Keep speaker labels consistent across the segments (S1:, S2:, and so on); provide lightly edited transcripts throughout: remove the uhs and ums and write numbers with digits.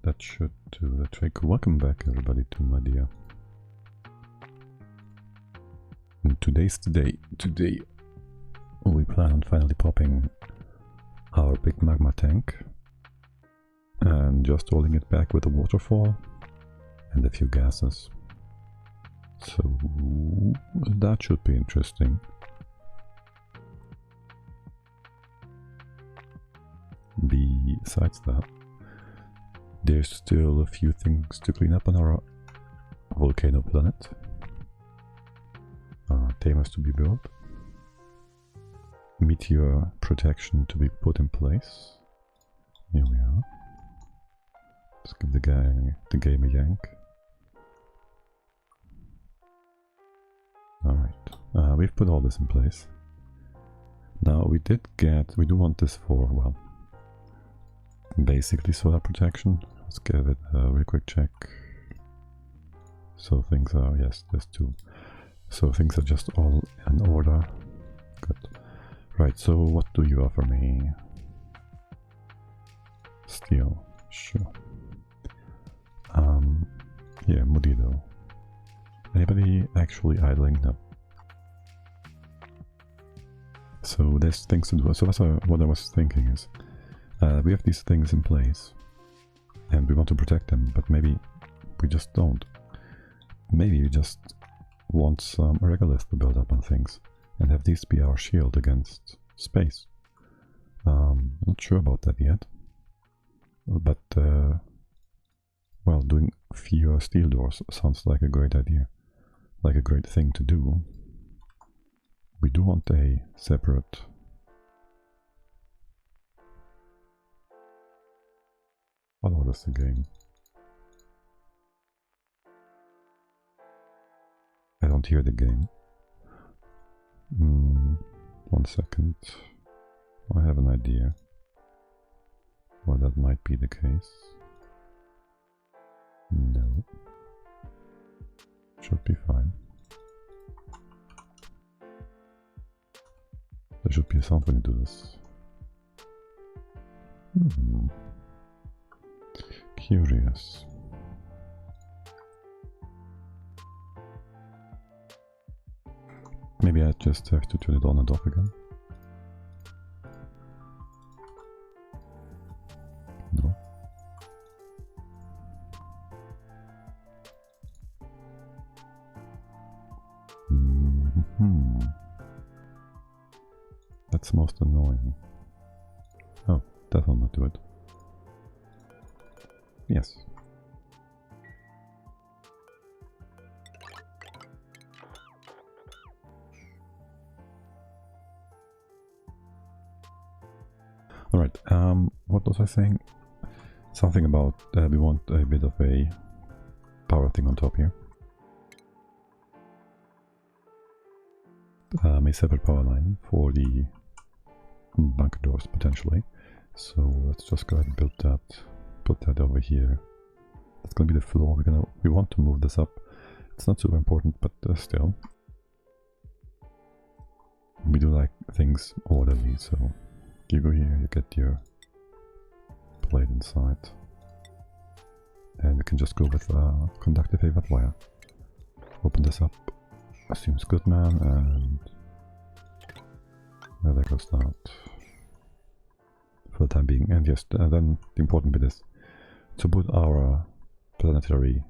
S1: that should do the trick. Welcome back everybody to MaDiAA. And today's the day. Today we plan on finally popping our big magma tank and just holding it back with a waterfall and a few gases. So that should be interesting. Besides that, there's still a few things to clean up on our volcano planet. Tamers to be built. Meteor protection to be put in place. Here we are. Let's give the game a yank. Alright, we've put all this in place. Now we do want this for, well, basically solar protection. Let's give it a real quick check. So things are, yes, there's two. So things are just all in order. Good. Right, so what do you offer me? Steel, sure. Yeah, MaDiAA. Anybody actually idling? No. So there's things to do. So that's what I was thinking is, we have these things in place, and we want to protect them, but maybe we just don't. Maybe we just want some regolith to build up on things, and have these be our shield against space. Not sure about that yet, but well, doing fewer steel doors sounds like a great idea, like a great thing to do. We do want a separate... What was the game? I don't hear the game. 1 second. I have an idea. Well, that might be the case. No. Should be fine. There should be a sound when you do this. Curious. Maybe I just have to turn it on and off again. No. That's most annoying. Oh, that will not do it. Yes. Alright, what was I saying? Something about we want a bit of a power thing on top here. A separate power line for the bunker doors potentially. So let's just go ahead and build that. Put that over here. That's gonna be the floor. We want to move this up. It's not super important, but still, we do like things orderly. So you go here, you get your plate inside, and we can just go with conductive AVAT wire. Open this up. Assumes good man, and there goes that for the time being. And yes, then the important bit is to put our planetary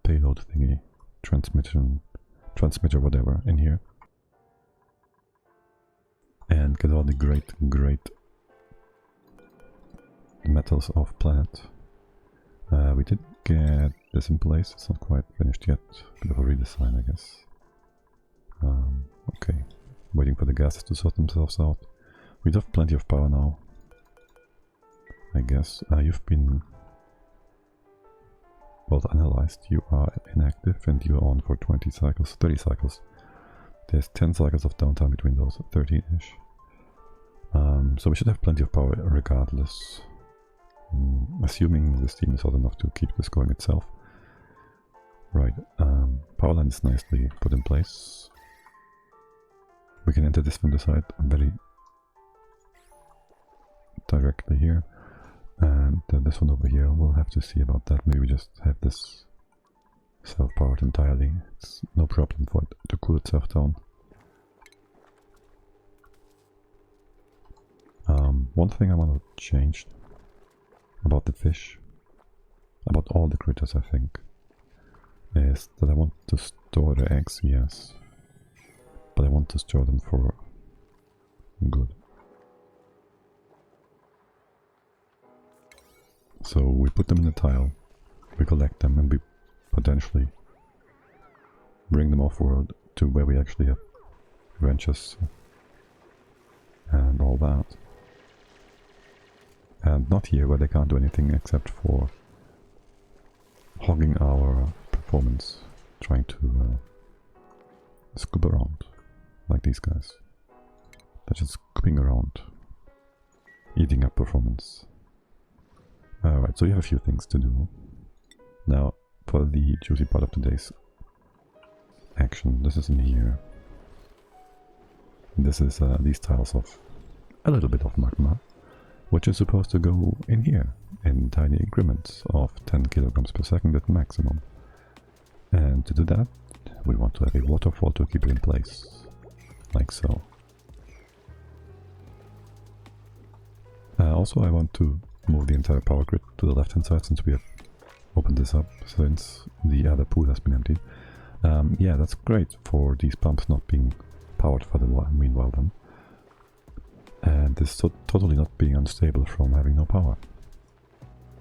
S1: payload thingy, transmitter, whatever, in here, and get all the great metals of planet. We did get this in place. It's not quite finished yet. Bit of a redesign, I guess. Okay, waiting for the gases to sort themselves out. We have plenty of power now, I guess. You've been both analyzed. You are inactive and you are on for 20 cycles, 30 cycles. There's 10 cycles of downtime between those, 13-ish. So we should have plenty of power regardless. Assuming the steam is hot enough to keep this going itself. Right, power line is nicely put in place. We can enter this from the side very directly here. And this one over here, we'll have to see about that. Maybe we just have this self-powered entirely. It's no problem for it to cool itself down. One thing I want to change about the fish, about all the critters I think, is that I want to store the eggs, yes, but I want to store them for good. So we put them in a tile, we collect them, and we potentially bring them off-world to where we actually have ranches and all that. And not here, where they can't do anything except for hogging our performance, trying to scoop around, like these guys. They're just scooping around, eating up performance. Alright, so you have a few things to do. Now, for the juicy part of today's action, this is in here. This is these tiles of a little bit of magma, which is supposed to go in here, in tiny increments of 10 kilograms per second at maximum. And to do that, we want to have a waterfall to keep it in place, like so. Also, I want to move the entire power grid to the left hand side, since we have opened this up, since the other pool has been emptied. Yeah, that's great for these pumps not being powered for the meanwhile then. And this totally not being unstable from having no power.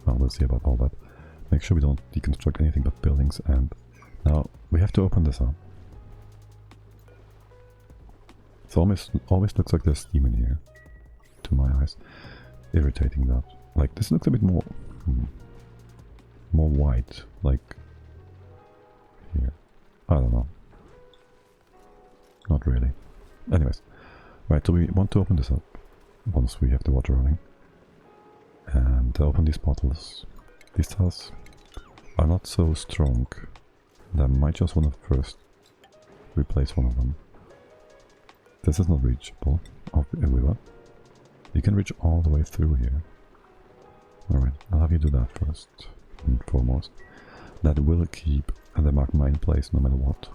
S1: Well, we'll see about all that. Make sure we don't deconstruct anything but buildings, and now we have to open this up. It always looks like there's steam in here, to my eyes. Irritating that. Like, this looks a bit more white, like here. I don't know. Not really. Anyways, right, so we want to open this up once we have the water running. And open these bottles. These tiles are not so strong. I might just want to first replace one of them. This is not reachable of a river. You can reach all the way through here. Alright, I'll have you do that first and foremost. That will keep the magma in place no matter what.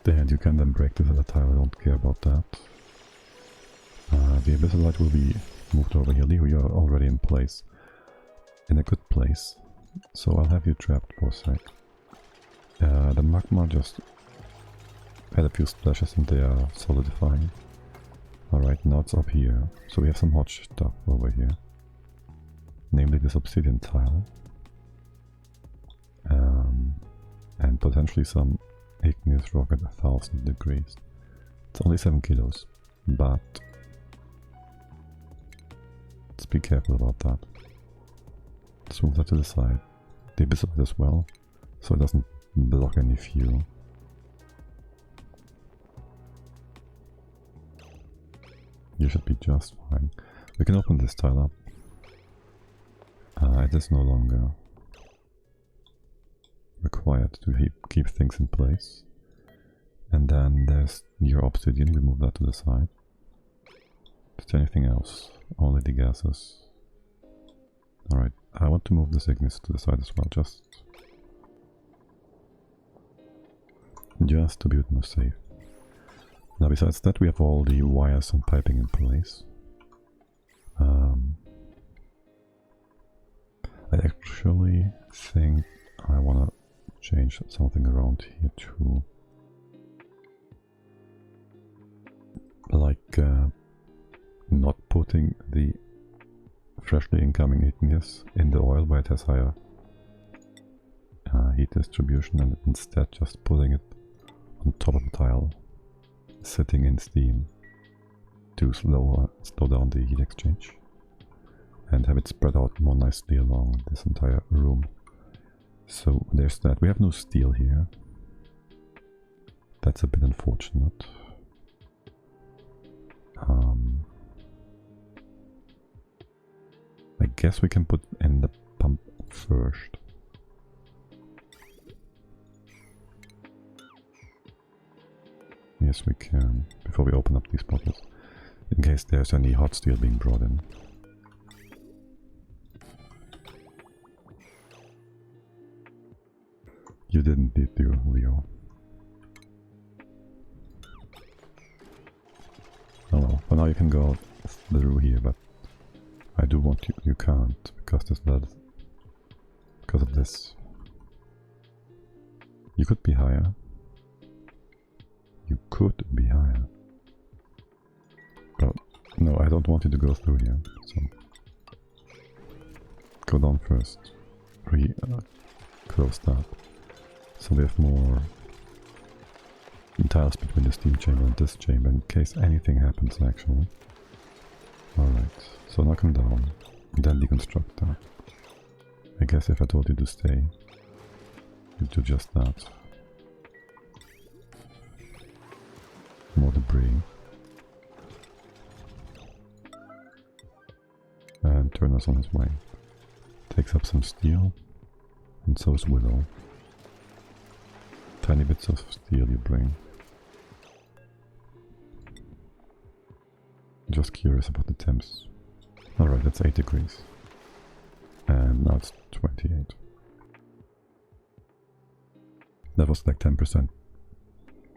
S1: And you can then break this other tile, I don't care about that. The abyssal light will be moved over here. Leo, you're already in place. In a good place. So I'll have you trapped for a sec. The magma just had a few splashes and they are solidifying. Alright, now it's up here. So we have some hot stuff over here. Namely this obsidian tile. And potentially some igneous rock at 1000 degrees. It's only 7 kilos, but let's be careful about that. Let's move that to the side. The abyssal as well, so it doesn't block any fuel. You should be just fine. We can open this tile up. It is no longer required to keep things in place. And then there's your obsidian, we move that to the side. Is there anything else? Only the gases. Alright, I want to move this ignis to the side as well, just to be a bit more safe. Now besides that we have all the wires and piping in place. I actually think I want to change something around here too. Like not putting the freshly incoming igneous in the oil where it has higher heat distribution, and instead just putting it on top of the tile, sitting in steam to slow down the heat exchange and have it spread out more nicely along this entire room. So there's that. We have no steel here. That's a bit unfortunate. I guess we can put in the pump first. Yes, we can, before we open up these bottles. in case there's any hot steel being brought in. You didn't, did you, Leo? Oh well, for now you can go through here, but I do want you, you can't, because there's blood. Because of this. You could be higher. You could be higher. But no, I don't want you to go through here, so go down first. Close that. So we have more tiles between the steam chamber and this chamber in case anything happens actually. Alright, so now come down and then deconstruct that. I guess if I told you to stay, you'd do just that. More debris. And turn us on his way. Takes up some steel, and so is Willow. Tiny bits of steel you bring. Just curious about the temps. Alright, that's 8 degrees. And now it's 28. That was like 10%.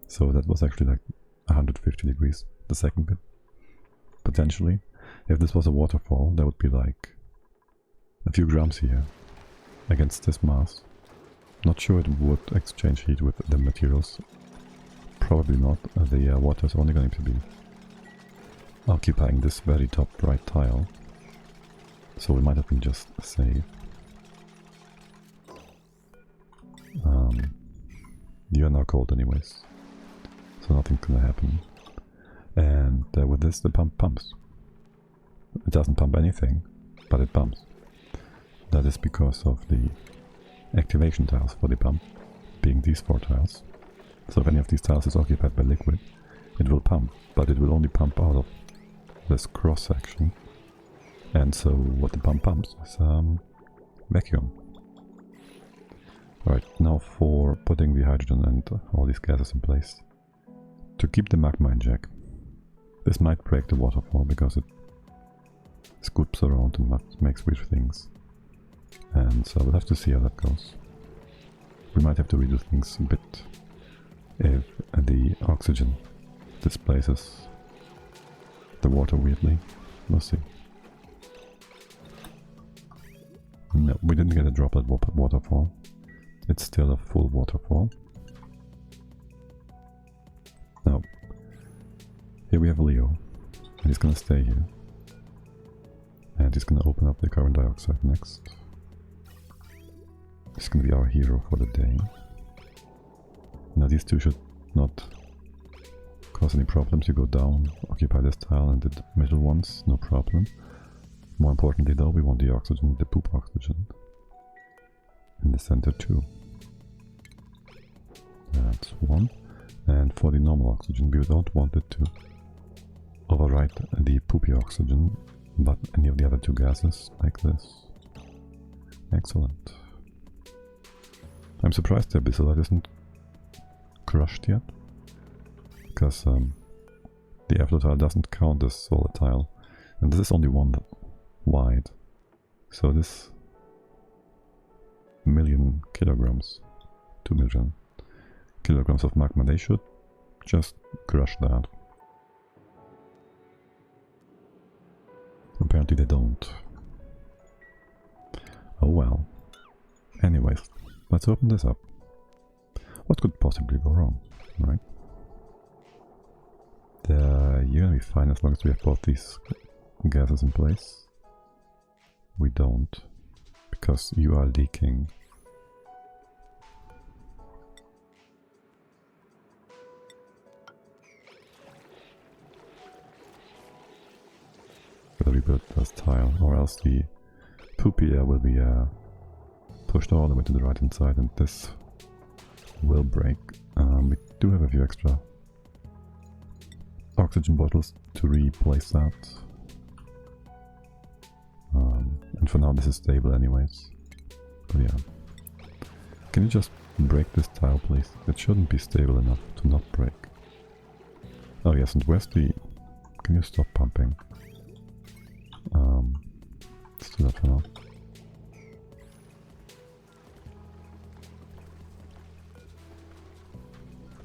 S1: So that was actually like 150 degrees, the second bit. Potentially. If this was a waterfall, that would be like a few grams here against this mass. Not sure it would exchange heat with the materials. Probably not. The water is only going to be occupying this very top right tile. So we might have been just safe. You are now cold anyways. So nothing's gonna happen. And with this the pump pumps. It doesn't pump anything, but it pumps. That is because of the activation tiles for the pump, being these 4 tiles. So if any of these tiles is occupied by liquid, it will pump, but it will only pump out of this cross section. And so what the pump pumps is vacuum. Alright, now for putting the hydrogen and all these gases in place. To keep the magma in check. This might break the waterfall because it scoops around and makes weird things. And so we'll have to see how that goes. We might have to redo things a bit if the oxygen displaces the water weirdly. We'll see. No, we didn't get a droplet waterfall. It's still a full waterfall. Now, here we have Leo. And he's gonna stay here. And he's gonna open up the carbon dioxide next. He's gonna be our hero for the day. Now these two should not cause any problems. You go down, occupy this tile and the middle ones, no problem. More importantly though, we want the oxygen, the poop oxygen. In the center too. That's one. And for the normal oxygen, we don't want it to override the poopy oxygen, but any of the other 2 gases, like this. Excellent. I'm surprised the abyssal isn't crushed yet, because the airflow tile doesn't count as solid tile, and this is only 1 wide, so this million kilograms, 2 million kilograms of magma, they should just crush that. Apparently they don't. Oh well. Anyways, let's open this up. What could possibly go wrong, right? You're gonna be fine as long as we have both these gases in place. We don't, because you are leaking. Gotta rebuild this tile, or else the poopy air will be pushed all the way to the right hand side, and this will break. We do have a few extra oxygen bottles to replace that. And for now this is stable anyways. But yeah. Can you just break this tile please? It shouldn't be stable enough to not break. Oh yes, and where's the Can you stop pumping? Let's do that for now.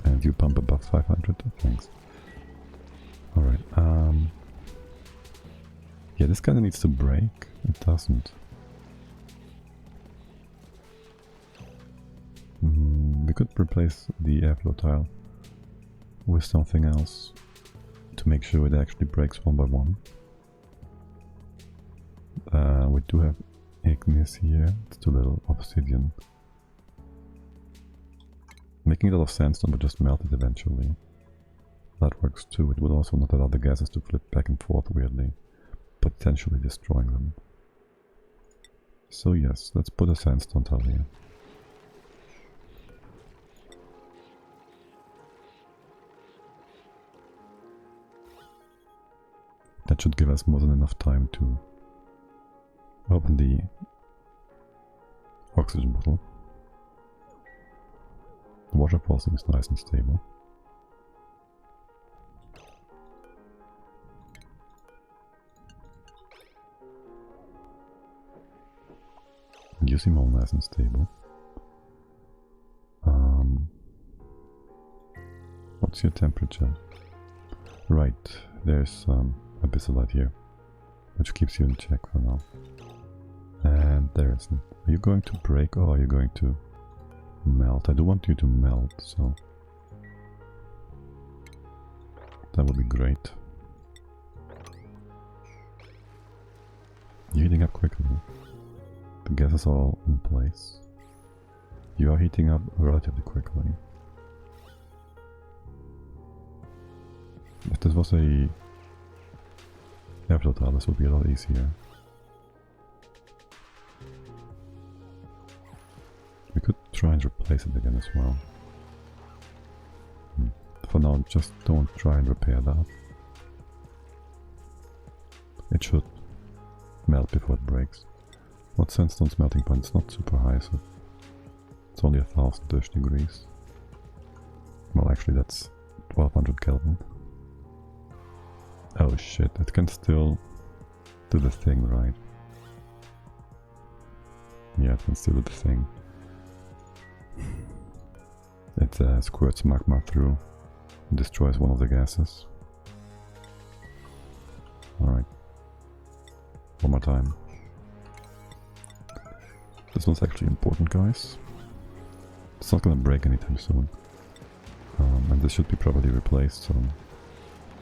S1: And you pump above 500, thanks. Alright, yeah, this kinda needs to break. It doesn't. We could replace the airflow tile with something else to make sure it actually breaks one by one. We do have ignis here. It's too little obsidian. Making a lot of sandstone would just melt it eventually. That works too. It would also not allow the gases to flip back and forth weirdly, potentially destroying them. So yes, let's put a sandstone tile here. That should give us more than enough time to open the oxygen bottle. The waterfall seems nice and stable. You seem all nice and stable. What's your temperature? Right, there's abyssalite here, which keeps you in check for now. And there isn't. Are you going to break or are you going to melt? I do want you to melt, so that would be great. You're heating up quickly. The gas is all in place. You are heating up relatively quickly. If this was a airflow tile, this would be a lot easier. We could try and replace it again as well. For now, just don't try and repair that. It should melt before it breaks. What sandstone's melting point? It's not super high, so it's only 1000-ish degrees. Well, actually that's 1200 Kelvin. Oh shit, it can still do the thing, right? Yeah, it can still do the thing. It squirts magma through and destroys one of the gases. Alright. One more time. This one's actually important, guys. It's not gonna break anytime soon. And this should be properly replaced, so...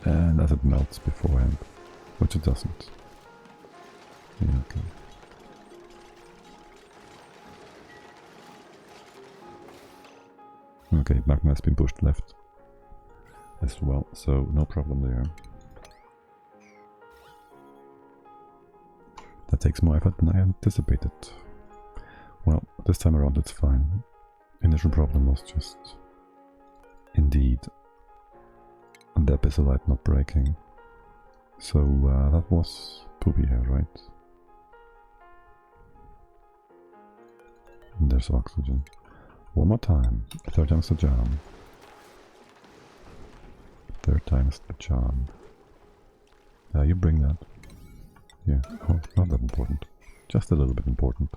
S1: And as it melts beforehand, which it doesn't. Yeah, okay. Okay, magma has been pushed left as well, so no problem there. That takes more effort than I anticipated. Well, this time around it's fine. Initial problem was just... Indeed. The abyssalite not breaking. So that was poopy here, right? And there's oxygen. One more time. Third time's the charm. Third time's the charm. You bring that. Yeah, oh, not that important. Just a little bit important.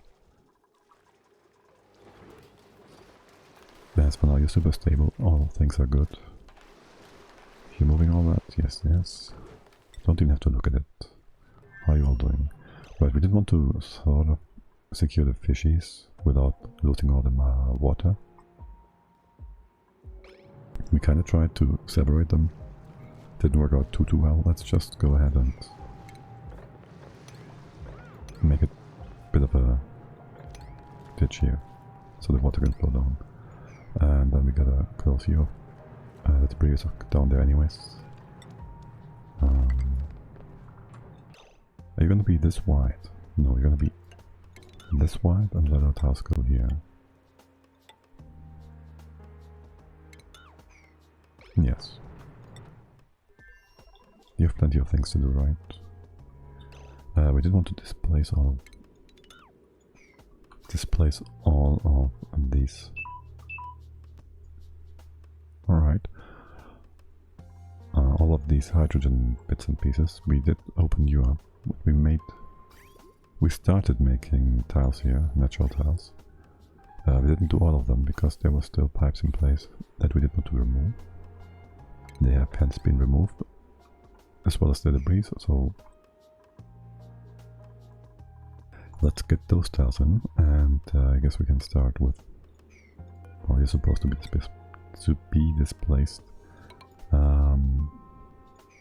S1: As for now, you're super stable. All things are good. You're moving all that? Yes, yes. Don't even have to look at it. How are you all doing? Right, we did want to sort of secure the fishies without losing all the water. We kind of tried to separate them. Didn't work out too well. Let's just go ahead and make it a bit of a ditch here so the water can flow down. And then we gotta close you off. The debris is down there anyways. Are you gonna be this wide? No, you're gonna be this wide and let our tiles go here. Yes. You have plenty of things to do, right? We did want to displace all of these. Alright. All of have these hydrogen bits and pieces. We did open you up. We started making tiles here, natural tiles. We didn't do all of them because there were still pipes in place that we did not remove. They have hence been removed, as well as the debris, so let's get those tiles in, and I guess we can start with, well, you're supposed to be displaced.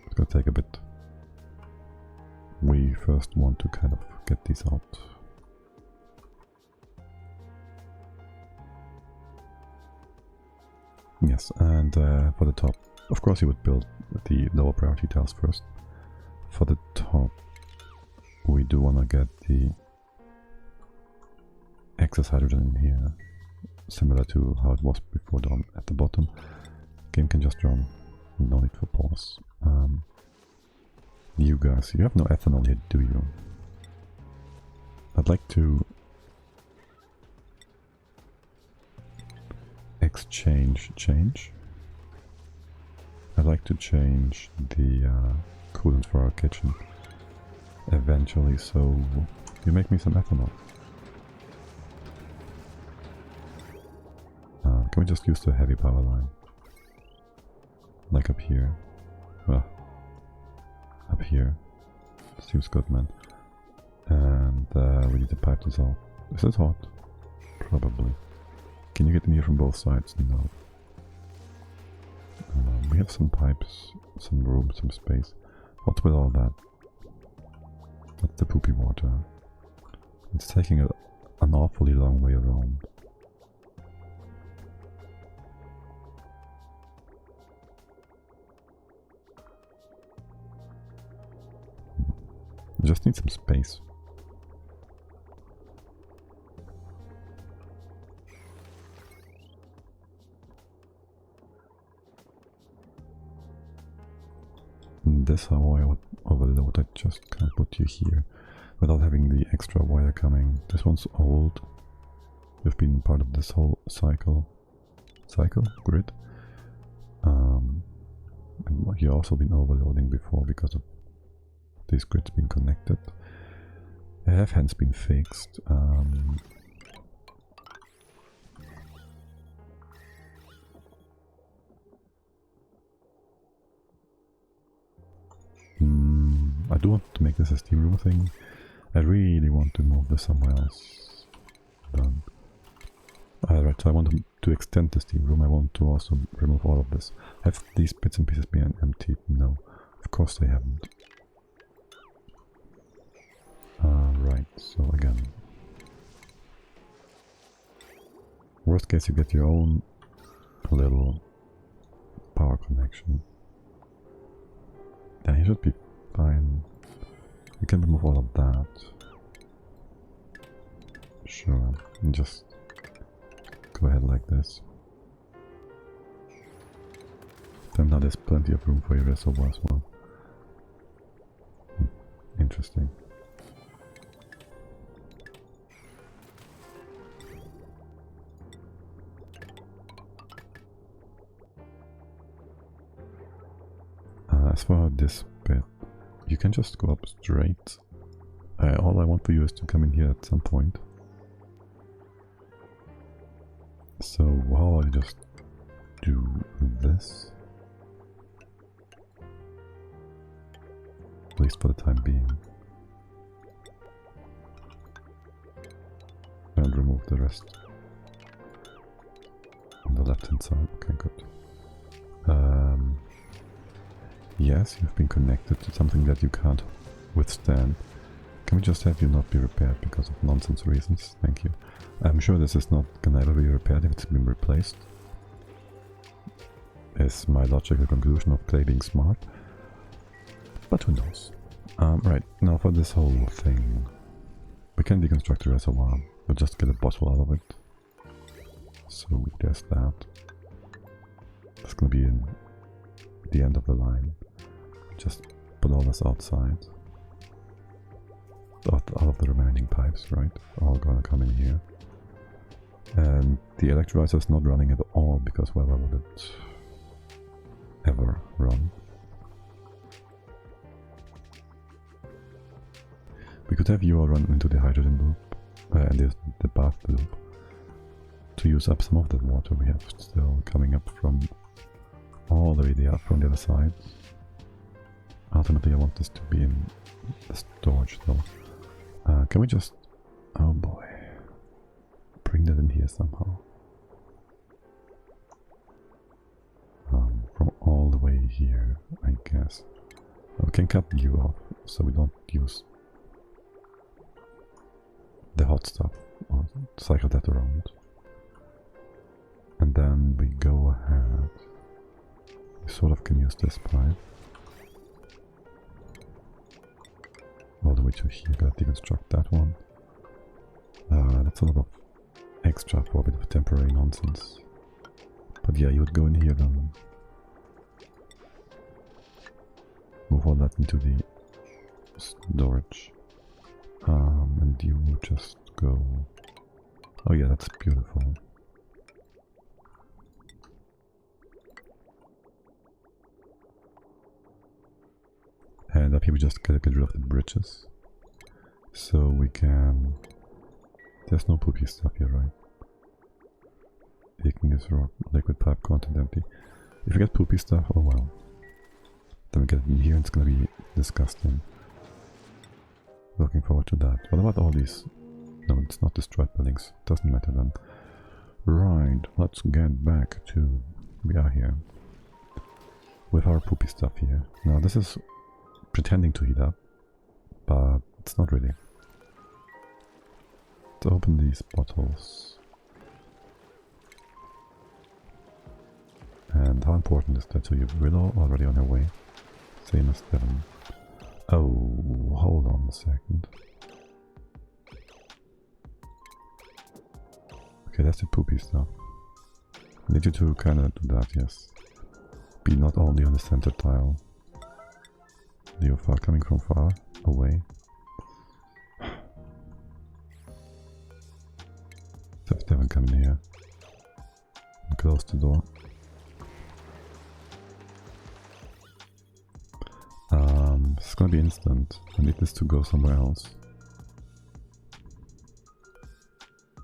S1: It's gonna take a bit. We first want to kind of get these out. Yes, and for the top, of course you would build the lower priority tiles first. For the top, we do want to get the excess hydrogen in here, similar to how it was before down at the bottom. Game can just run, no need for pause. You guys, you have no ethanol here, do you? I'd like to change. I'd like to change the coolant for our kitchen eventually, so you make me some ethanol. Can we just use the heavy power line? Like up here. Up here. Seems good, man. And we need to pipe this out. Is it hot? Probably. Can you get in here from both sides? No. We have some pipes, some room, some space. What's with all that? That's the poopy water. It's taking an awfully long way around. Just need some space. This how I would overload. I just can't put you here without having the extra wire coming. This one's old. You've been part of this whole grid. And you've also been overloading before because of these grids being connected. They have hence been fixed. I do want to make this a steam room thing. I really want to move this somewhere else. Done. Right, so I want to extend the steam room. I want to also remove all of this. Have these bits and pieces been emptied? No. Of course they haven't. Right, so again. Worst case, you get your own little power connection. Yeah, you should be fine. You can remove all of that. Sure, and just go ahead like this. Then now there's plenty of room for your reservoir as well. Interesting. As for this bit, you can just go up straight. All I want for you is to come in here at some point. So how I just do this, at least for the time being, and remove the rest on the left hand side. Okay, good. Yes, you've been connected to something that you can't withstand. Can we just have you not be repaired because of nonsense reasons? Thank you. I'm sure this is not gonna ever be repaired if it's been replaced. Is my logical conclusion of Clay being smart. But who knows. Right, now for this whole thing. We can deconstruct the reservoir. We'll just get a bottle out of it. So there's that. That's gonna be in the end of the line. Just put all this outside. All of the remaining pipes, right? All gonna come in here. And the electrolyzer is not running at all because, well, why would it ever run? We could have you all run into the hydrogen loop, and the bath loop, to use up some of that water we have still coming up from all the way there from the other side. Ultimately I want this to be in the storage though. Can we just... oh boy. Bring that in here somehow. From all the way here, I guess. We can cut you off so we don't use the hot stuff or cycle that around. And then we go ahead. We sort of can use this pipe all the way to here. Gotta deconstruct that one. That's a lot of extra for a bit of temporary nonsense. But yeah, you would go in here then. Move all that into the storage. And you would just go... oh yeah, that's beautiful. And up here we just gotta get rid of the bridges. So we can... there's no poopy stuff here, right? Taking this rock, liquid pipe content empty. If we get poopy stuff, oh well. Then we get it in here and it's gonna be disgusting. Looking forward to that. What about all these? No, it's not destroyed buildings. Doesn't matter then. Right, let's get back to... we are here. With our poopy stuff here. Now this is pretending to heat up, but it's not really. Let's open these bottles. And how important is that to you? Willow already on her way. Same as Devon. Oh, hold on a second. Okay, that's the poopy stuff. I need you to kind of do that, yes. Be not only on the center tile. You're far coming from far away. Let's have Devon come in here. And close the door. It's gonna be instant. I need this to go somewhere else.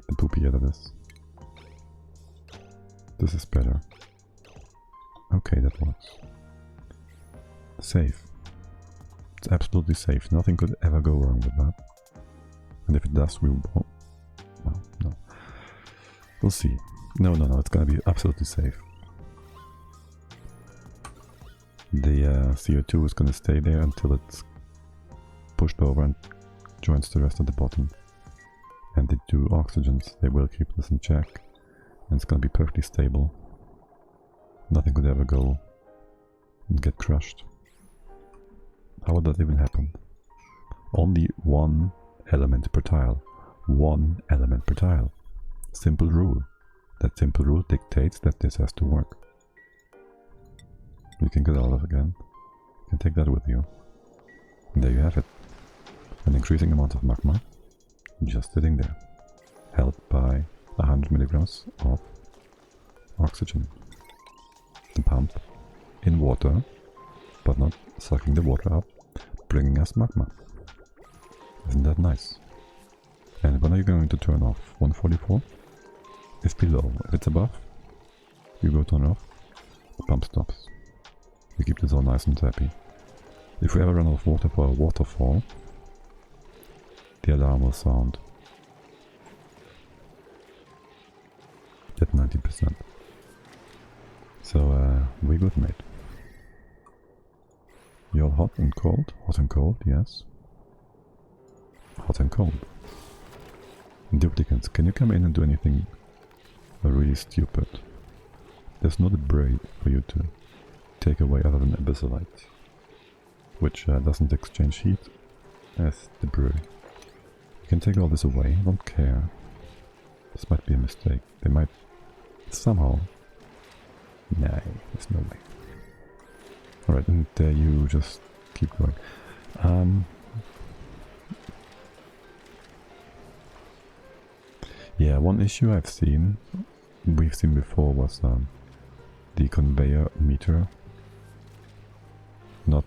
S1: The poopy that is. This is better. Okay, that works. Safe. It's absolutely safe. Nothing could ever go wrong with that. And if it does, we will... well, no. We'll see. No, it's gonna be absolutely safe. The CO2 is gonna stay there until it's pushed over and joins the rest of the bottom. And the two oxygens, they will keep this in check. And it's gonna be perfectly stable. Nothing could ever go and get crushed. How would that even happen? Only one element per tile. One element per tile. Simple rule. That simple rule dictates that this has to work. You can get out of again. You can take that with you. And there you have it. An increasing amount of magma just sitting there. Held by 100 milligrams of oxygen. The pump in water, but not sucking the water up, bringing us magma. Isn't that nice? And when are you going to turn off? 144? If below. If it's above, you go turn off, the pump stops. We keep this all nice and happy. If we ever run out of water for a waterfall, the alarm will sound at 90%. So, we good, mate. You're hot and cold? Hot and cold, yes. Hot and cold. Duplicants, can you come in and do anything really stupid? There's no debris for you to take away other than abyssalite, which doesn't exchange heat as debris. You can take all this away, I don't care. This might be a mistake. They might somehow... Nah, there's no way. Alright, and you just keep going. Yeah, one issue we've seen before was the conveyor meter not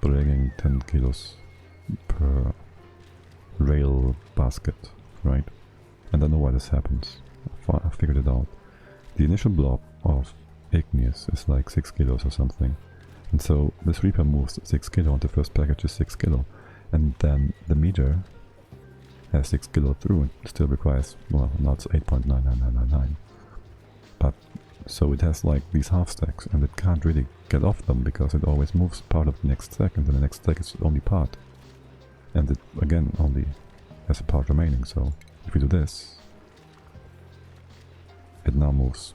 S1: bringing 10 kilos per rail basket, right? And I know why this happens. I figured it out. The initial blob of igneous is like 6 kilos or something. And so this Reaper moves 6 kilo, and the first package is 6 kilo. And then the meter has 6 kilo through and still requires, well, now it's 8.99999. But so it has like these half stacks, and it can't really get off them because it always moves part of the next stack, and then the next stack is only part. And it again only has a part remaining, so if we do this, it now moves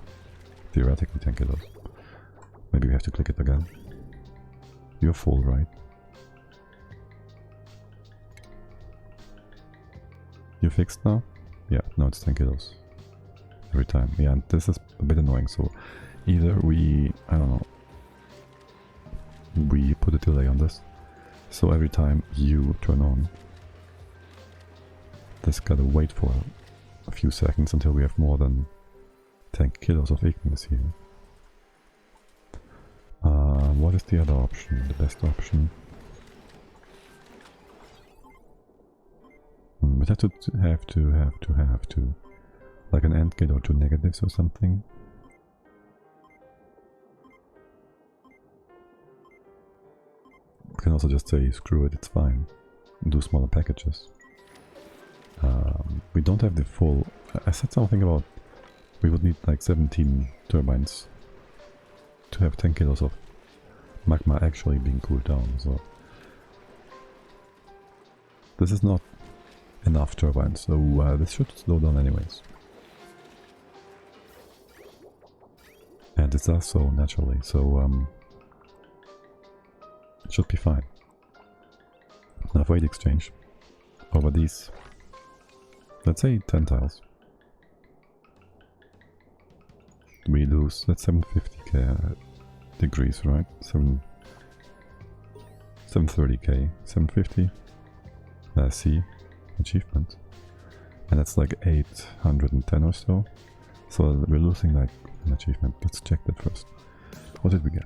S1: theoretically 10 kilos. Maybe we have to click it again. You're full, right? You fixed now? Yeah, now it's 10 kilos. Every time. Yeah, and this is a bit annoying, so either we, I don't know, we put a delay on this, so every time you turn on, this gotta wait for a few seconds until we have more than 10 kilos of igneous here. What is the other option? The best option? We'd have to, like an AND gate or 2 negatives or something. We can also just say, screw it, it's fine. Do smaller packages. We don't have the full... I said something about we would need like 17 turbines to have 10 kilos of magma actually being cooled down, so... This is not enough turbines, so this should slow down anyways. And it does so naturally, so it should be fine. Now for heat exchange, over these, let's say 10 tiles, we lose, that's 750k degrees, right? 730k, 750, C, achievement, and that's like 810 or so, so we're losing like an achievement. Let's check that first. What did we get?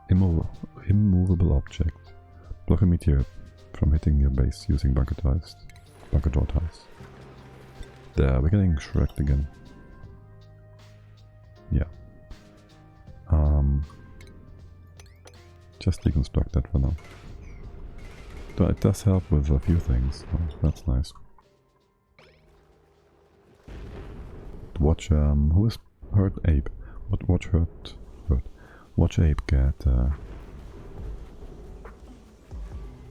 S1: Immovable object. Block a meteor from hitting your base using bunker draw tiles. There, we're getting shreked again. Yeah. Just deconstruct that for now. But it does help with a few things, so that's nice. Watch, who is hurt Ape? Watch hurt. Watch Ape get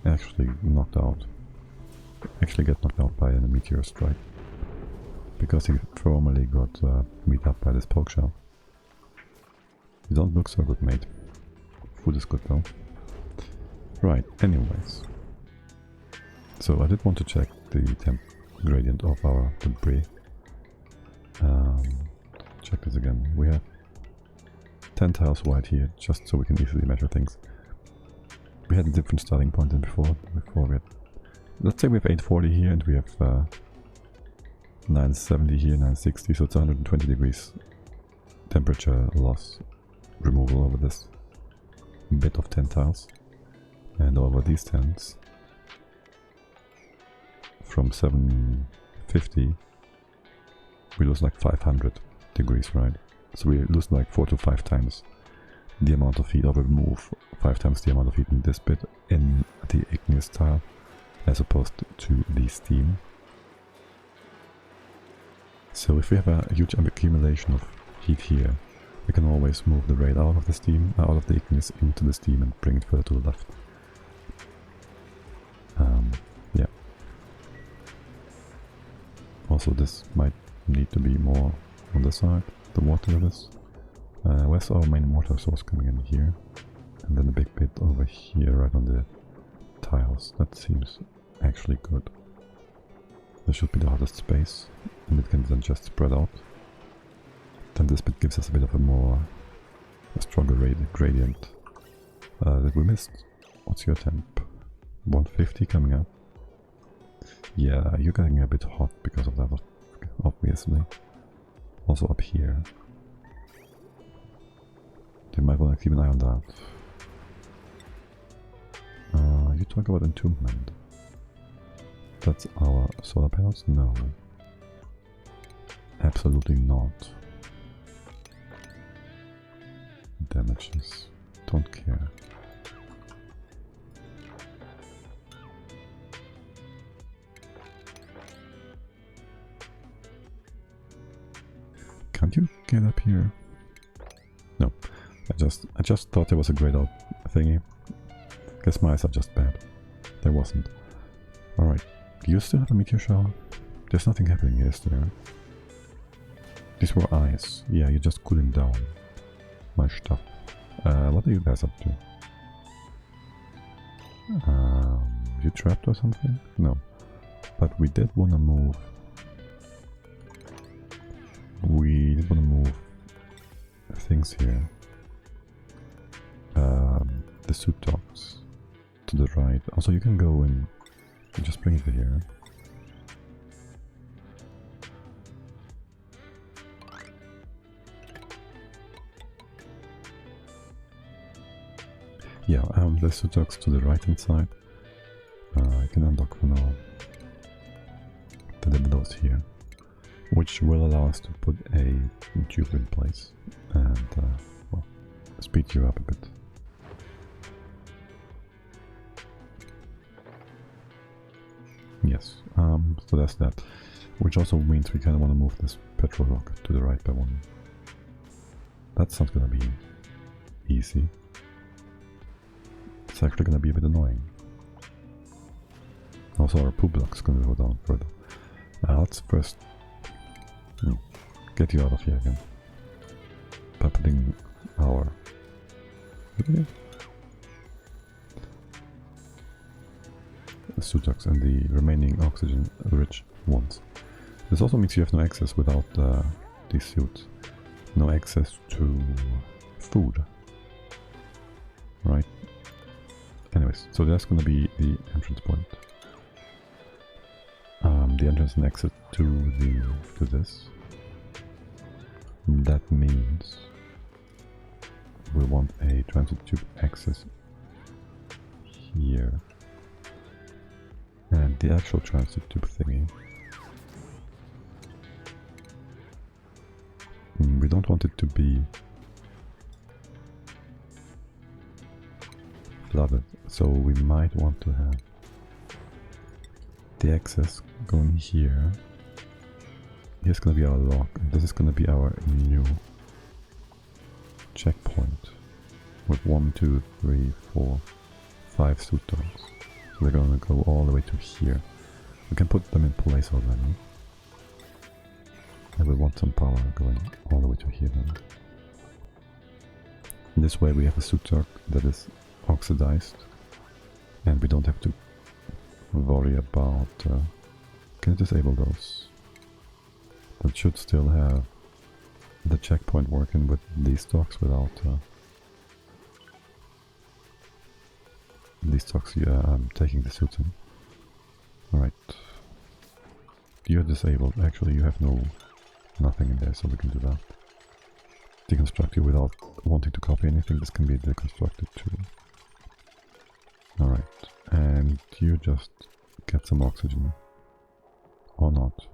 S1: actually knocked out. Actually get knocked out by a meteor strike. Because he formerly got beat up by this poke shell. You don't look so good, mate. Food is good though. Right, anyways. So I did want to check the temp gradient of our debris. Check this again. We have 10 tiles wide here, just so we can easily measure things. We had a different starting point than before. We had, let's say we have 840 here and we have 970 here, 960, so it's 120 degrees temperature loss removal over this bit of 10 tiles. And over these 10s, from 750, we lose like 500 degrees, right? So we lose like 4 to 5 times the amount of heat, or we remove 5 times the amount of heat in this bit in the igneous tile, as opposed to the steam. So if we have a huge accumulation of heat here, we can always move the rail out of the steam, out of the igneous into the steam and bring it further to the left. Yeah. Also, this might need to be more on the side, the water levels. Where's our main water source coming in here? And then a big bit over here, right on the tiles. That seems actually good. This should be the hardest space, and it can then just spread out. Then this bit gives us a bit of a stronger gradient that we missed. What's your temp? 150 coming up. Yeah, you're getting a bit hot because of that, obviously. Also up here. You might want to keep an eye on that. You talk about entombment. that's our solar panels? No. Absolutely not. Damages. Don't care. Can't you get up here? No. I just thought there was a grayed out thingy. Guess my eyes are just bad. There wasn't. Alright. Do you still have a meteor shower? There's nothing happening here, is there? These were eyes. Yeah, you're just cooling down my stuff. What are you guys up to? You trapped or something? No. But we did want to move. We did want to move things here. The suit docks to the right. Also, you can go and just bring it here. Yeah, the suit docks to the right hand side. I can undock for now. Then those here, which will allow us to put a tube in place and well, speed you up a bit. Yes, so that's that. Which also means we kind of want to move this petrol rock to the right by one. That's not gonna be easy. It's actually gonna be a bit annoying. Also, our poop block's gonna go down further. Let's first get you out of here again by putting our suitox and the remaining oxygen-rich ones. This also means you have no access without these suits. No access to food. Right? Anyways, so that's gonna be the entrance point. The entrance and exit to this. That means we want a transit tube access here. And the actual transit tube thingy. We don't want it to be flooded, so we might want to have the access going here. Here's gonna be our lock, and this is gonna be our new checkpoint with 1, 2, 3, 4, 5 suit doors. So they're gonna go all the way to here. We can put them in place already. And we want some power going all the way to here then. And this way we have a suit dock that is oxidized, and we don't have to worry about... can you disable those? That should still have the checkpoint working with these docks without these docks taking the suits in. Alright. You're disabled. Actually, you have nothing in there, so we can do that. Deconstruct you without wanting to copy anything. This can be deconstructed too. Alright. And you just get some oxygen. Or not.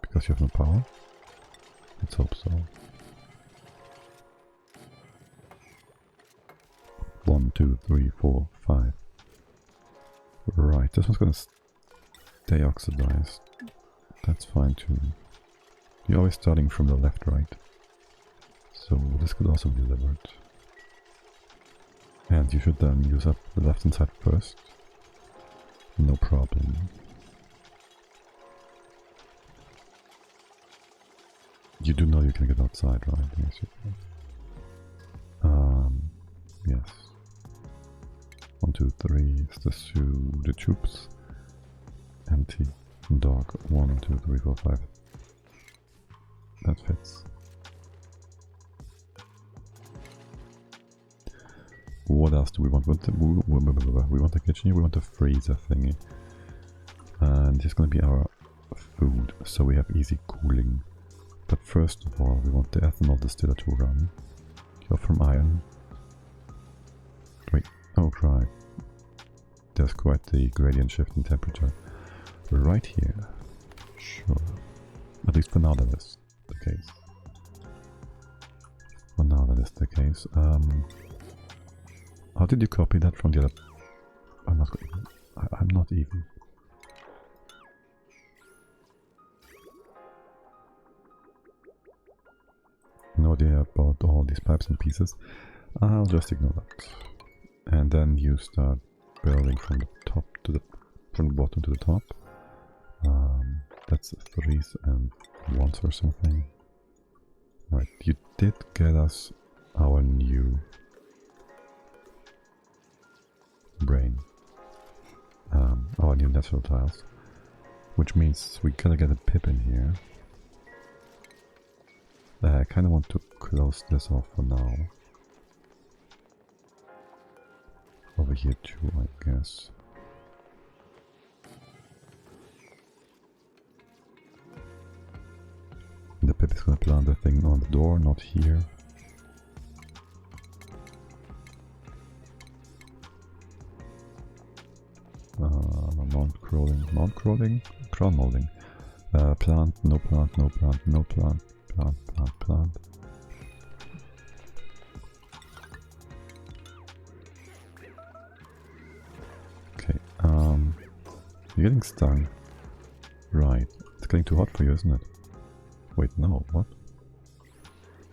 S1: Because you have no power? Let's hope so. 1, 2, 3, 4, 5. Right, this one's gonna stay oxidized. That's fine too. You're always starting from the left, right? So this could also be delivered. And you should then use up the left hand side first. No problem. You do know you can get outside, right? Yes, you can. Yes. 1, 2, 3 is the tubes. Empty. Dog. 1, 2, 3, 4, 5. That fits. What else do we want? We want a kitchen here, we want a freezer thingy. And this is going to be our food, so we have easy cooling. But first of all, we want the ethanol distiller to run. You're from iron. Wait, oh right. There's quite the gradient shift in temperature. Right here. Sure. At least for now that is the case. For now that is the case. How did you copy that from the other? I'm not. I'm not even. No idea about all these pipes and pieces. I'll just ignore that. And then you start building from the top to the from the bottom to the top. That's 3s and 1s or something. Right, you did get us our new brain, our new natural tiles, which means we gotta get a pip in here. I kind of want to close this off for now. Over here too, I guess. The pip is gonna plant the thing on the door, not here. Mount crawling, crown molding. Plant, no plant, no plant, no plant, plant. Okay, you're getting stung. Right, it's getting too hot for you, isn't it? Wait, no, what?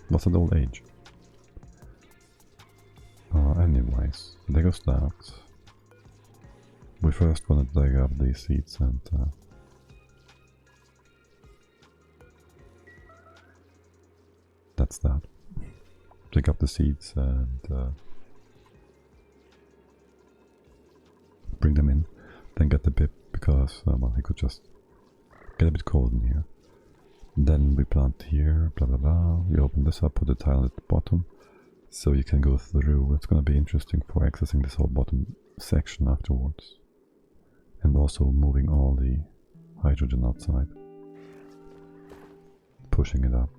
S1: What's at old age? Anyways, there goes that. We first want to dig up these seeds and that's that. Dig up the seeds and bring them in. Then get the pip because well, it could just get a bit cold in here. Then we plant here, blah blah blah. We open this up, put the tile at the bottom, so you can go through. It's gonna be interesting for accessing this whole bottom section afterwards. And also moving all the hydrogen outside. Pushing it up.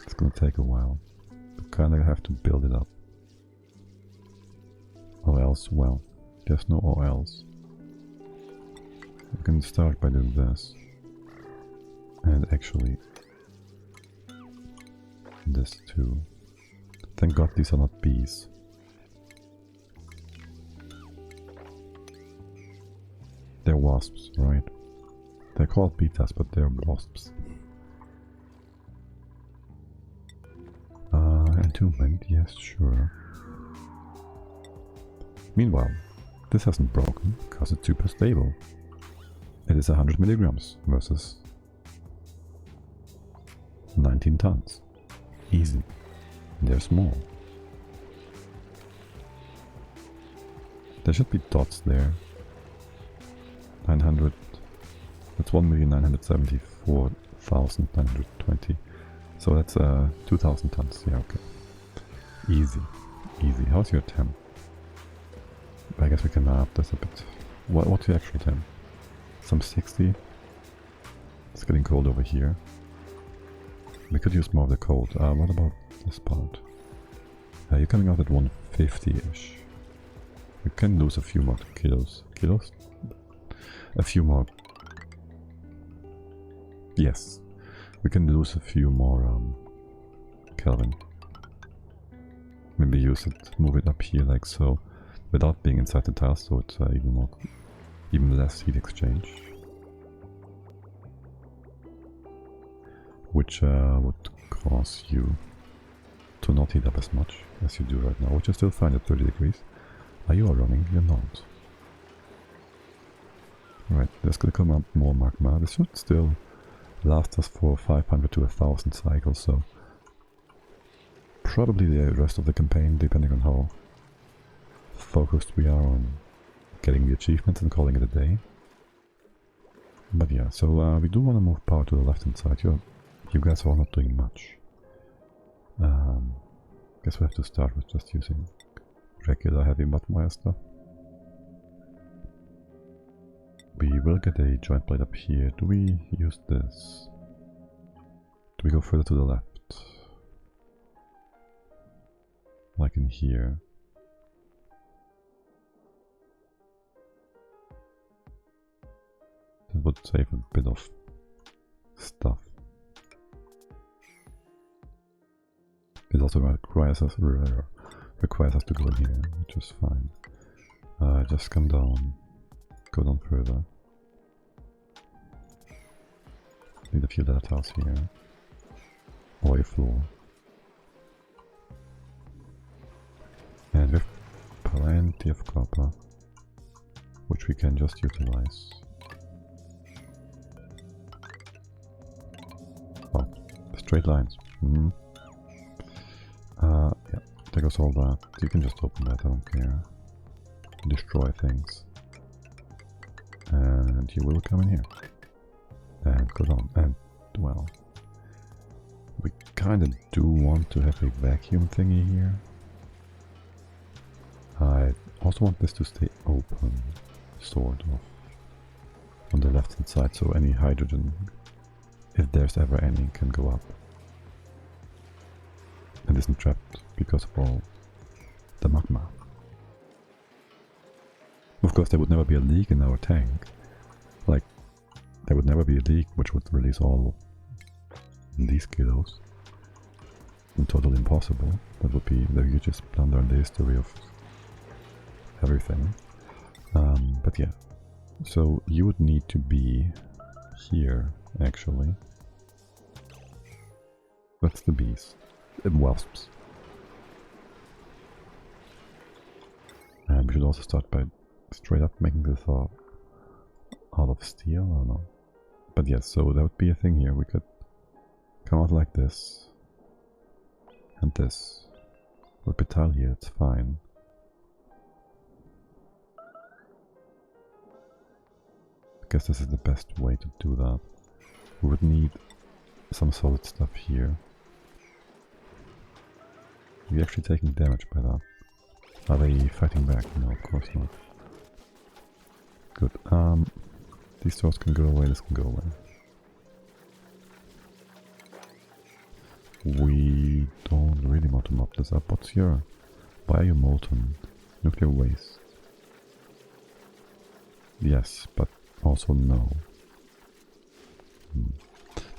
S1: It's gonna take a while. You kinda have to build it up. Or else, well, there's no or else. You can start by doing this. And actually, this too. Thank God these are not bees. They're wasps, right? They're called beetles, but they're wasps. Entombment, yes, sure. Meanwhile, this hasn't broken because it's super stable. It is 100 milligrams versus 19 tons. Easy. And they're small. There should be dots there. 900. That's 1,974,920. So that's 2,000 tons. Yeah, okay. Easy. Easy. How's your temp? I guess we can up this a bit. What's your actual temp? Some 60. It's getting cold over here. We could use more of the cold. What about this part? You're coming out at 150-ish. We can lose a few more kilos. Kilos? A few more. Yes. We can lose a few more Kelvin. Maybe use it, move it up here like so, without being inside the tile, so it's even less heat exchange. Which would cause you to not heat up as much as you do right now, which is still fine at 30 degrees. Are you all running? You're not. Right, there's gonna come up more magma. This should still last us for 500 to 1,000 cycles, so probably the rest of the campaign, depending on how focused we are on getting the achievements and calling it a day. But yeah, so we do want to move power to the left hand side. You guys are not doing much. Guess we have to start with just using regular heavy mud wire stuff. We will get a joint blade up here. Do we use this? Do we go further to the left? Like in here. would save a bit of stuff. It also requires us to go in here, which is fine. Just come down, go down further. Need a few leather tiles here, or your floor. And we have plenty of copper, which we can just utilize. Oh, straight lines. Yeah, there goes all that. You can just open that, I don't care. Destroy things. And you will come in here. And go down. And, well, we kinda do want to have a vacuum thingy here. I also want this to stay open, sort of, on the left hand side, so any hydrogen, if there's ever any, can go up. And isn't trapped because of all the magma. Of course, there would never be a leak in our tank. Like, there would never be a leak which would release all these kilos. Totally impossible. That would be the hugest blunder in the history of everything. But yeah, so you would need to be here, actually. That's the bees. Wasps. And we should also start by straight up making this out of steel, I don't know. But yes, so that would be a thing here. We could come out like this. And this. Would be tile here, it's fine. I guess this is the best way to do that. We would need some solid stuff here. Are we actually taking damage by that? Are they fighting back? No, of course not. Good. These doors can go away, this can go away. We don't really want to mop this up. What's your... Why are you molten? Nuclear waste. Yes, but also no.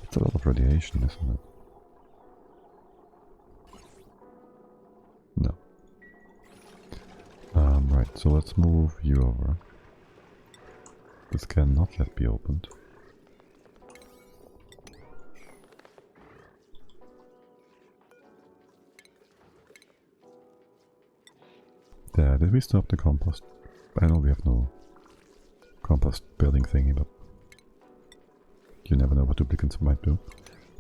S1: That's a lot of radiation, isn't it? No. Right, so let's move you over. This cannot yet be opened. There, did we stop the compost? I know we have no compost building thingy, but you never know what duplicates might do.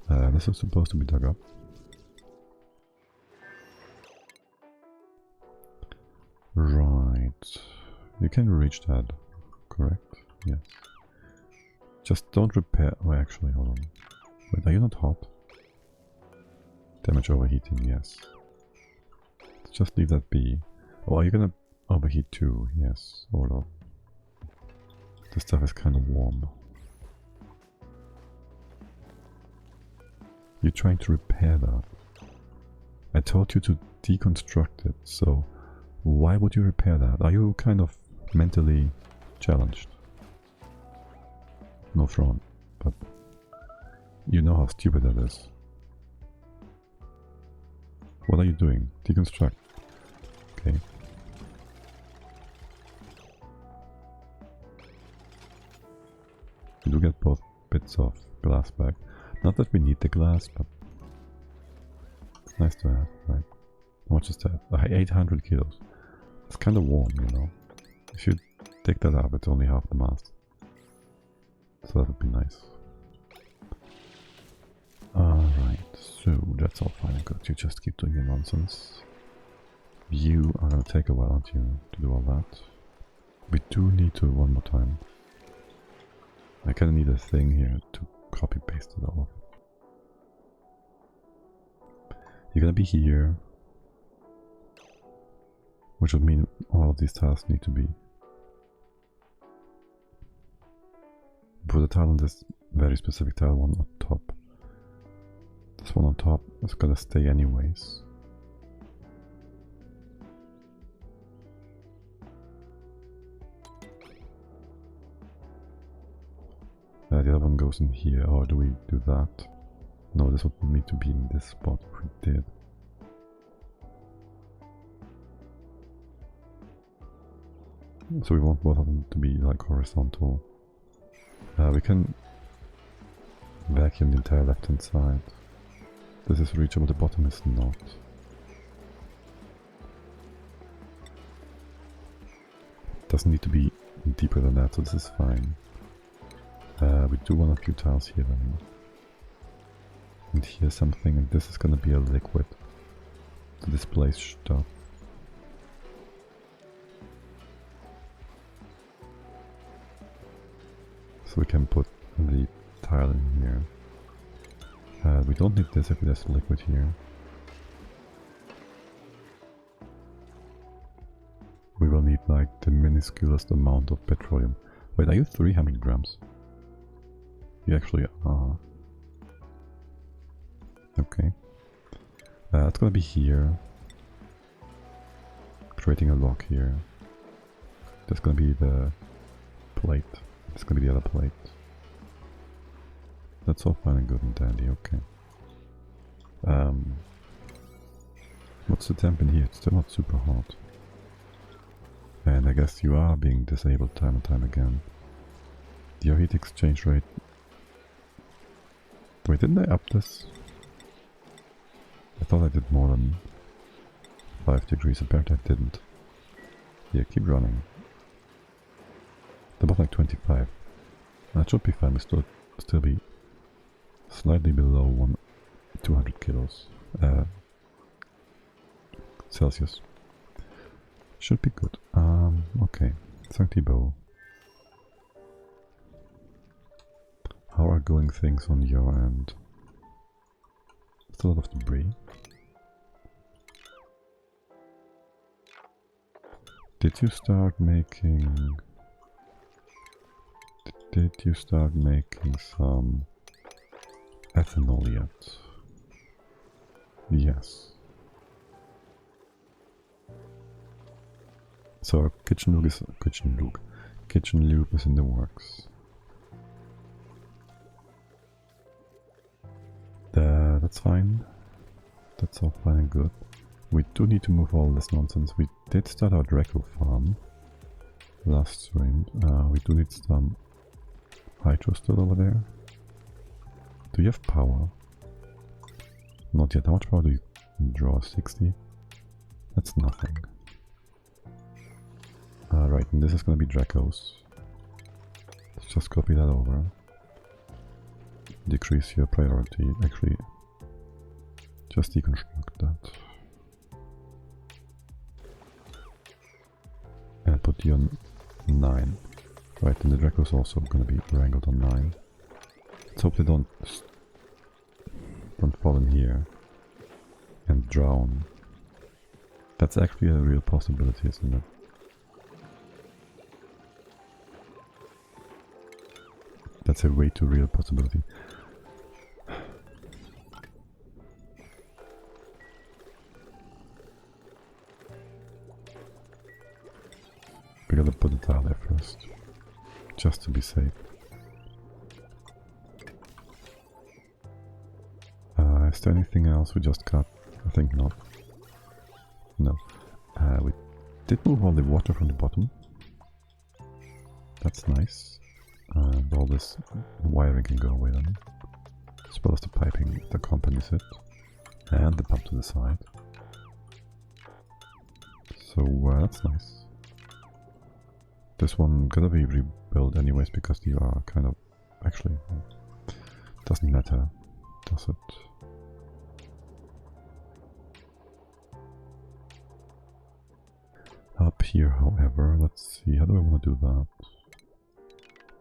S1: This is supposed to be dug up. Right. You can reach that, correct? Yes. Just don't repair... Oh, actually, hold on. Wait, are you not hot? Damage overheating, yes. Let's just leave that be. Oh, are you gonna overheat too? Yes, sort of. This stuff is kind of warm. You're trying to repair that. I told you to deconstruct it, so why would you repair that? Are you kind of mentally challenged? No front, but you know how stupid that is. What are you doing? Deconstruct. Okay. You do get both bits of glass back. Not that we need the glass, but it's nice to have, right? How much is that? 800 kilos. It's kind of warm, you know. If you take that up, it's only half the mass. So that would be nice. Alright, so that's all fine and good. You just keep doing your nonsense. You are gonna take a while, aren't you, to do all that? We do need to one more time. I kinda need a thing here to copy paste it all. You're gonna be here, which would mean all of these tiles need to be. Put a tile on this very specific tile, one on top. This one on top is gonna stay anyways. the other one goes in here, or do we do that? No, this would need to be in this spot if we did. So we want both of them to be like horizontal. We can vacuum the entire left hand side. This is reachable, the bottom is not. Doesn't need to be deeper than that, so this is fine. We do want a few tiles here then. And here's something, and this is gonna be a liquid to displace stuff. So we can put the tile in here. We don't need this if there's a liquid here. We will need like the minusculest amount of petroleum. Wait, are you 300 grams? You actually are. Okay. It's gonna be here. Creating a lock here. That's gonna be the plate. It's gonna be the other plate. That's all fine and good and dandy, okay. What's the temp in here? It's still not super hot. And I guess you are being disabled time and time again. Your heat exchange rate... Wait, didn't I up this? I thought I did more than 5 degrees, apparently I didn't. Yeah, keep running. About like 25. That should be fine, we still be slightly below 200 kilos Celsius. Should be good. Okay. Sancti bow. How are going things on your end? Still a lot of debris. Did you start making... Did you start making some ethanol yet? Yes. So our kitchen lube is in the works. That's fine. That's all fine and good. We do need to move all this nonsense. We did start our Draco farm last stream. We do need some hydro still over there. Do you have power? Not yet. How much power do you draw? 60? That's nothing. Right, and this is gonna be Dracos. Let's just copy that over. Decrease your priority. Actually, just deconstruct that. And put you on 9. Right, and the Draco's also gonna be wrangled on 9. Let's hope they don't fall in here and drown. That's actually a real possibility, isn't it? That's a way too real possibility. We gotta put the tile there first, just to be safe. Is there anything else we just cut? I think not. No. We did move all the water from the bottom. That's nice. And all this wiring can go away then. As well as the piping that accompanies it. And the pump to the side. So that's nice. This one gotta be rebuilt anyways because you are kind of... Actually, doesn't matter, does it? Up here, however, let's see, how do I want to do that?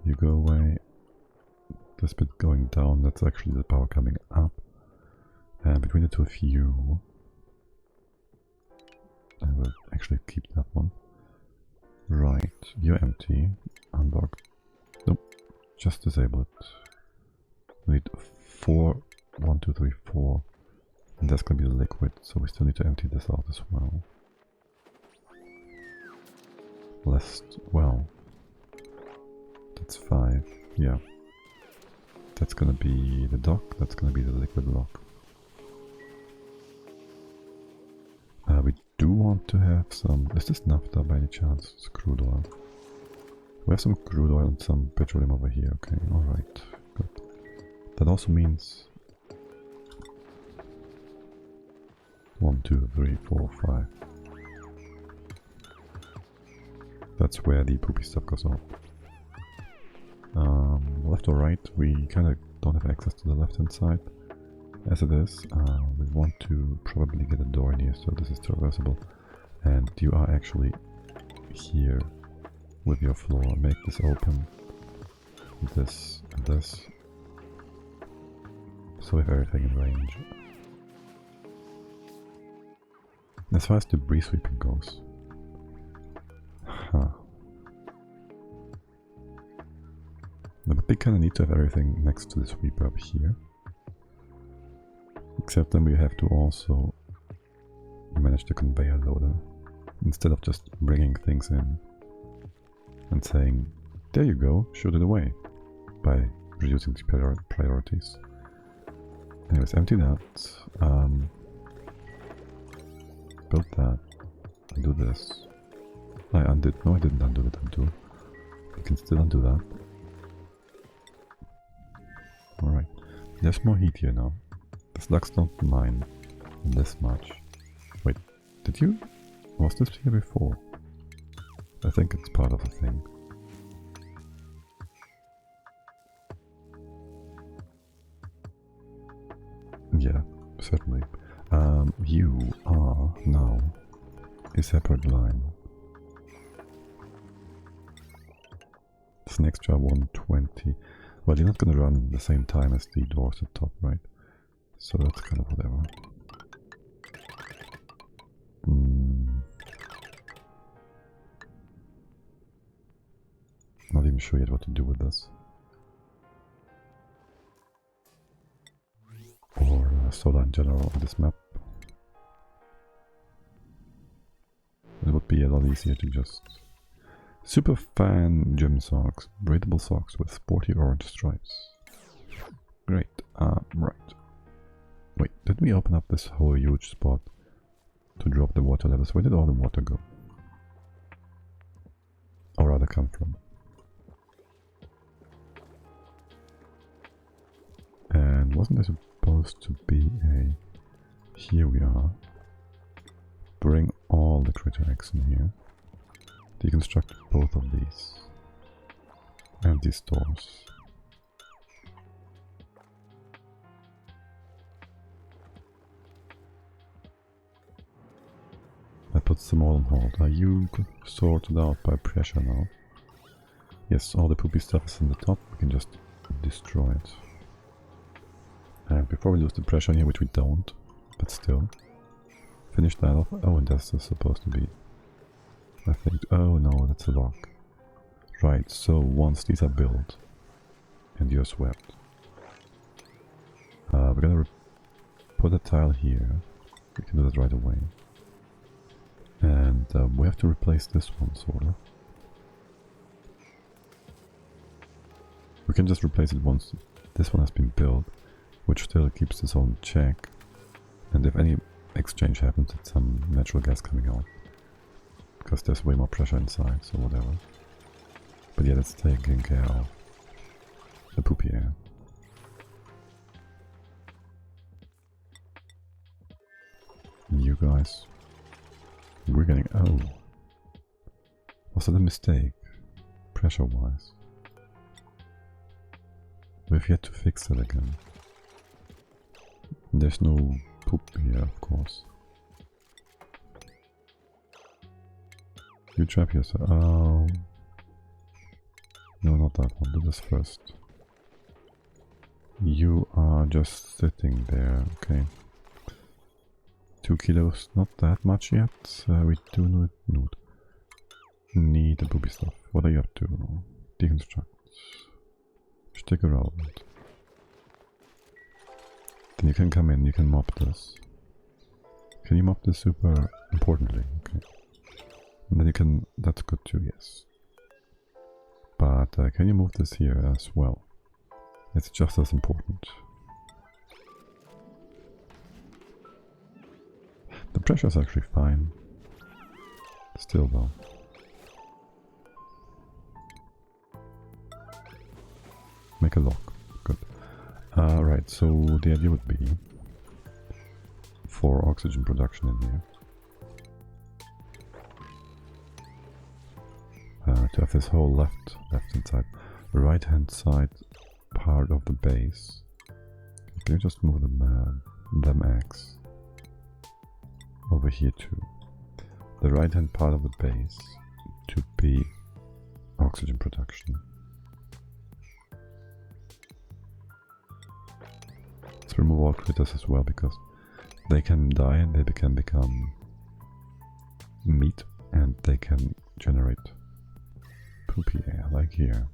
S1: You go away, this bit going down, that's actually the power coming up. And between the two of you, I will actually keep that one. Right, you're empty, unlock. Nope, just disable it. We need 4, 1, 2, 3, 4. And that's gonna be the liquid, so we still need to empty this out as well. Well, that's 5, yeah. That's gonna be the dock, that's gonna be the liquid lock. We do want to have some... Is this naphtha by any chance? It's crude oil. We have some crude oil and some petroleum over here, okay, alright, good. That also means... 1, 2, 3, 4, 5. That's where the poopy stuff goes off. Left or right, we kind of don't have access to the left hand side. As it is, we want to probably get a door in here, so this is traversable. And you are actually here with your floor. Make this open. This and this. So we have everything in range. As far as debris sweeping goes. Huh. But we kind of need to have everything next to the sweeper up here. Except then we have to also manage the conveyor loader. Instead of just bringing things in and saying, there you go, shoot it away. By reducing the priorities. Anyways, empty that. Build that. Do this. I undid. No, I didn't undo it. Undo. You can still undo that. Alright. There's more heat here now. The slugs don't mind this much. Wait, did you? Was this here before? I think it's part of the thing. Yeah, certainly. You are now a separate line. It's an extra 120. Well, you're not going to run the same time as the doors at the top, right? So that's kind of whatever. Not even sure yet what to do with this. Or solar in general on this map. It would be a lot easier to just... Super fan gym socks. Breathable socks with sporty orange stripes. Great. Right. Wait, did we open up this whole huge spot to drop the water levels? Where did all the water go? Or rather come from? And wasn't there supposed to be a... Here we are. Bring all the critter eggs in here. Deconstruct both of these. And these doors. That puts them all on hold. Are you sorted out by pressure now? Yes, all the poopy stuff is in the top. We can just destroy it. And before we lose the pressure here, which we don't, but still, finish that off. Oh, and that's supposed to be, I think, oh no, that's a lock. Right, so once these are built, and you're swept, we're gonna put a tile here. We can do that right away. And we have to replace this one, sort of. We can just replace it once this one has been built, which still keeps its own check. And if any exchange happens, it's some natural gas coming out. Because there's way more pressure inside, so whatever. But yeah, that's taking care of the poopy air. You guys. We're getting... Oh. Was that a mistake? Pressure-wise. We've yet to fix it again. There's no poop here, of course. You trap yourself. Oh. No, not that one. Do this first. You are just sitting there. Okay. 2 kilos, not that much yet. We do need the poopy stuff. What are you up to? Deconstruct. Stick around. Then you can come in, you can mop this. Can you mop this super importantly? Okay. And then you can, that's good too, yes. But can you move this here as well? It's just as important. The pressure is actually fine. Still though. Make a lock. Good. Right, so the idea would be for oxygen production in here. To have this whole left-hand side, right-hand side part of the base. Can you just move them X over here too? The right-hand part of the base to be oxygen production. Let's remove all critters as well, because they can die and they can become meat, and they can generate poopy air, like here.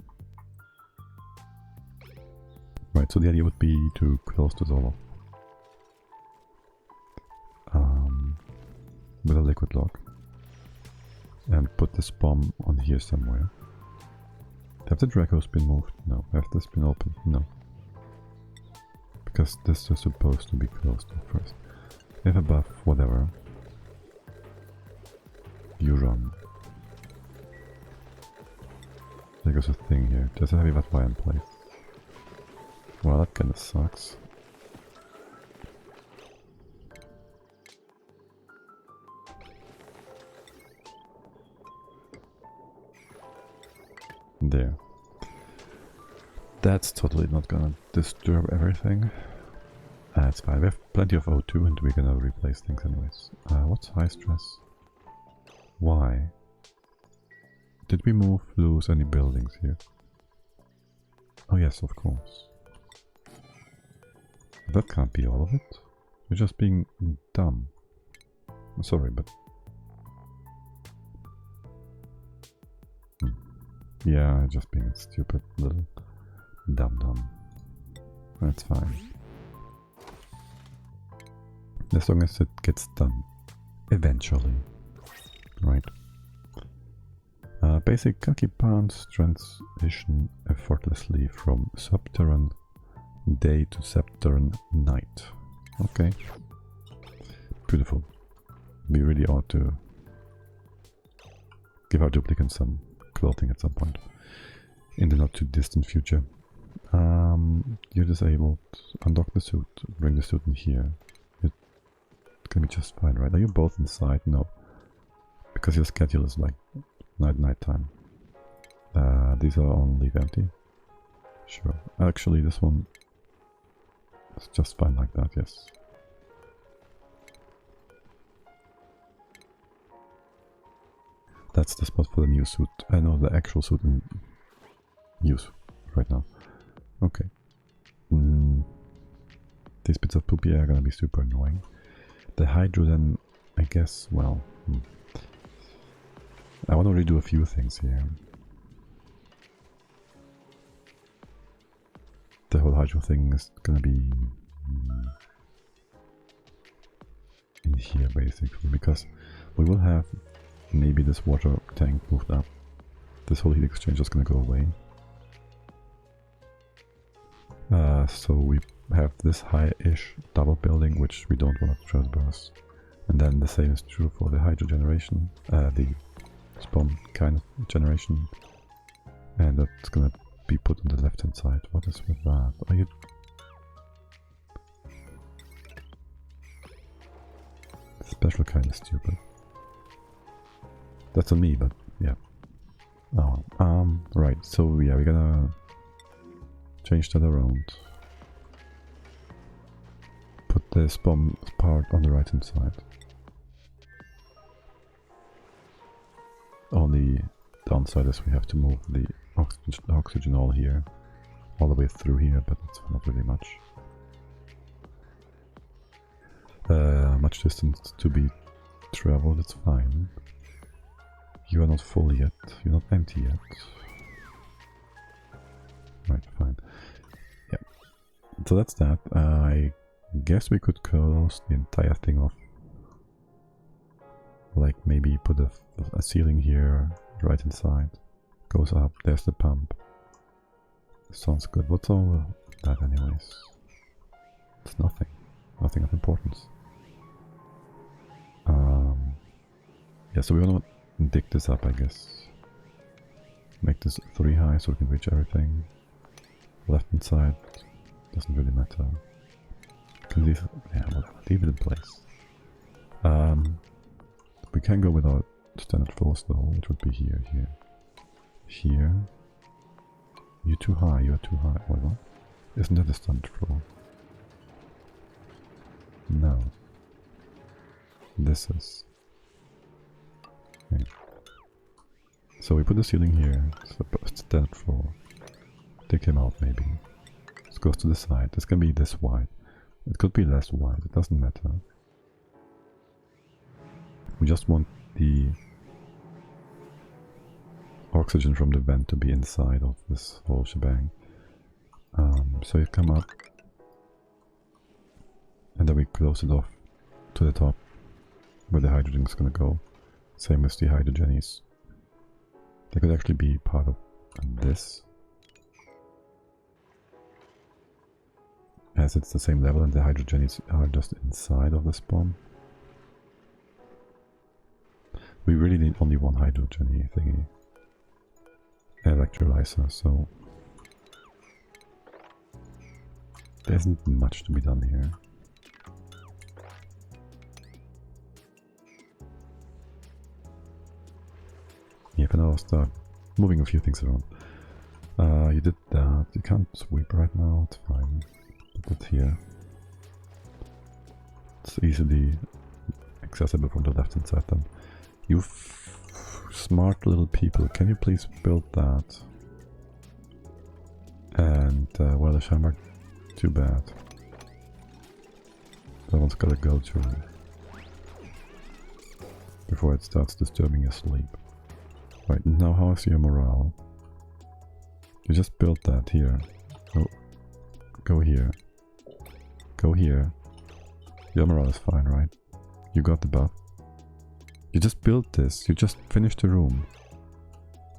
S1: Right, so the idea would be to close this all off with a liquid lock and put this bomb on here somewhere. Have the Dracos been moved? No. Have this been opened? No. Because this is supposed to be closed at first. If above, whatever, you run. There goes a thing here. There's a heavy vat wire in place. Well, that kinda sucks. There. That's totally not gonna disturb everything. That's fine. We have plenty of O2 and we're gonna replace things anyways. What's high stress? Why? Did we lose any buildings here? Oh yes, of course. That can't be all of it. You're just being dumb. I'm sorry, but... Yeah, just being a stupid little dum-dum. That's fine. As long as it gets done. Eventually. Right. Basic occupants transition effortlessly from subterranean day to subterranean night. Okay. Beautiful. We really ought to give our duplicants some clothing at some point in the not too distant future. You're disabled. Undock the suit. Bring the suit in here. It's gonna be just fine, right? Are you both inside? No. Because your schedule is like night time. These are on leave empty. Sure. Actually, this one is just fine like that, yes. That's the spot for the new suit. I know the actual suit in use right now. Okay. These bits of poopy are gonna be super annoying. The hydro then, I guess, well... I want to redo a few things here. The whole hydro thing is gonna be in here basically, because we will have maybe this water tank moved up. This whole heat exchange is gonna go away. So we have this high-ish double building, which we don't want to traverse. And then the same is true for the hydro generation, the spawn kind of generation. And that's gonna be put on the left-hand side. What is with that? Are you... Special kind of stupid. That's on me, but yeah. Oh, right, so yeah, we're gonna change that around. Put this bomb part on the right hand side. Only downside is we have to move the oxygen all here, all the way through here, but it's not really much. Much distance to be traveled, it's fine. You are not full yet, you're not empty yet. Right, fine. Yeah. So that's that. I guess we could close the entire thing off. Like maybe put a ceiling here, right inside. Goes up, there's the pump. Sounds good. What's our that anyways? It's nothing. Nothing of importance. Yeah, so we want to dig this up, I guess. Make this 3 high so we can reach everything. Left hand side doesn't really matter. Can leave, yeah, we'll leave it in place. We can go with our standard floors though, which would be here, here, here. You're too high, you're too high. Wait, what? Isn't that the standard floor? No. This is. Okay. So we put the ceiling here, it's the standard floor. Take him out maybe. This goes to the side. This can be this wide. It could be less wide, it doesn't matter. We just want the oxygen from the vent to be inside of this whole shebang. So you come up and then we close it off to the top where the hydrogen is gonna go. Same as the hydrogenies. They could actually be part of this, as it's the same level and the hydrogenies are just inside of this bomb. We really need only one hydrogen thingy. Electrolyzer, so there isn't much to be done here. Yeah, for now I'll start moving a few things around. You did that. You can't sweep right now, it's fine. Put it here. It's easily accessible from the left hand side then. You smart little people, can you please build that? And, well, the Shamrock, too bad. That one's gotta go too. Before it starts disturbing your sleep. Right, now how is your morale? You just built that here. Oh, go here. Go here. Your morale is fine, right? You got the buff. You just built this, you just finished the room.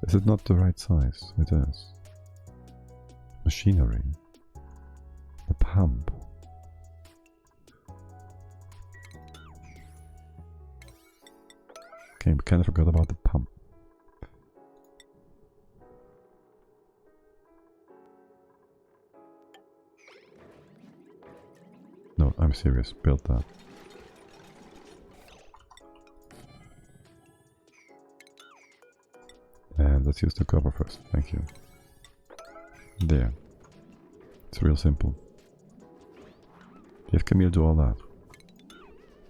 S1: Is it not the right size? It is. Machinery. The pump. Okay, we kind of forgot about the pump. No, I'm serious, build that. And let's use the cover first, thank you. There. It's real simple. Give Camille do all that.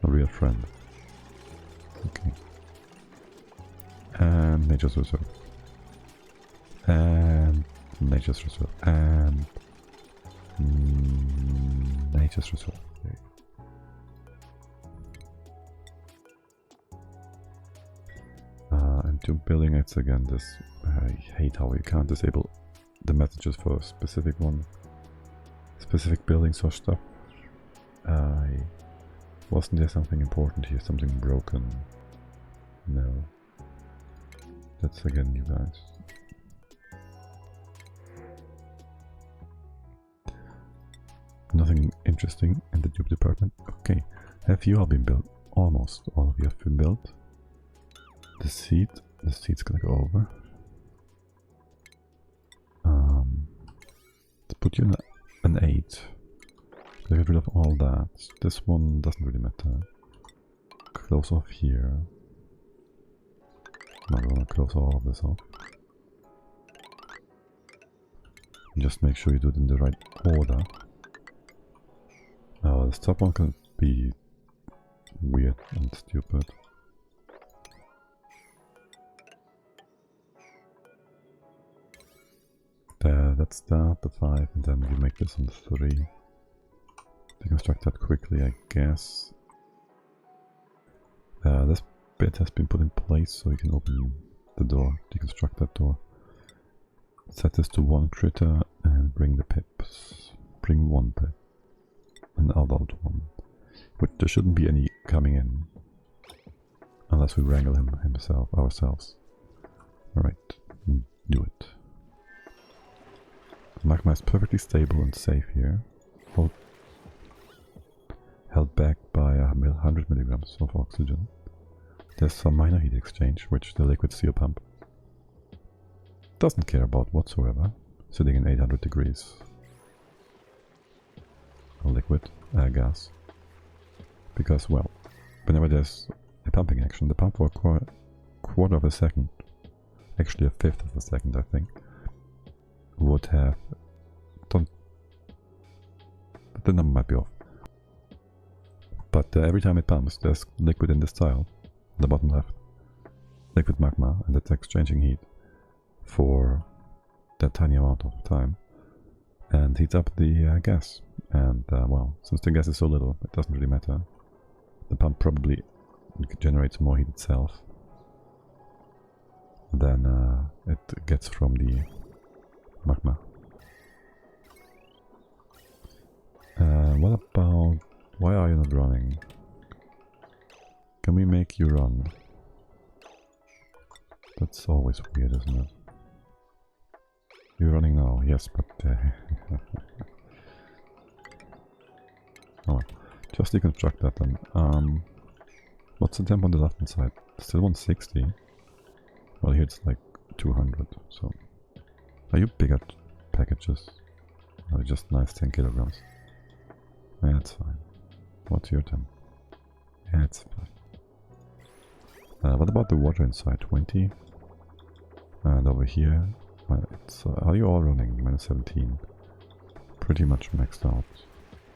S1: A real friend. Okay. And Nature's Reserve. And Nature's Reserve. And Nature's Reserve. There you go. And to building it's again this. I hate how you can't disable the messages for a specific one. Specific buildings or stuff. Wasn't there something important here? Something broken? No. That's again you guys. Nothing interesting in the dupe department. Okay. Have you all been built? Almost all of you have been built. The seat's gonna go over. Let's put you in an 8. Get rid of all that. This one doesn't really matter. Close off here. Now we wanna close all of this off. Just make sure you do it in the right order. This top one can be weird and stupid. That's that, the 5, and then you make this on 3. Deconstruct that quickly, I guess. This bit has been put in place so you can open the door, deconstruct that door. Set this to 1 critter and bring the pips. Bring 1 pip. An adult one. But there shouldn't be any coming in. Unless we wrangle him ourselves. Alright, do it. Magma is perfectly stable and safe here. Held back by 100 milligrams of oxygen. There's some minor heat exchange, which the liquid seal pump doesn't care about whatsoever, sitting in 800 degrees. Liquid, gas. Because, well, whenever there's a pumping action, the pump for a quarter of a second, actually a fifth of a second I think, would have... the number might be off. But every time it pumps, there's liquid in this tile, the bottom left. Liquid magma, and it's exchanging heat for that tiny amount of time. And heats up the gas. And, well, since the gas is so little, it doesn't really matter. The pump probably generates more heat itself than it gets from the magma. What about... why are you not running? Can we make you run? That's always weird, isn't it? You're running now, yes, but... oh, just deconstruct that then. What's the temp on the left hand side? Still 160. Well, here it's like 200, so... Are you bigger packages? Or just nice 10 kilograms? Yeah, that's fine. What's your temp? Yeah, it's fine. What about the water inside? 20? And over here, it's, are you all running? Minus 17. Pretty much maxed out.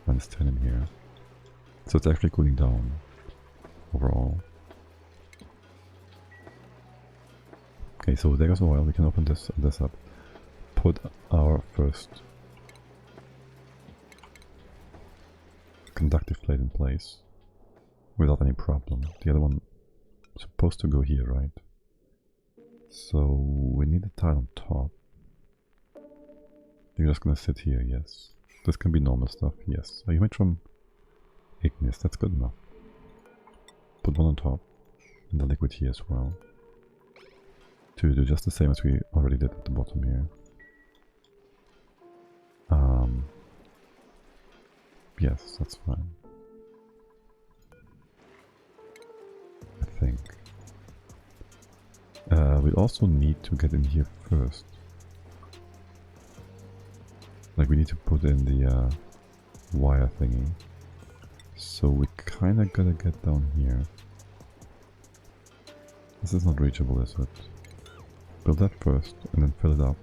S1: Minus 10 in here. So it's actually cooling down overall. Okay, so there goes oil. We can open this up. Put our first conductive plate in place without any problem. The other one is supposed to go here, right? So we need a tile on top. You're just gonna sit here, yes. This can be normal stuff, yes. Oh, you made from igneous, that's good enough. Put one on top, and the liquid here as well. To do just the same as we already did at the bottom here. Yes, that's fine. I think. We also need to get in here first. Like we need to put in the wire thingy. So we kinda gotta get down here. This is not reachable, is it? Build that first and then fill it up.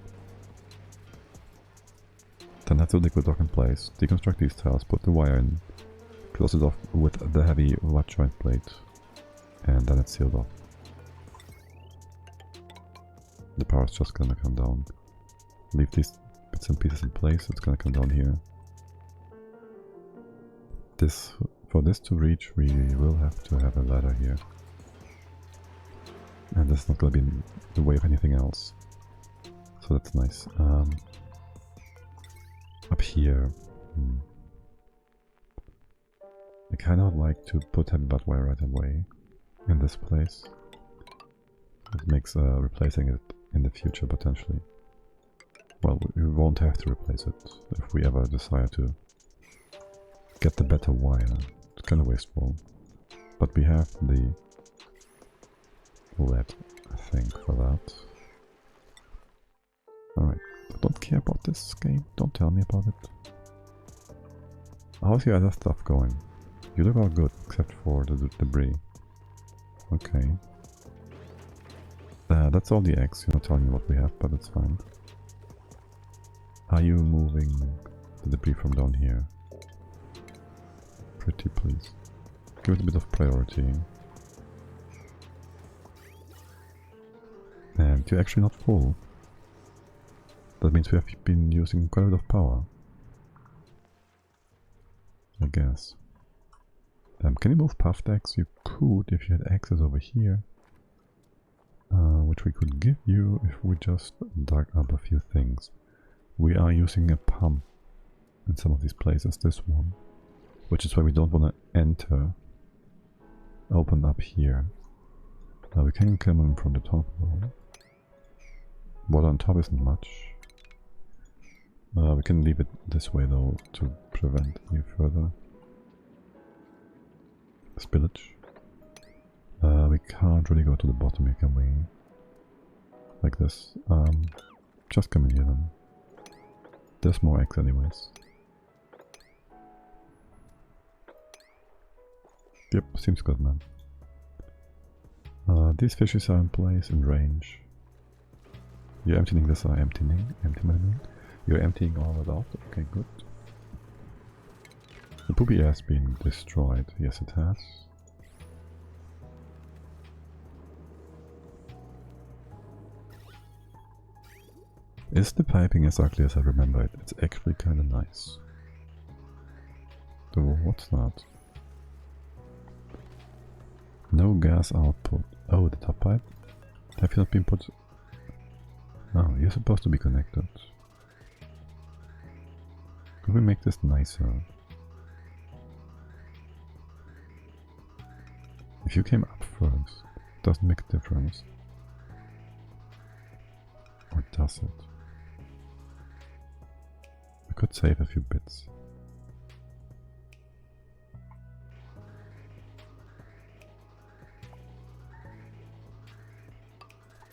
S1: Then have the liquid dock in place, deconstruct these tiles, put the wire in, close it off with the heavy watt joint plate, and then it's sealed off. The power's just gonna come down. Leave these bits and pieces in place, it's gonna come down here. For this to reach, we will have to have a ladder here. And that's not gonna be in the way of anything else. So that's nice. Up here, I kind of like to put heavy butt wire right away in this place. It makes replacing it in the future potentially. Well, we won't have to replace it if we ever decide to get the better wire. It's kind of wasteful, but we have the lead, I think, for that. Alright. I don't care about this game, don't tell me about it. How's your other stuff going? You look all good, except for the debris. Okay. That's all the eggs, you're not telling me what we have, but it's fine. Are you moving the debris from down here? Pretty please. Give it a bit of priority. And you're actually not full. That means we have been using quite a bit of power. I guess. Can you move puffed eggs? You could if you had access over here. Which we could give you if we just dug up a few things. We are using a pump in some of these places, this one. Which is why we don't want to enter. Open up here. We can come in from the top though. Water on top isn't much. We can leave it this way though to prevent any further spillage. We can't really go to the bottom here, can we? Like this. Just come in here then. There's more eggs anyways. Yep, seems good, man. These fishes are in place, in range. You're emptying this, emptying, You're emptying all of it out, okay, good. The poopy has been destroyed, yes it has. Is the piping as ugly as I remember it? It's actually kinda nice. So what's that? No gas output. Oh, the top pipe? Have you not been put... Oh, you're supposed to be connected. Could we make this nicer? If you came up first, it doesn't make a difference. Or does it? We could save a few bits.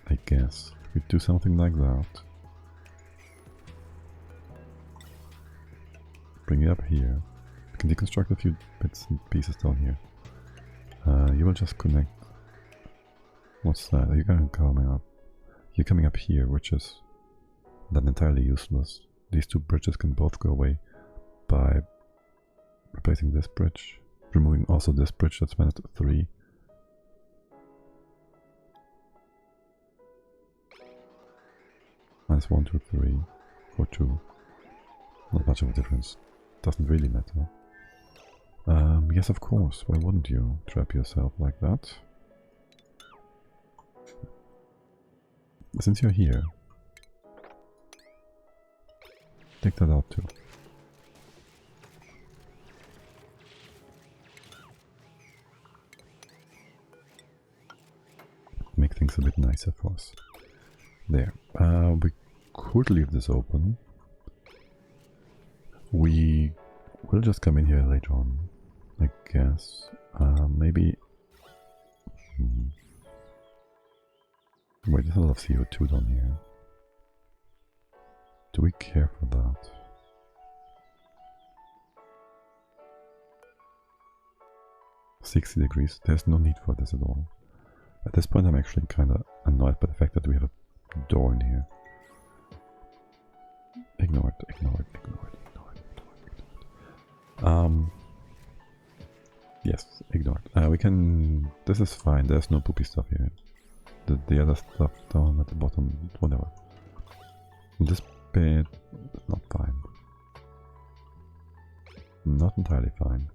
S1: I guess we do something like that. Bring it up here. We can deconstruct a few bits and pieces down here. You will just connect. What's that? Are you coming up? You're coming up here, which is then entirely useless. These two bridges can both go away by replacing this bridge, removing also this bridge. That's when it's 3. Minus 1, 2, 3, or 2. Not much of a difference. Doesn't really matter. Yes, of course. Why wouldn't you trap yourself like that? Since you're here, take that out too. Make things a bit nicer for us. There. We could leave this open. We will just come in here later on, I guess. Maybe... Wait, there's a lot of CO2 down here. Do we care for that? $60 degrees. There's no need for this at all. At this point I'm actually kinda annoyed by the fact that we have a door in here. Ignore it, ignore it, ignore it, ignore it, ignore it. Yes, ignore it. We can... This is fine, there's no poopy stuff here. The other stuff down at the bottom, whatever. This bit is not fine. Not entirely fine.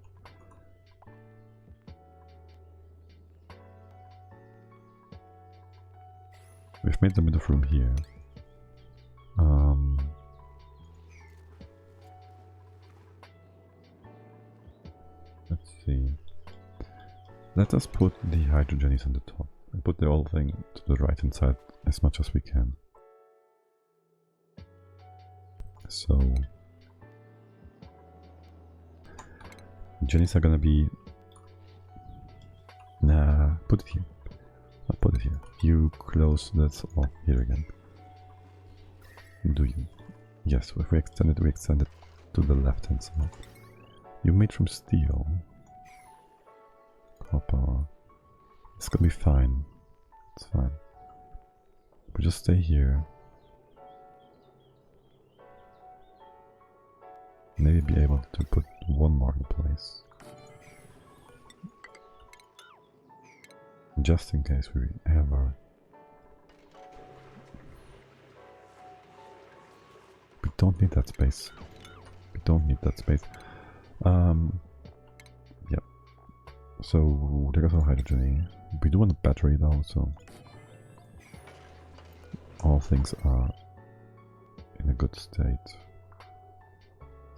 S1: We've made a bit of room here. Let's see. Let us put the hydrogenes on the top and put the whole thing to the right hand side as much as we can. So Jennies are gonna be... Nah, put it here. I'll put it here. You close this off here again. Do you? Yes, if we extend it to the left hand side. You made from steel. Copper. It's gonna be fine. It's fine. We just stay here. Maybe be able to put one more in place. Just in case we ever... We don't need that space. We don't need that space. Yeah. So there goes our hydrogen. We do want a battery though, so all things are in a good state.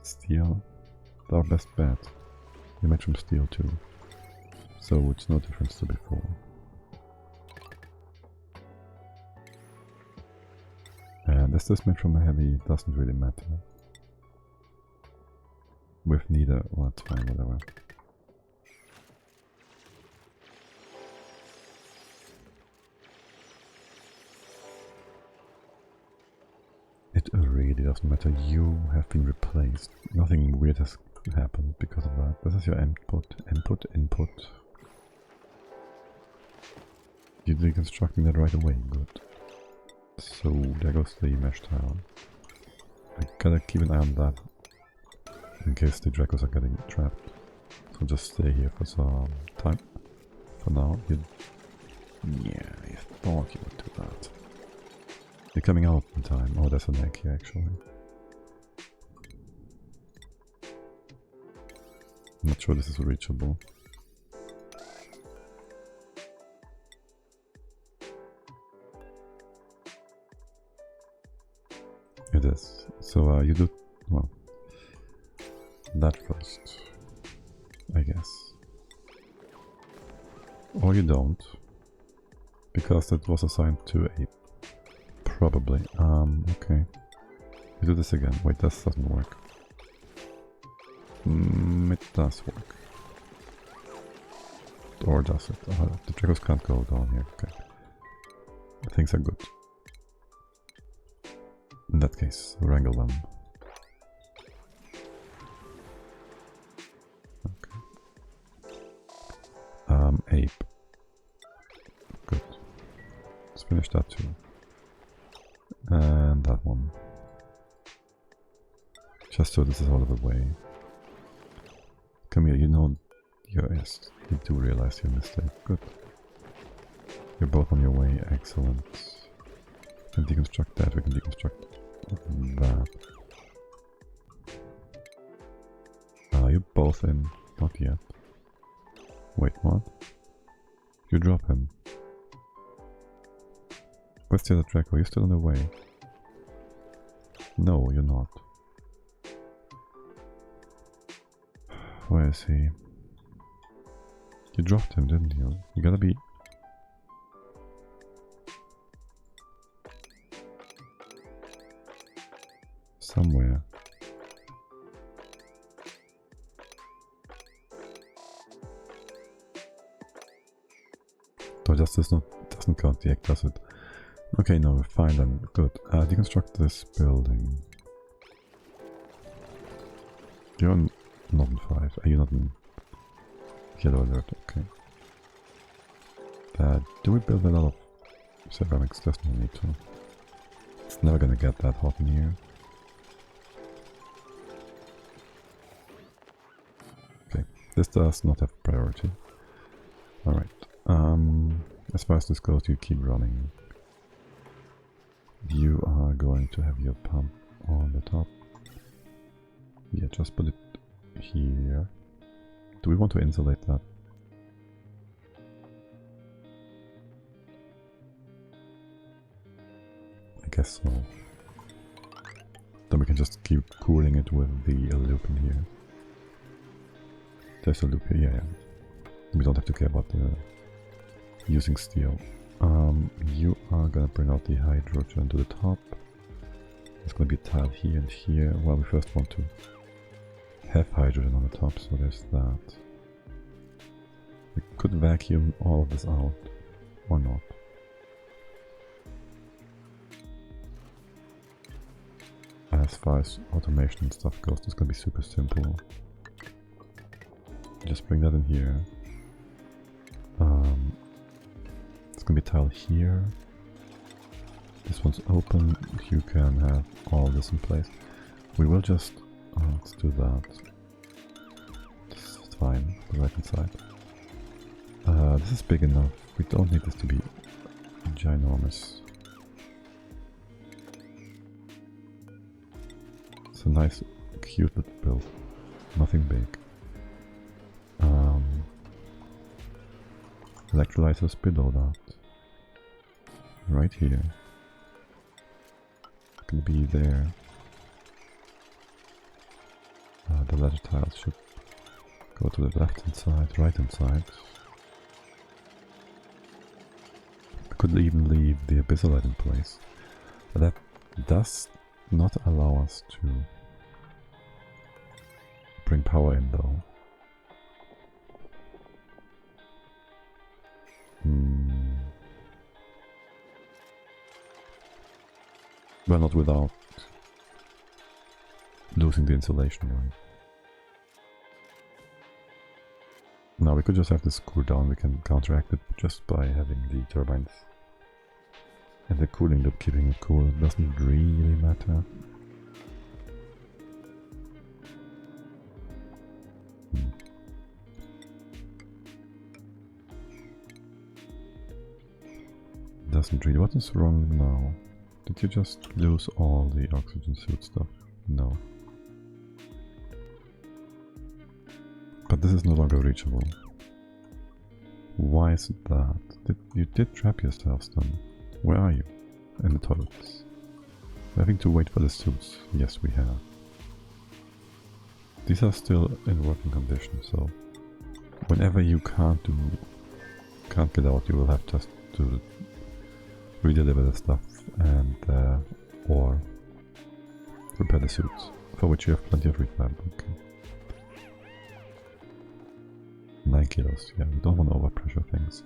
S1: Steel, our best bet. We made from steel too, so it's no difference to before. And as this made from a heavy, it doesn't really matter. With neither, well, that's fine, whatever. It really doesn't matter, you have been replaced. Nothing weird has happened because of that. This is your input, input, input. You're deconstructing that right away, good. So, there goes the mesh tile. I gotta keep an eye on that, in case the Dracos are getting trapped. So just stay here for some time. For now, yeah, I thought you would do that. You're coming out in time. Oh, there's an egg here actually. I'm not sure this is reachable. It is. So you do, well, that first, I guess. Or you don't, because that was assigned to a, probably, okay. You do this again. Wait, this doesn't work. It does work. Or does it? The triggers can't go down here, okay. Things are good. In that case, wrangle them. Okay. Ape. Good. Let's finish that too. And that one. Just so this is out of the way. Come here, you know, yes, you do realize your mistake. Good. You're both on your way, excellent. We can deconstruct that, we can deconstruct that. You're both in, not yet. Wait, what? You drop him. Where's the other Draco? You're still on the way. No, you're not. Where is he? You dropped him, didn't you? You gotta be... somewhere. So just doesn't count the egg, does it? Okay, no, we're fine then. Good. Deconstruct this building. You're on, not in 5. Are you not in yellow alert? Okay. Do we build a lot of ceramics? There's no need to. It's never gonna get that hot in here. Okay, this does not have priority. Alright. As far as this goes, you keep running. You are going to have your pump on the top. Yeah, just put it here. Do we want to insulate that? I guess so. Then we can just keep cooling it with the loop in here. There's a loop here, yeah. We don't have to care about the using steel. You are gonna bring out the hydrogen to the top. There's gonna be a tile here and here. Well, we first want to have hydrogen on the top, so there's that. We could vacuum all of this out, or not. As far as automation and stuff goes, it's gonna be super simple. Just bring that in here. It's gonna be a tile here. This one's open. You can have all this in place. We will just let's do that. This is fine. The right hand side. This is big enough. We don't need this to be ginormous. It's a nice, cute little build. Nothing big. Electrolyzers below that. Right here. Can be there. The ladder tiles should go to the left hand side, right hand side. We could even leave the abyssalite in place. But that does not allow us to bring power in though. Well, not without losing the insulation, right? Now we could just have this cool down, we can counteract it just by having the turbines and the cooling loop keeping it cool. It doesn't really matter. Doesn't really. What is wrong now? Did you just lose all the oxygen suit stuff? No. But this is no longer reachable. Why is it that? You did trap yourselves then. Where are you? In the toilets. We're having to wait for the suits. Yes, we have. These are still in working condition, so whenever you can't get out, you will have just to redeliver the stuff and or repair the suits, for which you have plenty of refab. Okay. 9 kilos, yeah, we don't want to overpressure things.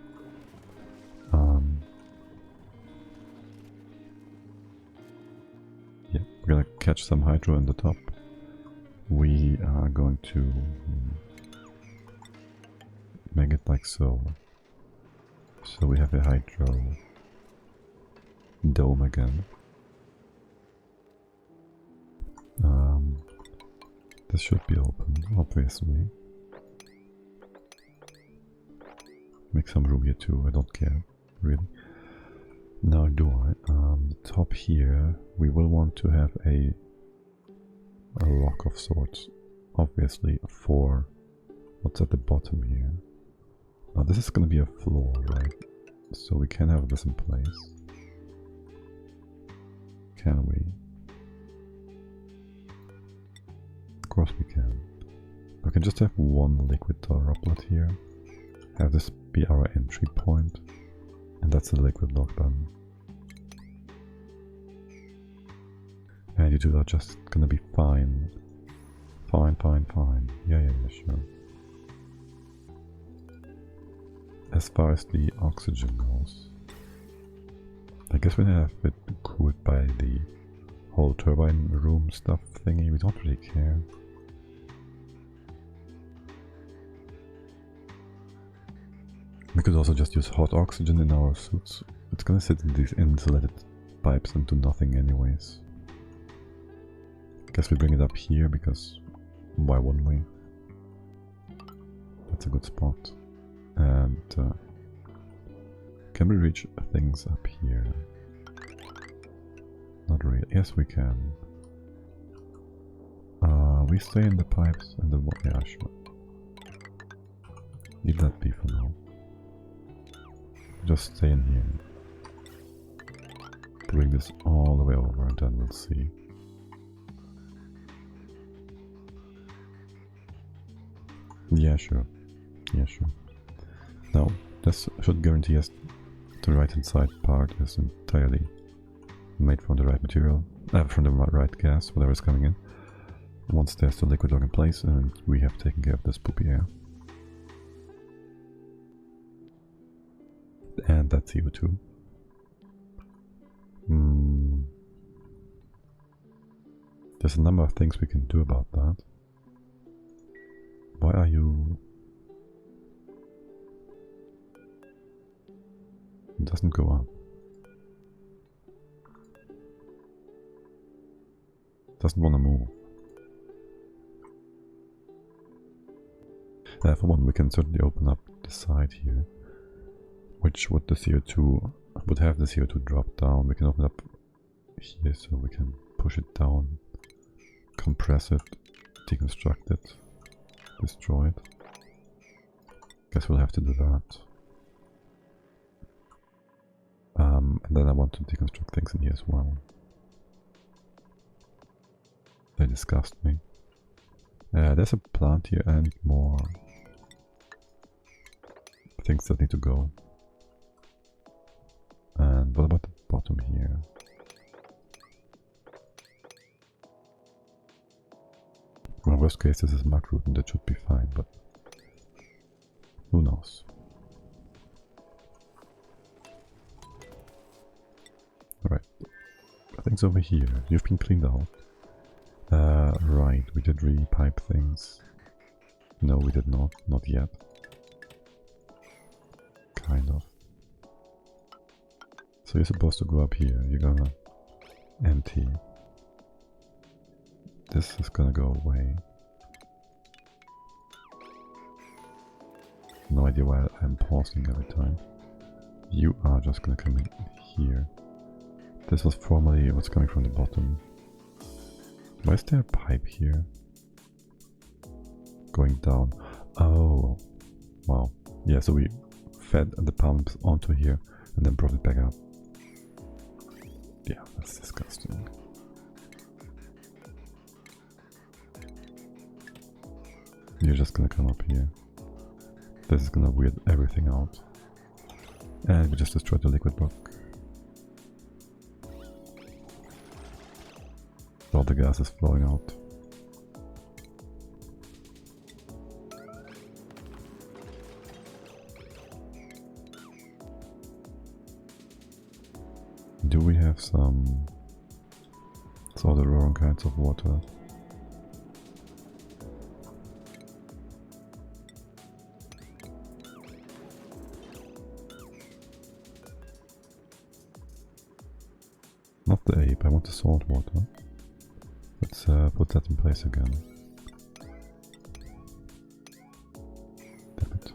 S1: Yeah, we're gonna catch some hydro in the top. We are going to make it like so. So we have a hydro dome again. This should be open, obviously. Make some room here too, I don't care, really. Now do I? The top here, we will want to have a lock of sorts, obviously, for what's at the bottom here. Now this is going to be a floor, right? So we can have this in place. Can we? Of course we can. We can just have one liquid droplet here. Have this be our entry point. And that's the liquid lock button. And you two are just gonna be fine. Fine, fine, fine. Yeah, sure. As far as the oxygen goes, I guess we have it cooled by the whole turbine room stuff thingy. We don't really care. We could also just use hot oxygen in our suits. It's gonna sit in these insulated pipes and do nothing anyways. Guess we bring it up here because why wouldn't we? That's a good spot. And can we reach things up here? Not really. Yes, we can. We stay in the pipes and the yeah, sure. Leave that be for now. Just stay in here. Bring this all the way over and then we'll see. Yeah, sure. Yeah, sure. Now, this should guarantee us the right hand side part is entirely made from the right material, from the right gas, whatever is coming in. Once there's the liquid lock in place and we have taken care of this poopy air. And that CO2. There's a number of things we can do about that. Why are you... It doesn't go up. Doesn't want to move. For one, we can certainly open up the side here, which would the CO2 would have the CO2 drop down. We can open up here so we can push it down, compress it, deconstruct it, destroy it. Guess we'll have to do that. And then I want to deconstruct things in here as well. They disgust me. There's a plant here and more things that need to go. And what about the bottom here? Well, worst case this is muckroot and that should be fine, but who knows. Alright, things over here. You've been cleaned out. Right, we did re-pipe things. No, we did not. Not yet. Kind of. So you're supposed to go up here. You're gonna empty. This is gonna go away. No idea why I'm pausing every time. You are just gonna come in here. This was formerly what's coming from the bottom. Why is there a pipe here? Going down. Oh, wow. Yeah, so we fed the pumps onto here and then brought it back up. Yeah, that's disgusting. You're just gonna come up here. This is gonna weird everything out. And we just destroyed the liquid block. All the gas is flowing out. Do we have some sort of wrong kinds of water? Not the ape, I want the salt water. Let's put that in place again. Damn it.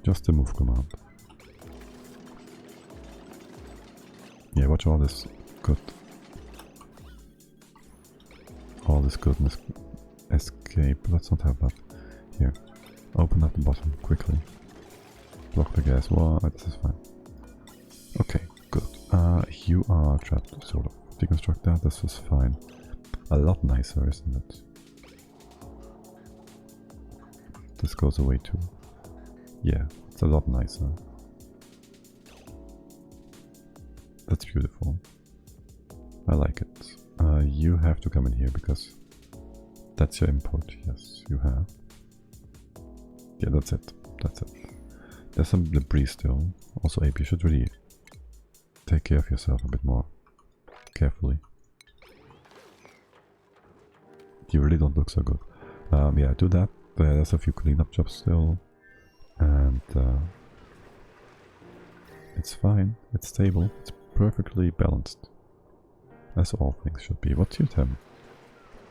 S1: Just the move command. Yeah, watch all this good. All this goodness escape. Let's not have that. Here. Open up the bottom quickly. Block the gas. Well, this is fine. Okay, good. You are trapped, sort of. Deconstruct that. This is fine. A lot nicer, isn't it? This goes away too. Yeah, it's a lot nicer. That's beautiful. I like it. You have to come in here because that's your input. Yes, you have. Yeah, that's it. That's it. There's some debris still. Also, Ape, you should really take care of yourself a bit more carefully. You really don't look so good. Yeah, do that. There's a few cleanup jobs still. And it's fine. It's stable. It's perfectly balanced. As all things should be. What's your temp?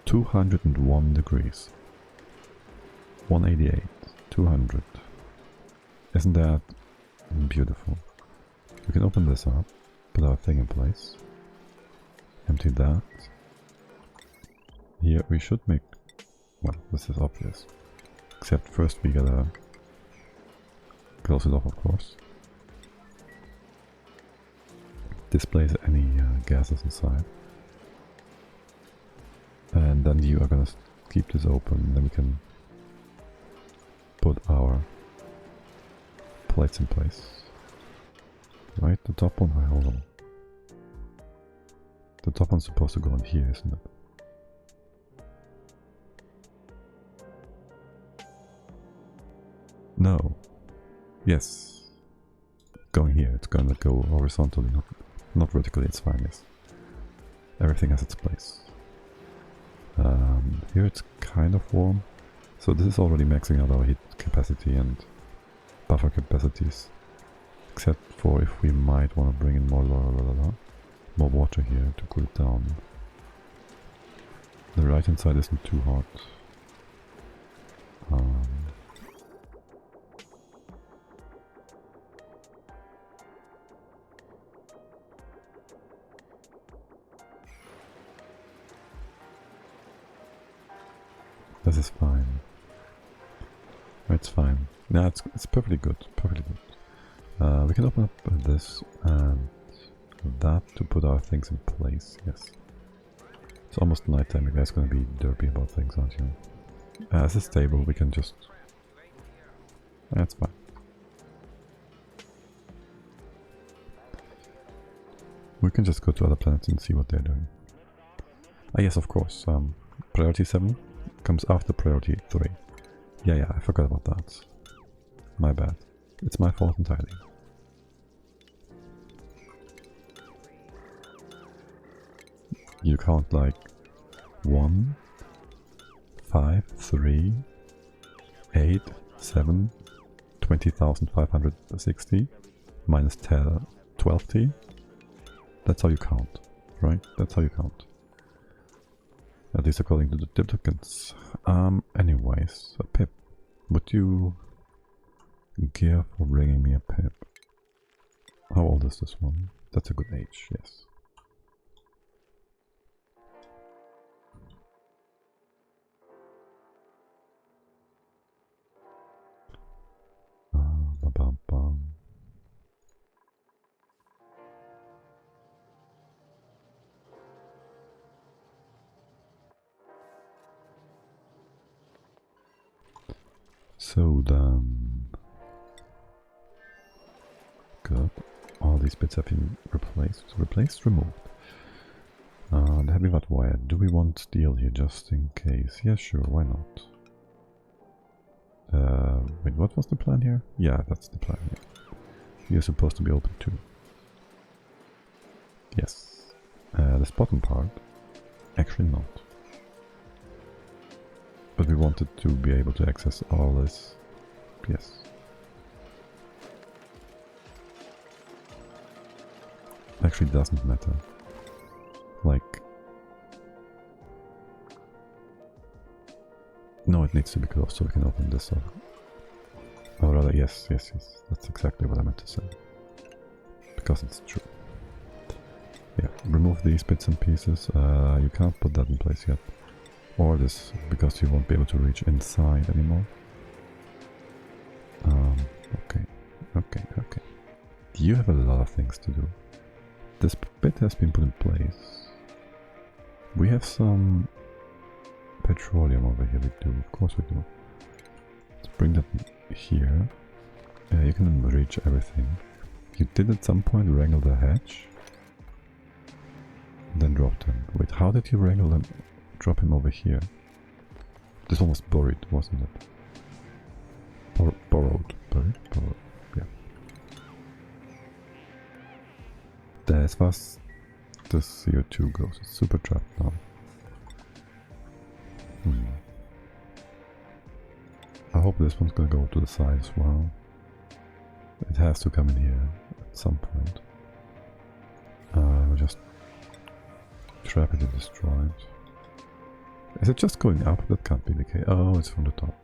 S1: 201 degrees. 188. 200. Isn't that beautiful? We can open this up. Put our thing in place. Empty that. Here we should make... Well, this is obvious. Except first we gotta close it off, of course. Displays any gases inside. And then you are gonna keep this open, then we can put our plates in place. Right, the top one, hold on. The top one's supposed to go in here, isn't it? No. Yes. Going here, it's gonna go horizontally, not vertically, it's fine, yes. Everything has its place. Here it's kind of warm. So this is already maxing out our heat capacity and buffer capacities. Except for if we might want to bring in more water here to cool it down. The right hand side isn't too hot. This is fine. It's fine. Yeah, it's perfectly good. Perfectly good. We can open up this and that to put our things in place. Yes. It's almost nighttime. You guys gonna be derpy about things, aren't you? As it's stable, we can just... That's fine. We can just go to other planets and see what they're doing. Ah yes, of course. Priority 7. Comes after priority 3. Yeah, I forgot about that. My bad. It's my fault entirely. You count like 1, 5, 3, 8, 7, 20,560 minus 10, 12t. That's how you count, right? That's how you count. At least according to the duplicates. Anyways, a pip. Would you care for bringing me a pip? How old is this one? That's a good age, yes. So then, good. All these bits have been replaced, removed. The heavy watt wire. Do we want steel here just in case? Yeah, sure. Why not? Wait, what was the plan here? Yeah, that's the plan here. You're supposed to be open too. Yes. This bottom part, actually not. But we wanted to be able to access all this. Yes. Actually, it doesn't matter. Like... No, it needs to be closed so we can open this up. Or rather, yes. That's exactly what I meant to say. Because it's true. Yeah, remove these bits and pieces. You can't put that in place yet. Or this, because you won't be able to reach inside anymore. Okay. You have a lot of things to do. This bit has been put in place. We have some petroleum over here, we do, of course we do. Let's bring that here. You can reach everything. You did at some point wrangle the hatch. Then dropped him. Wait, how did you wrangle them? Drop him over here. This one was buried, wasn't it? Borrowed. Yeah. As far as the CO2 goes, it's super trapped now. I hope this one's gonna go to the side as well. It has to come in here at some point. We'll just trap it and destroy it. Is it just going up? That can't be the case. Oh, it's from the top.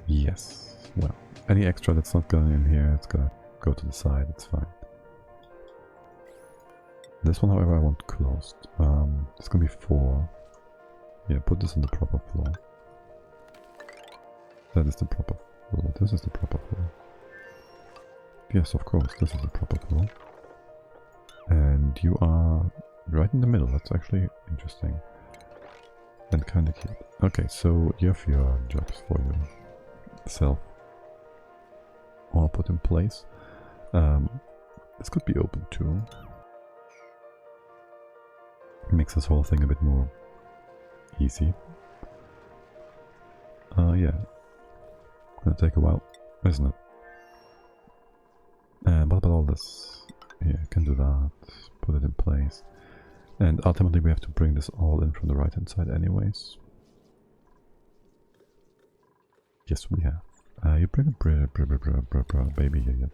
S1: Yes. Well, any extra that's not going in here, it's gonna go to the side. It's fine. This one, however, I want closed. It's gonna be 4. Yeah, put this on the proper floor. That is the proper floor. This is the proper floor. Yes, of course, this is the proper floor. And you are right in the middle. That's actually interesting. And kinda cute. Okay, so you have your jobs for yourself all put in place. This could be open too. Makes this whole thing a bit more easy. Yeah. Gonna take a while, isn't it? What about all this? Yeah, can do that. Put it in place. And ultimately we have to bring this all in from the right hand side anyways. Yes, we have. You bring a baby here yet?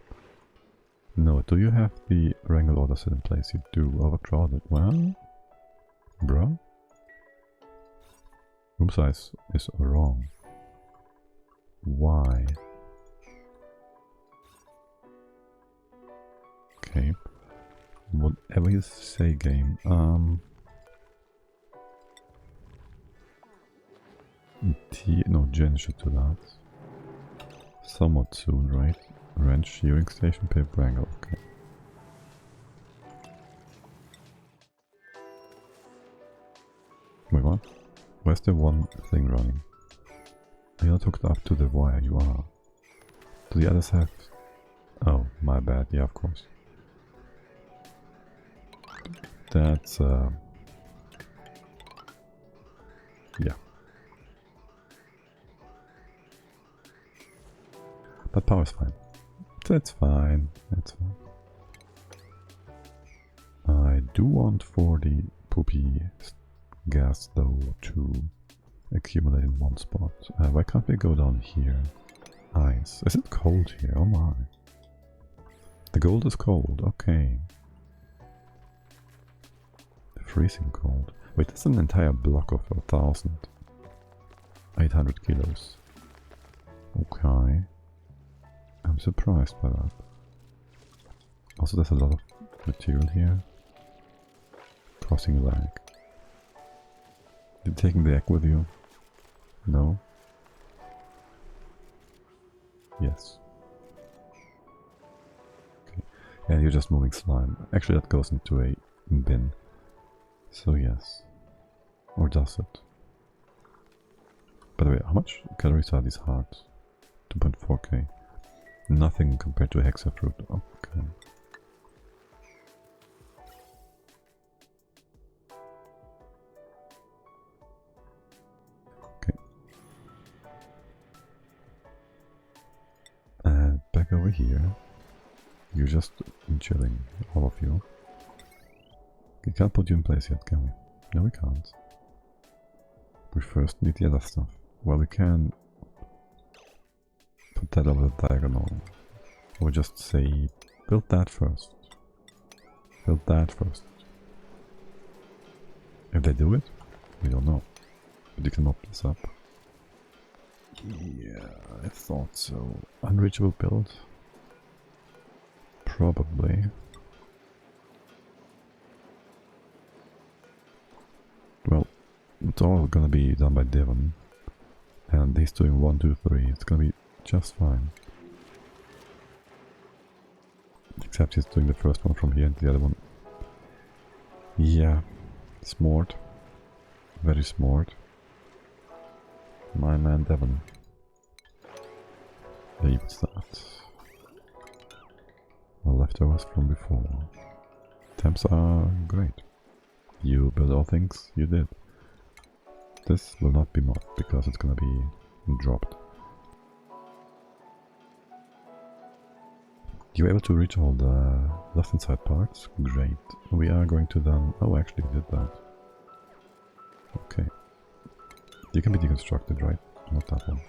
S1: No, do you have the wrangle order set in place? You do. Overdraw it. Well, bro. Room size is wrong. Why? Okay. Whatever you say, game. No, Jen should do that. Somewhat soon, right? Wrench, shearing station, paper wrangle. Okay. Wait, what? Where's the one thing running? You're not hooked up to the wire, you are. Do the others have... Oh, my bad, yeah, of course. That's, yeah. But power's fine. It's fine. It's fine. I do want for the poopy gas though to accumulate in one spot. Why can't we go down here? Ice. Is it cold here? Oh my. The gold is cold. Okay. Freezing cold. Wait, that's an entire block of 1,800 kilos. Okay. I'm surprised by that. Also, there's a lot of material here. Crossing lag. You taking the egg with you? No? Yes. Okay. And you're just moving slime. Actually, that goes into a bin. So yes. Or does it? By the way, how much calories are these hearts? 2.4k. Nothing compared to a hexafruit. Okay. Okay. And back over here. You're just chilling, all of you. We can't put you in place yet, can we? No, we can't. We first need the other stuff. Well, we can put that over the diagonal. Or just say, build that first. Build that first. If they do it, we don't know. But you can mop this up. Yeah, I thought so. Unreachable build? Probably. Well, it's all gonna be done by Devon. And he's doing 1, 2, 3. It's gonna be just fine. Except he's doing the first one from here and the other one. Yeah. Smart. Very smart. My man Devon. Leave that. The leftovers from before. Temps are great. You build all things you did. This will not be modded because it's gonna be dropped. You were able to reach all the left hand side parts? Great. We are going to then... Oh, actually we did that. Okay. You can be deconstructed, right? Not that one.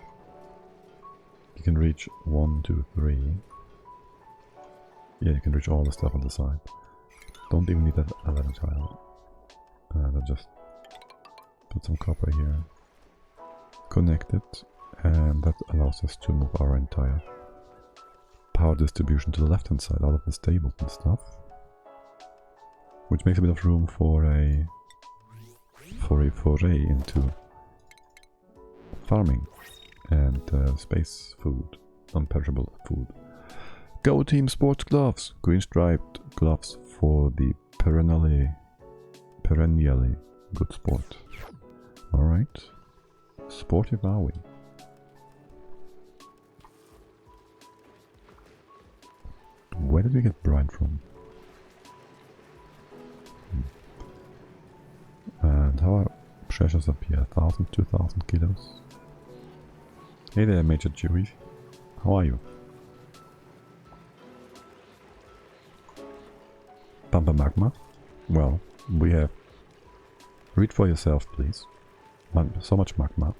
S1: You can reach 1, 2, 3. Yeah, you can reach all the stuff on the side. Don't even need that 11 tile. I'll just put some copper here. Connect it, and that allows us to move our entire power distribution to the left hand side out of the stables and stuff. Which makes a bit of room for a foray into farming and space food, non-perishable food. Go Team Sports Gloves! Green striped gloves for the perennially good sport. Alright. Sportive are we? Where did we get brine from? And how are treasures up here? 1,000, 2,000 kilos? Hey there, Major Chewie. How are you? Pampa magma? Well, we have... Read for yourself, please. So much magma.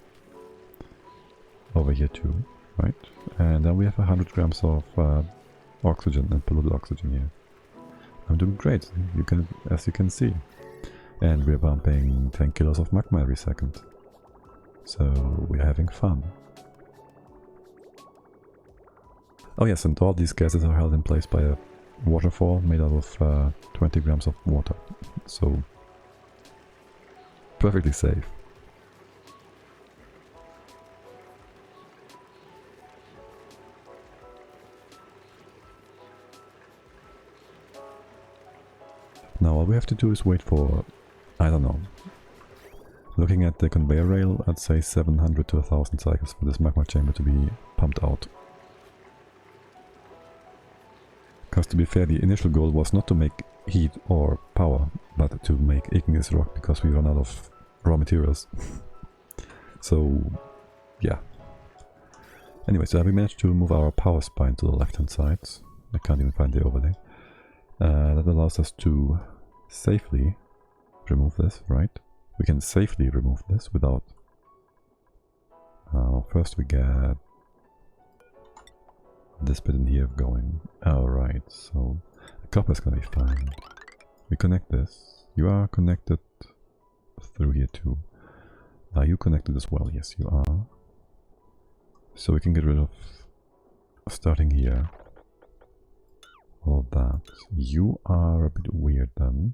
S1: Over here too, right? And then we have 100 grams of oxygen and polluted oxygen here. I'm doing great, as you can see. And we're pumping 10 kilos of magma every second. So we're having fun. Oh yes, and all these gases are held in place by a waterfall made out of 20 grams of water. So perfectly safe. Now all we have to do is wait for, I don't know, looking at the conveyor rail, I'd say 700 to 1000 cycles for this magma chamber to be pumped out. Because to be fair, the initial goal was not to make heat or power, but to make igneous rock because we run out of raw materials. So, yeah. Anyway, so we managed to move our power spine to the left-hand side. I can't even find the overlay. That allows us to safely remove this, right? We can safely remove this without... first we get this bit in here going. Alright, so the copper is gonna be fine. We connect this. You are connected through here too. Are you connected as well? Yes, you are. So we can get rid of, starting here, all of that. You are a bit weird then.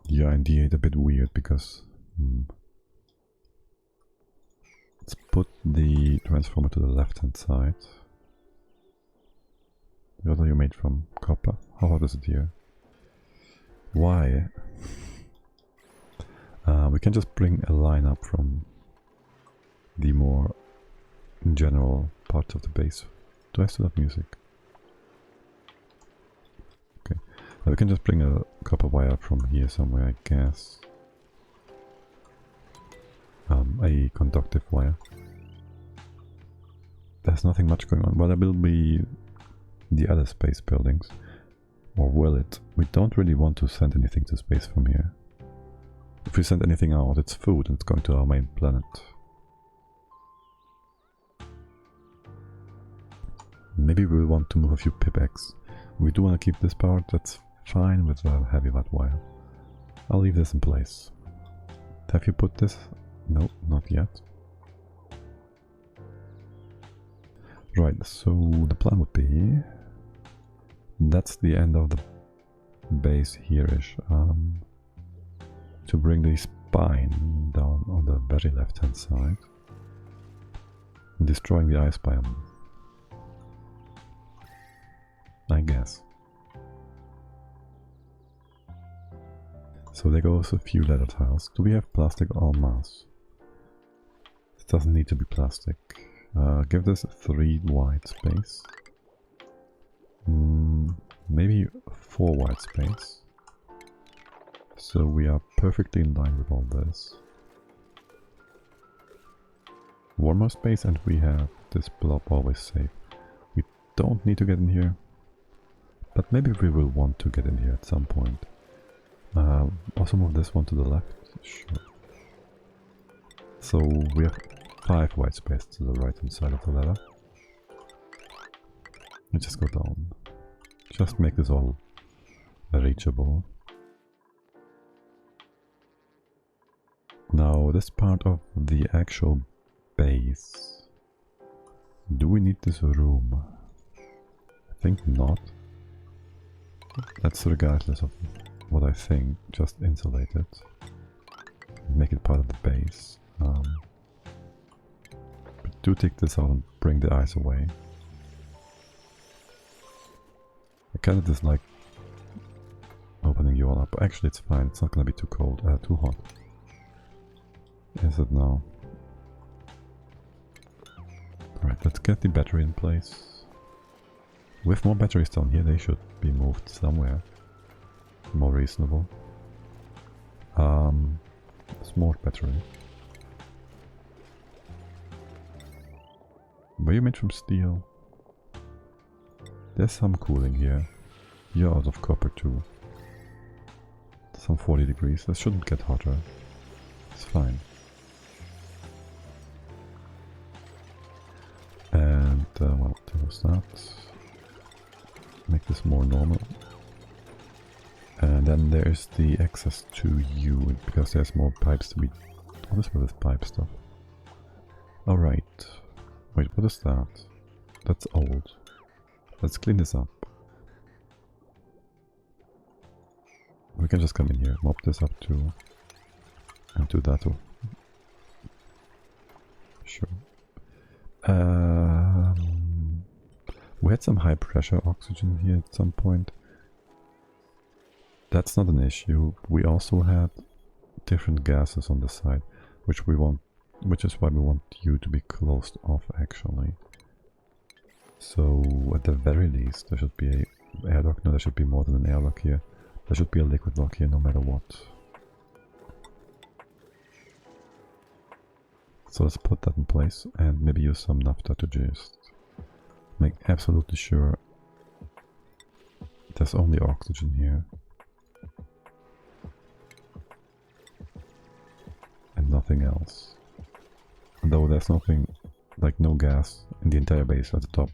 S1: Yeah, indeed, a bit weird because... Let's put the transformer to the left-hand side. What are you made from? Copper? How hot is it here? Why? We can just bring a line up from the more general part of the base. Do I still have music? Okay. We can just bring a copper wire from here somewhere, I guess. A conductive wire. There's nothing much going on. Well, there will be the other space buildings. Or will it? We don't really want to send anything to space from here. If we send anything out, it's food and it's going to our main planet. Maybe we'll want to move a few pipex. We do want to keep this part, that's fine with a heavy watt wire. I'll leave this in place. Have you put this? No, not yet. Right, so the plan would be... That's the end of the base here-ish. To bring the spine down on the very left-hand side. Destroying the ice biome. I guess. So there goes a few leather tiles. Do we have plastic en masse? It doesn't need to be plastic. Give this a 3 white space. Maybe 4 white space. So we are perfectly in line with all this. 1 more space and we have this blob always safe. We don't need to get in here. But maybe we will want to get in here at some point. Also move this one to the left. Sure. So we have 5 white space to the right hand side of the ladder. And just go down. Just make this all reachable. Now this part of the actual base. Do we need this room? I think not. That's regardless of what I think. Just insulate it. Make it part of the base. But do take this out and bring the ice away. I kinda dislike opening you all up. Actually it's fine, it's not gonna be too cold, too hot. Is it now? Alright, let's get the battery in place. With more batteries down here, they should be moved somewhere more reasonable. Smart battery. Were you made from steel? There's some cooling here. You're out of copper too. Some 40 degrees. That shouldn't get hotter. It's fine. And well, there was that. Make this more normal. And then there's the access to you, because there's more pipes to be... What is with this pipe stuff? Alright. Wait, what is that? That's old. Let's clean this up. We can just come in here, mop this up too. And do that too. Sure. We had some high pressure oxygen here at some point. That's not an issue. We also had different gases on the side, which is why we want you to be closed off actually. So at the very least there should be a airlock. No, there should be more than an airlock here. There should be a liquid lock here no matter what. So let's put that in place and maybe use some naphtha to just make absolutely sure there's only oxygen here. And nothing else. Though there's nothing, like no gas in the entire base at the top.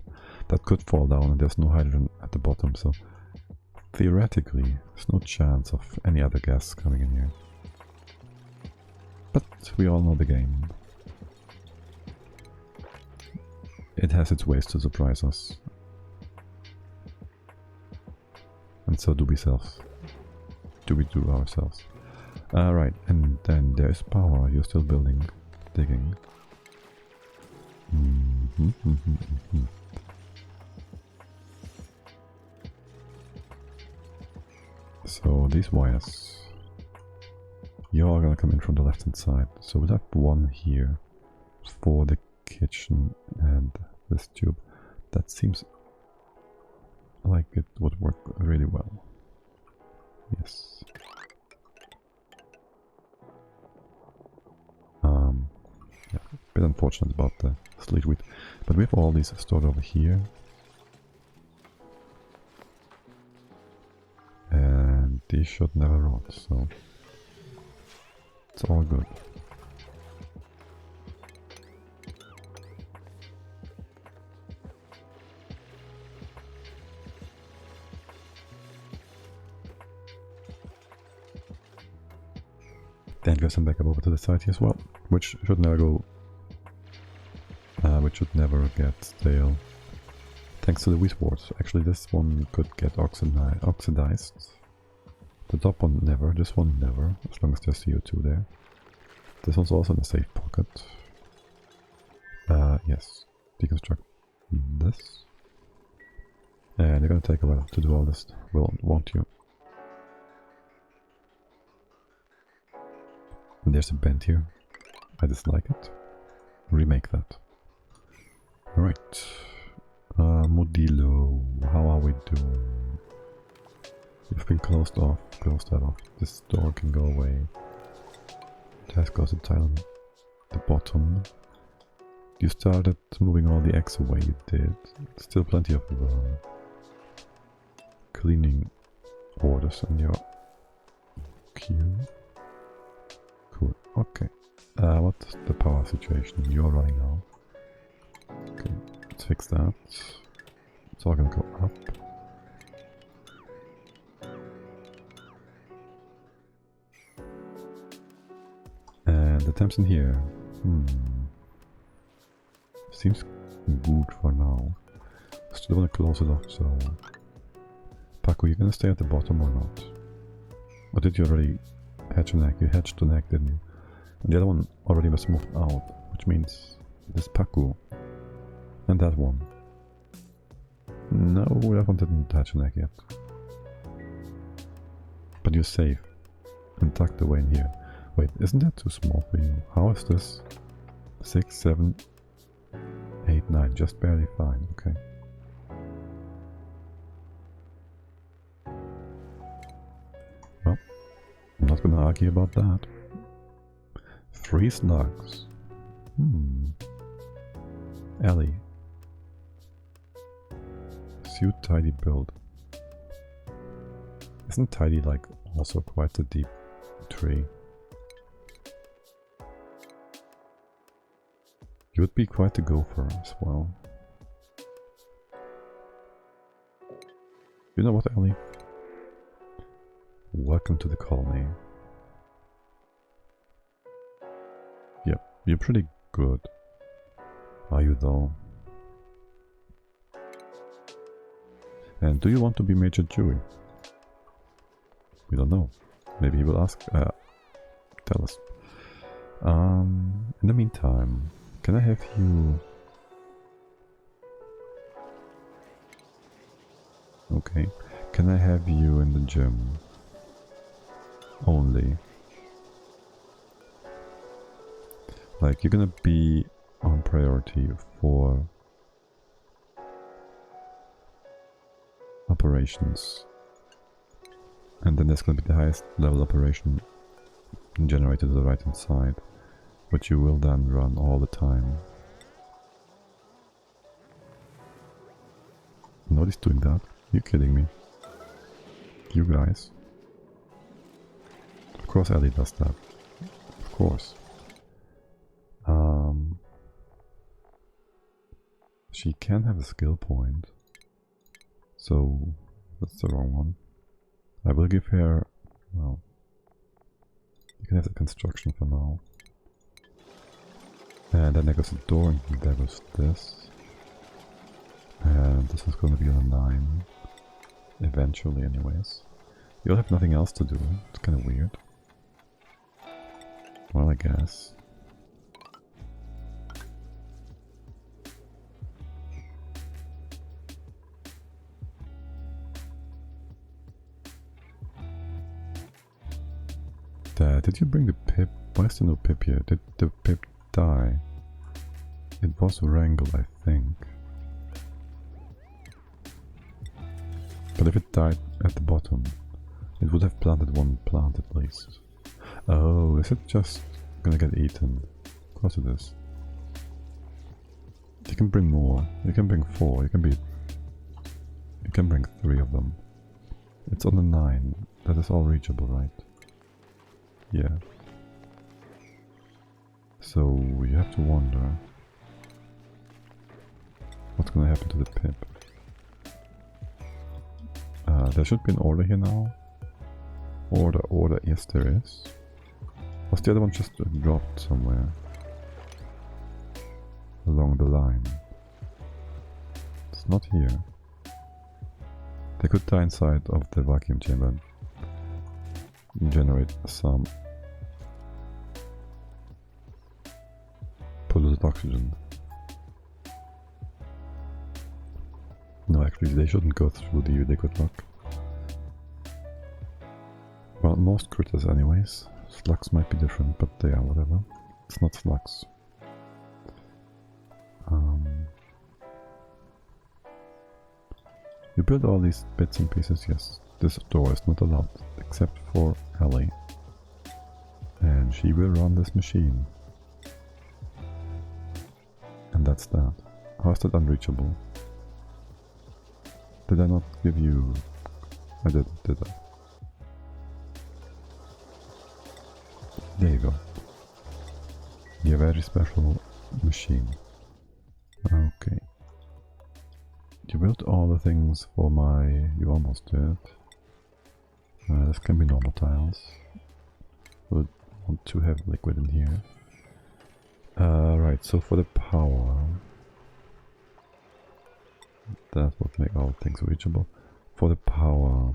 S1: That could fall down and there's no hydrogen at the bottom, so theoretically there's no chance of any other gas coming in here. But we all know the game. It has its ways to surprise us. And so do we selves. Do we do ourselves. Right, and then there's power. You're still building, digging. So these wires, you're gonna come in from the left hand side. So we'll have one here for the kitchen and this tube. That seems like it would work really well. Yes. Yeah, a bit unfortunate about the sleet wheat, but we have all these stored over here. And these should never rot, so it's all good. Then go some backup over to the side here as well, which should never go, which should never get stale. Thanks to the wheat wart. Actually, this one could get oxidized. The top one never, this one never, as long as there's CO2 there. This one's also in a safe pocket. Yes, deconstruct this. And you're gonna take a while to do all this, won't you? And there's a bend here. I dislike it. Remake that. Alright. Modilo, how are we doing? You've been closed off. Close that off. This door can go away. Task goes entirely on the bottom. You started moving all the eggs away, you did. Still plenty of cleaning orders on your queue. Cool, okay. What's the power situation? You're running now. Okay, let's fix that. It's all gonna go up. And the temps in here. Seems good for now. Still wanna close it off, so... Paco, you gonna stay at the bottom or not? Or did you already hatch an egg? You hatched an egg, didn't you? And the other one already was moved out, which means this Paco and that one. No, that one didn't hatch an egg yet. But you're safe and tucked away in here. Wait, isn't that too small for you? How is this? 6, 7, 8, 9, just barely fine, okay. Well, I'm not gonna argue about that. 3 slugs. Ellie. Suit tidy build. Isn't tidy like also quite a deep tree? You would be quite a gopher as well. You know what, Ellie? Welcome to the colony. Yep, you're pretty good. Are you though? And do you want to be Major Dewey? We don't know. Maybe he will ask, tell us. In the meantime, can I have you... Okay. Can I have you in the gym? Only. Like, you're gonna be on priority for operations. And then there's gonna be the highest level operation generated to the right hand side. But you will then run all the time. Nobody's doing that. You kidding me? You guys. Of course Ellie does that. Of course. She can have a skill point. So that's the wrong one. I will give her, well, you can have the construction for now. And then there goes the door, and there goes this. And this is going to be on a 9. Eventually, anyways. You'll have nothing else to do. It's kind of weird. Well, I guess. Did you bring the pip? Why is there no pip here? Did the pip die? It was wrangled, I think. But if it died at the bottom, it would have planted one plant at least. Oh, is it just gonna get eaten? Of course it is. You can bring more. You can bring 4. You can bring 3 of them. It's on the 9. That is all reachable, right? Yeah. So you have to wonder what's gonna happen to the pip. There should be an order here now. Order, yes there is. Was the other one just dropped somewhere along the line? It's not here. They could die inside of the vacuum chamber and generate some polluted oxygen. No, actually they shouldn't go through the liquid lock. Well, most critters anyways. Slugs might be different, but they are whatever. It's not slugs. You build all these bits and pieces, yes. This door is not allowed, except for Ellie. And she will run this machine. And that's that. How is that unreachable? Did I not give you... I did I? There you go. Your very special machine. Okay. You built all the things for my... You almost did. This can be normal tiles. Would want to have liquid in here. Right, so for the power... That would make all things reachable. For the power...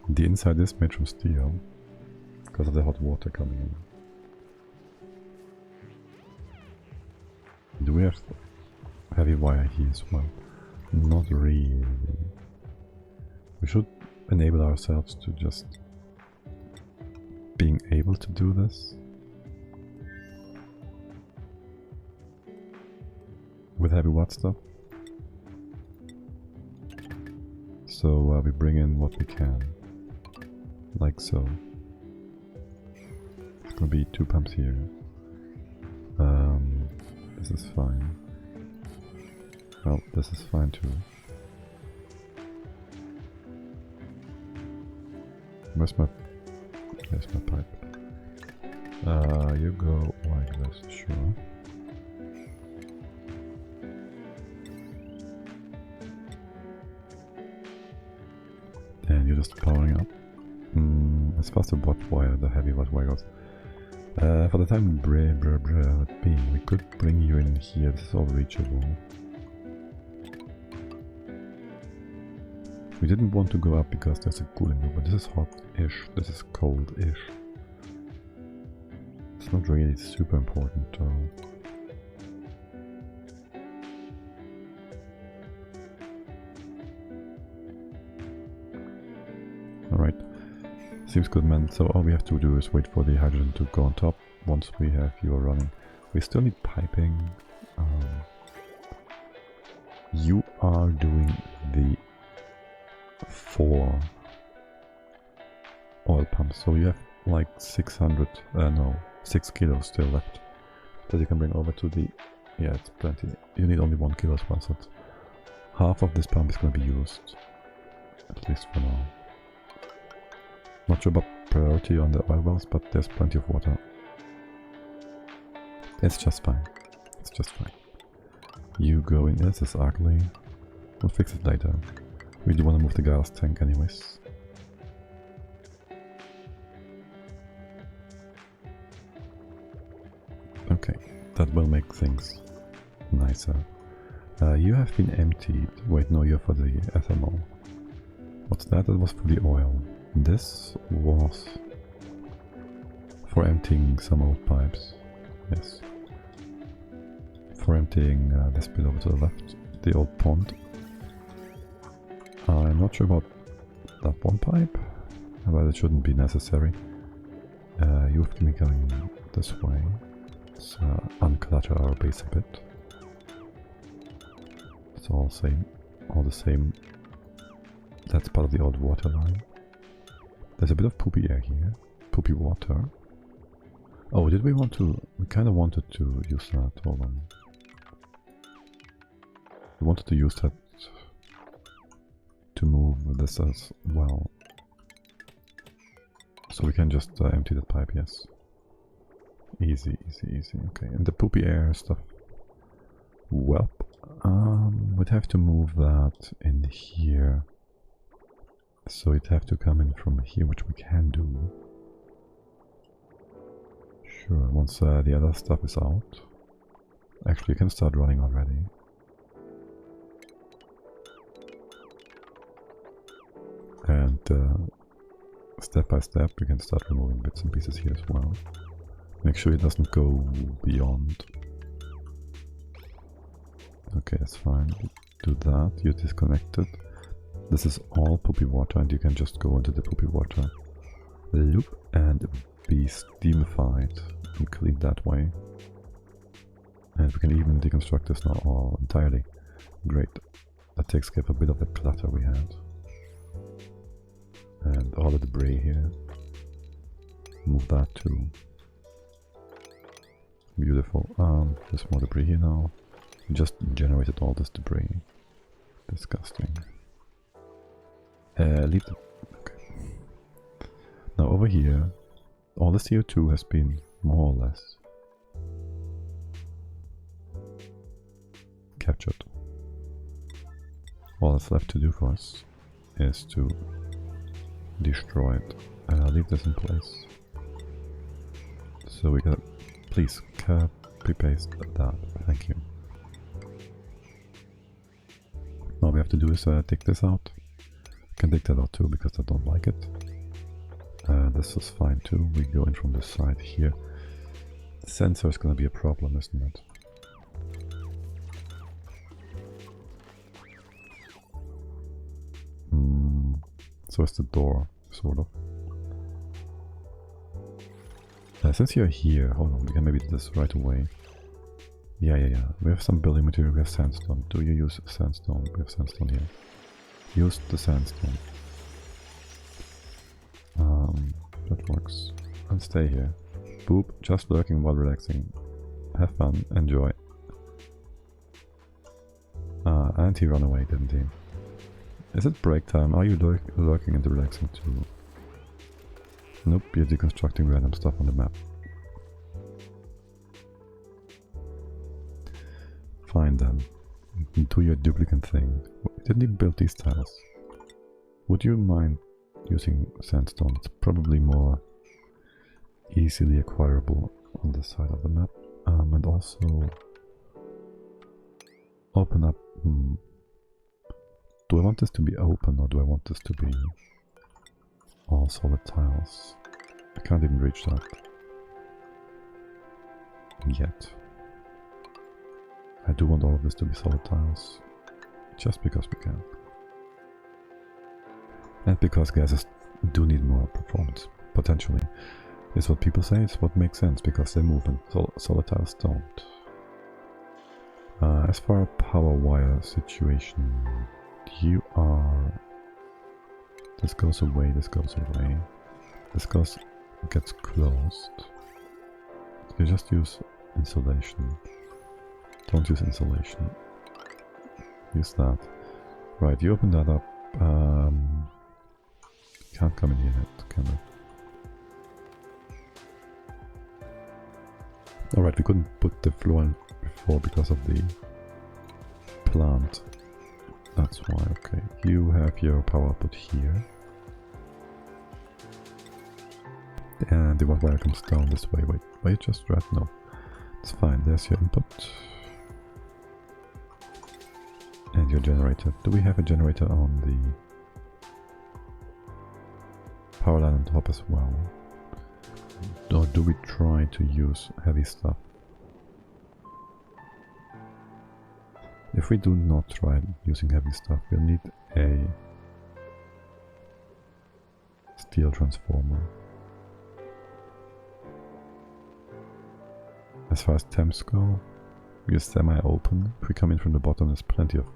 S1: The inside is made from steel, because of the hot water coming in. Do we have heavy wire here as well? Not really. We should enable ourselves to just being able to do this. With heavy watt stuff. So we bring in what we can. Like so. It's gonna be 2 pumps here. This is fine. Well, this is fine too. Where's my pipe? You go like this, sure. And you're just powering up. As fast as watt wire, the heavy watt wire goes. For the time being, we could bring you in here. This is all reachable. We didn't want to go up because there's a cooling room, but this is hot-ish. This is cold-ish. It's not really super important though. Alright. Seems good, man. So all we have to do is wait for the hydrogen to go on top once we have you running. We still need piping. You are doing the 4 oil pumps, so you have like 6 kilos still left that you can bring over to the... Yeah, it's plenty. You need only 1 kilo as well, so half of this pump is going to be used, at least for now. Not sure about priority on the oil wells, but there's plenty of water. It's just fine. It's just fine. You go in. This is ugly. We'll fix it later. We do want to move the gas tank anyways. Okay, that will make things nicer. You have been emptied. Wait, no, you're for the ethanol. What's that? That was for the oil. This was for emptying some old pipes. Yes. For emptying this bit over to the left, the old pond. I'm not sure about that one pipe, but it shouldn't be necessary. You have to be going this way. Let's unclutter our base a bit. It's all the same. That's part of the old water line. There's a bit of poopy air here. Poopy water. Oh, did we want to... We kind of wanted to use that. Hold on. We wanted to use that to move this as well. So we can just empty the pipe, yes. Easy, easy, easy. Okay, and the poopy air stuff. Well, we'd have to move that in here. So it'd have to come in from here, which we can do. Sure, once the other stuff is out. Actually, you can start running already. And step by step, we can start removing bits and pieces here as well. Make sure it doesn't go beyond. Okay, that's fine. Do that. You're disconnected. This is all poopy water, and you can just go into the poopy water loop and be steamified and clean that way. And we can even deconstruct this now all entirely. Great. That takes care of a bit of the clutter we had. And all the debris here. Move that too. Beautiful. There's more debris here now. We just generated all this debris. Disgusting. Leave the... Okay. Now over here, all the CO2 has been more or less captured. All that's left to do for us is to destroy it. Leave this in place. So we can... Please, copy-paste that. Thank you. All we have to do is take this out. Can take that out too, because I don't like it. This is fine too. We go in from this side here. The sensor is going to be a problem, isn't it? So is the door, sort of. Since you're here, hold on, we can maybe do this right away. Yeah. We have some building material, we have sandstone. Do you use sandstone? We have sandstone here. Use the sandstone. That works. And stay here. Boop, just lurking while relaxing. Have fun, enjoy. And he ran away, didn't he? Is it break time? Are you lurking and relaxing too? Nope, you're deconstructing random stuff on the map. Fine then. Do your duplicate thing. Didn't he build these tiles? Would you mind using sandstone? It's probably more easily acquirable on this side of the map. And also open up. Do I want this to be open or do I want this to be all solid tiles? I can't even reach that yet. I do want all of this to be solid tiles, just because we can. And because gases do need more performance, potentially. It's what people say, it's what makes sense, because they move and solid tiles don't. As for a power wire situation, you are... This goes away, this goes away. This gets closed. You just use insulation. Don't use insulation. Use that. Right, you open that up. Can't come in here yet, can I? Alright, we couldn't put the floor in before because of the plant. That's why, okay. You have your power output here. And the wire comes down this way. Wait, just right? No. It's fine, there's your input. And your generator. Do we have a generator on the power line on top as well? Or do we try to use heavy stuff? If we do not try using heavy stuff, we'll need a steel transformer. As far as temps go, we are semi-open. If we come in from the bottom, there's plenty of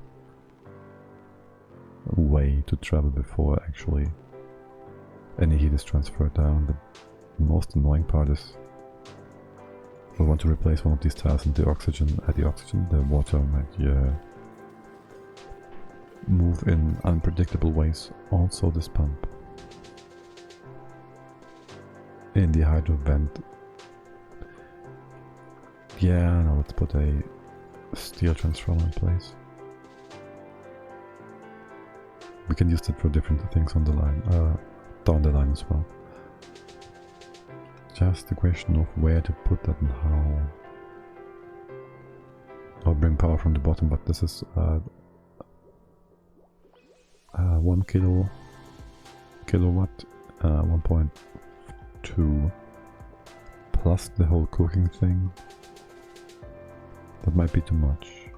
S1: way to travel before actually any heat is transferred down. The most annoying part is we want to replace one of these tiles and the oxygen, the water might move in unpredictable ways. Also this pump. In the hydro vent. Yeah, now let's put a steel transformer in place. We can use that for different things on the line, down the line as well. Just the question of where to put that and how. I'll bring power from the bottom, but this is 1 kilowatt, 1.2 plus the whole cooking thing. That might be too much.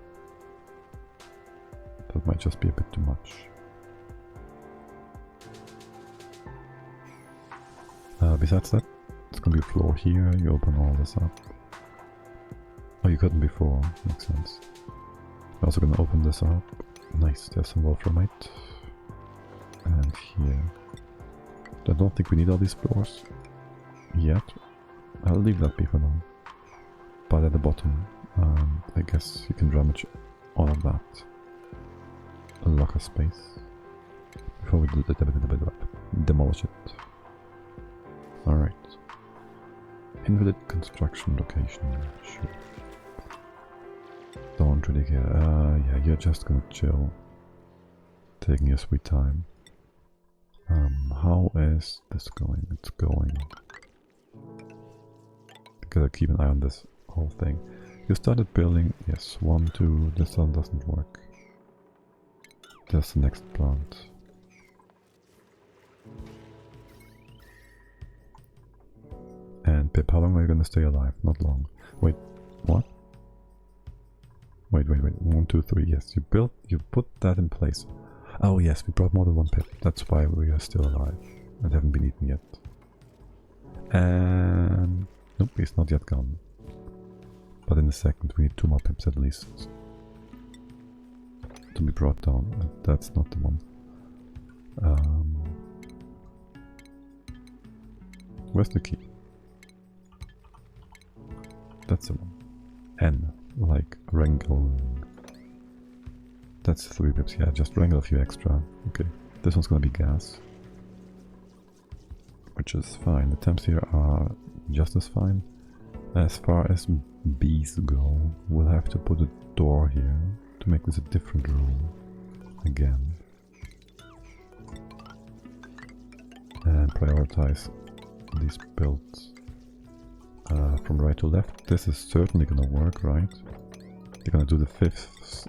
S1: That might just be a bit too much. Besides that, it's gonna be a floor here. You open all this up. Oh, you couldn't before. Makes sense. I'm also gonna open this up. Nice, there's some wolframite. And here. I don't think we need all these floors yet. I'll leave that be for now. But at the bottom, I guess you can rummage all of that. A locker space. Before we demolish it. Alright. Invalid construction location. Sure. Don't really care. Yeah, you're just gonna chill. Taking your sweet time. How is this going? It's going. Gotta keep an eye on this whole thing. You started building, yes, 1, 2, this one doesn't work. There's the next plant. And Pip, how long are you gonna stay alive? Not long. Wait, what? Wait. 1, 2, 3, yes, you put that in place. Oh yes, we brought more than one Pip. That's why we are still alive and haven't been eaten yet. And nope, he's not yet gone. But in a second we need 2 more Pips at least to be brought down. That's not the one. Where's the key? That's the one. N, like wrangling. That's 3 Pips, yeah, just wrangle a few extra. Okay, this one's gonna be gas. Which is fine, the temps here are just as fine. As far as bees go, we'll have to put a door here to make this a different room. Again. And prioritize these builds from right to left. This is certainly gonna work, right? They're gonna do the 5ths,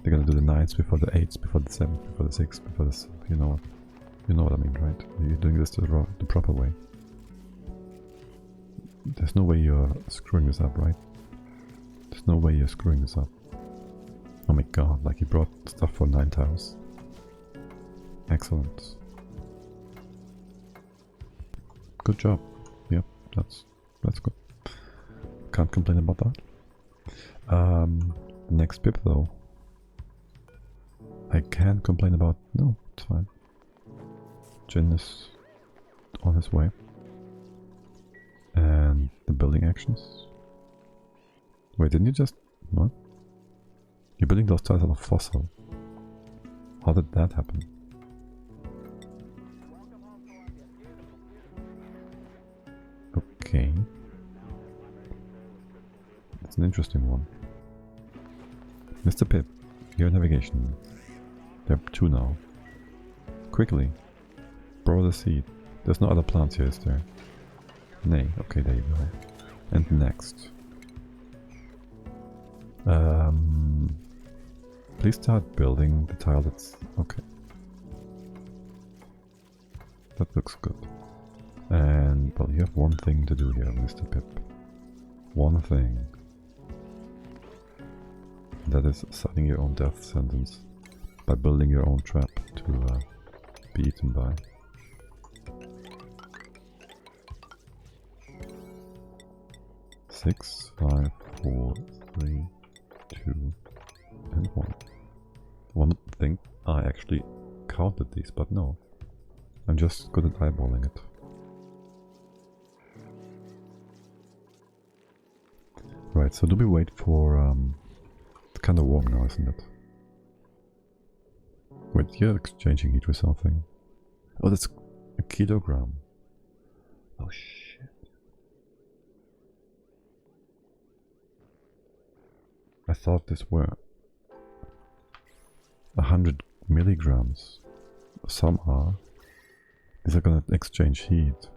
S1: they're gonna do the 9ths before the 8ths, before the 7th, before the 6th, before the... you know what I mean, right? You're doing this the proper way. There's no way you're screwing this up, right? There's no way you're screwing this up. Oh my god, like you brought stuff for 9 tiles. Excellent. good job. Yep, that's good. Can't complain about that. Next pip though. I can't complain about. No, it's fine. Jin is on his way. And the building actions. Wait, didn't you just... what? You're building those tiles out of fossil. How did that happen? Okay. That's an interesting one. Mr. Pip, your navigation. There are 2 now. Quickly. Borrow the seed. There's no other plants here, is there? Nay. Okay, there you go. And next. Please start building the tile that's... okay. That looks good. And, well, you have one thing to do here, Mr. Pip. One thing. That is signing your own death sentence by building your own trap to be eaten by. Six, 5, 4, 3, 2, and 1. One thing, I actually counted these, but no. I'm just good at eyeballing it. Right, so do we wait for... it's kind of warm now, isn't it? Wait, you're exchanging heat with something. Oh, that's a kilogram. Oh shit. I thought this were 100 milligrams. Some are. These are gonna exchange heat.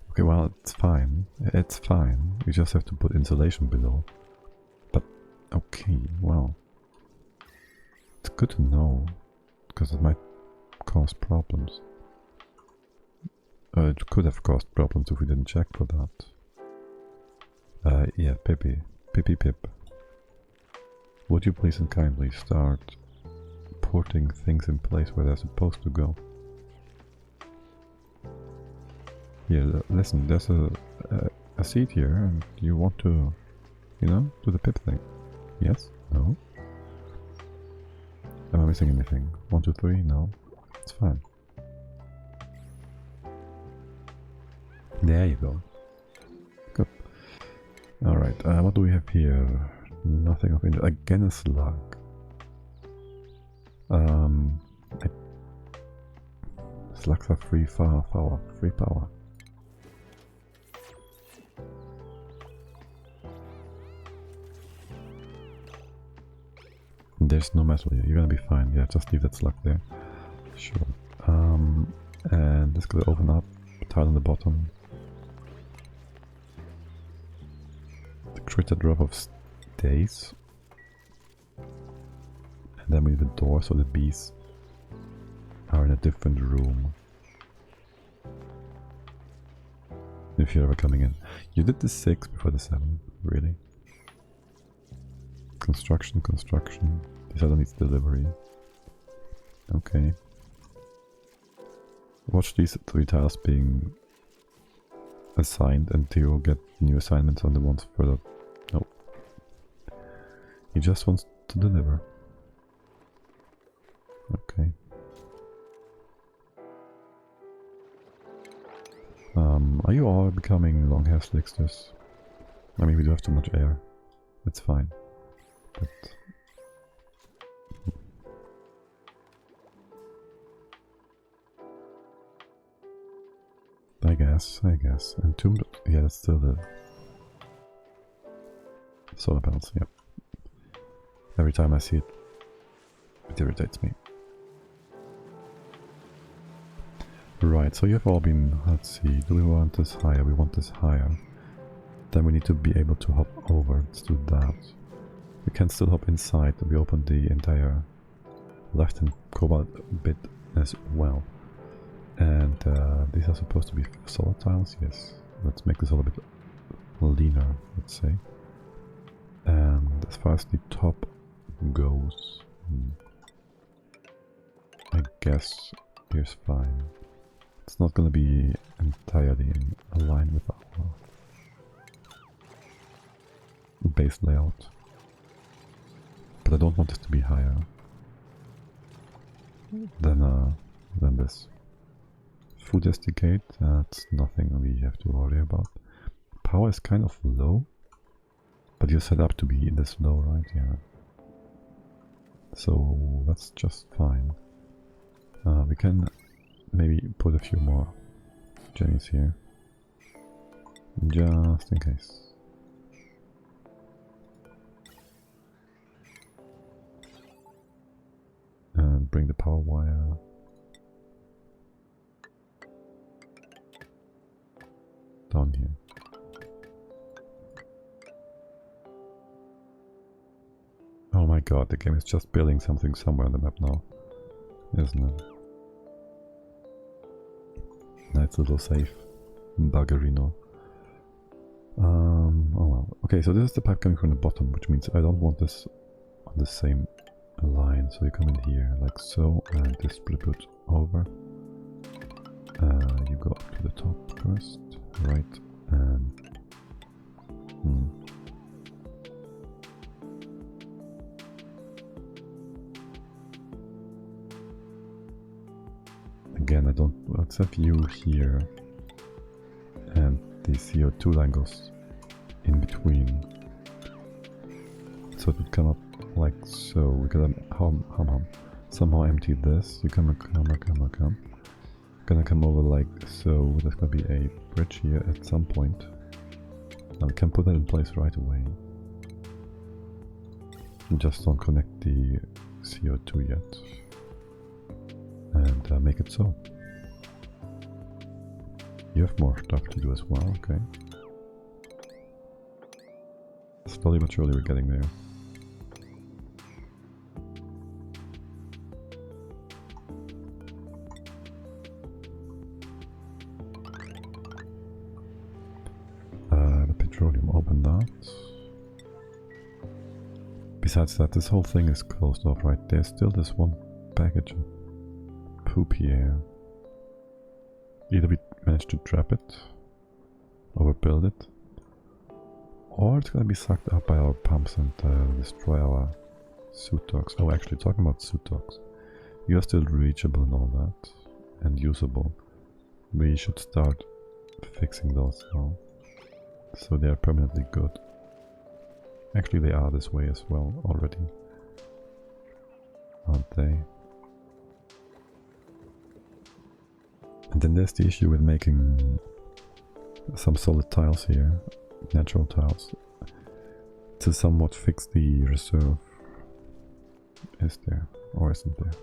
S1: Okay, well, it's fine. It's fine. We just have to put insulation below. But, okay, well. It's good to know, because it might cause problems. It could have caused problems if we didn't check for that. Yeah, Pip. Would you please and kindly start putting things in place where they're supposed to go? Here, listen, there's a seat here and you want to, you know, do the Pip thing. Yes? No? Am I missing anything? 1, 2, 3? No? It's fine. There you go. Good. Alright, what do we have here? Nothing of interest. Again a slug. Slugs are free power. There's no metal here. You're gonna be fine. Yeah, just leave that slug there. Sure. And this could open up. Tile on the bottom. The critter drop of stays. And then we need a door so the bees are in a different room. If you're ever coming in. You did the 6 before the 7, really? Construction. This other needs delivery. Okay. Watch these 3 tiles being assigned until you get new assignments on the ones further. Nope. He just wants to deliver. Okay. Are you all becoming long hair slicksters? I mean, we do have too much air. It's fine. But... I guess. Entombed, yeah, that's still the solar panels, yep. Every time I see it, it irritates me. Right, so you've all been, let's see, do we want this higher? We want this higher. Then we need to be able to hop over, let's do that. We can still hop inside, we open the entire left-hand cobalt bit as well. And these are supposed to be solar tiles, yes. Let's make this a little bit leaner, let's say. And as far as the top goes, I guess here's fine. It's not going to be entirely in line with our base layout. But I don't want it to be higher than this. Food esticate, that's nothing we have to worry about. Power is kind of low, but you're set up to be this low, right? Yeah. So that's just fine. We can maybe put a few more jennies here, just in case. And bring the power wire down here. Oh my god, the game is just building something somewhere on the map now, isn't it? Nice little safe buggerino. Oh well. Okay, so this is the pipe coming from the bottom, which means I don't want this on the same line. So you come in here like so, and distribute over. You go up to the top first, right, and again, I don't. Let's have you here, and the CO2 line goes in between, so it would come up like so. We gotta somehow empty this. You come. Gonna come over like so. There's gonna be a bridge here at some point. Now we can put that in place right away. Just don't connect the CO2 yet. And make it so. You have more stuff to do as well, okay. Slowly but surely we're getting there. The petroleum, open that. Besides that, this whole thing is closed off, right? There's still this one package of poopy air. Either we manage to trap it, overbuild it, or it's gonna be sucked up by our pumps and destroy our suit dogs. Oh, actually, talking about suit dogs, you are still reachable and all that, and usable. We should start fixing those now, so they are permanently good. Actually, they are this way as well already, aren't they? And then there's the issue with making some solid tiles here, natural tiles, to somewhat fix the reserve. Is there or isn't there?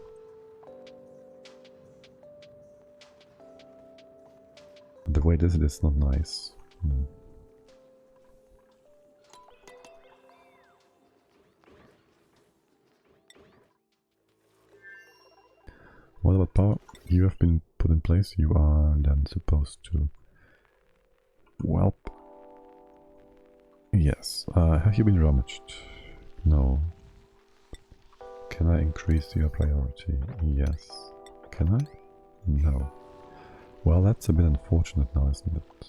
S1: The way this is not nice. What about power? You have been put in place. You are then supposed to... Welp. Yes. Have you been rummaged? No. Can I increase your priority? Yes. Can I? No. Well, that's a bit unfortunate now, isn't it?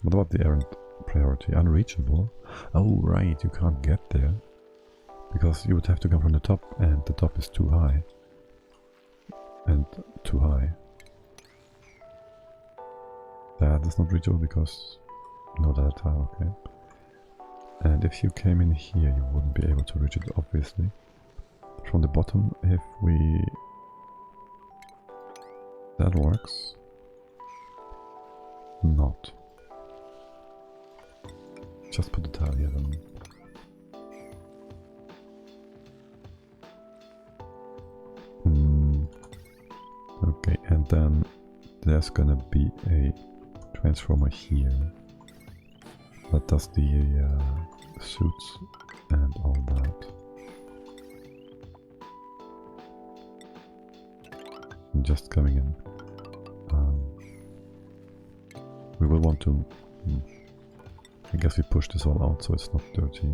S1: What about the errand priority? Unreachable? Oh, right, you can't get there. Because you would have to come from the top, and the top is too high. And too high. That is not reachable because... No data tile, okay. And if you came in here, you wouldn't be able to reach it, obviously. From the bottom, if we... That works. Not. Just put the tile here then. Okay, and then there's gonna be a transformer here that does the suits and all that. And just coming in. We will want to... I guess we push this all out so it's not dirty.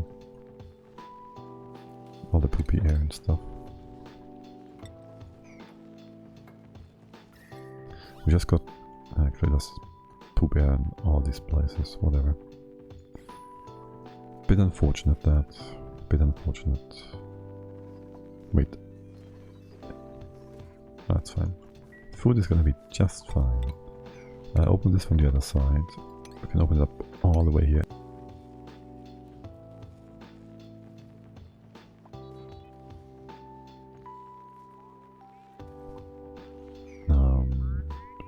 S1: All the poopy air and stuff. We just got... Actually, there's poop air in all these places, whatever. Bit unfortunate that. Bit unfortunate. Wait. That's fine. Food is gonna be just fine. I open this from the other side. We can open it up all the way here.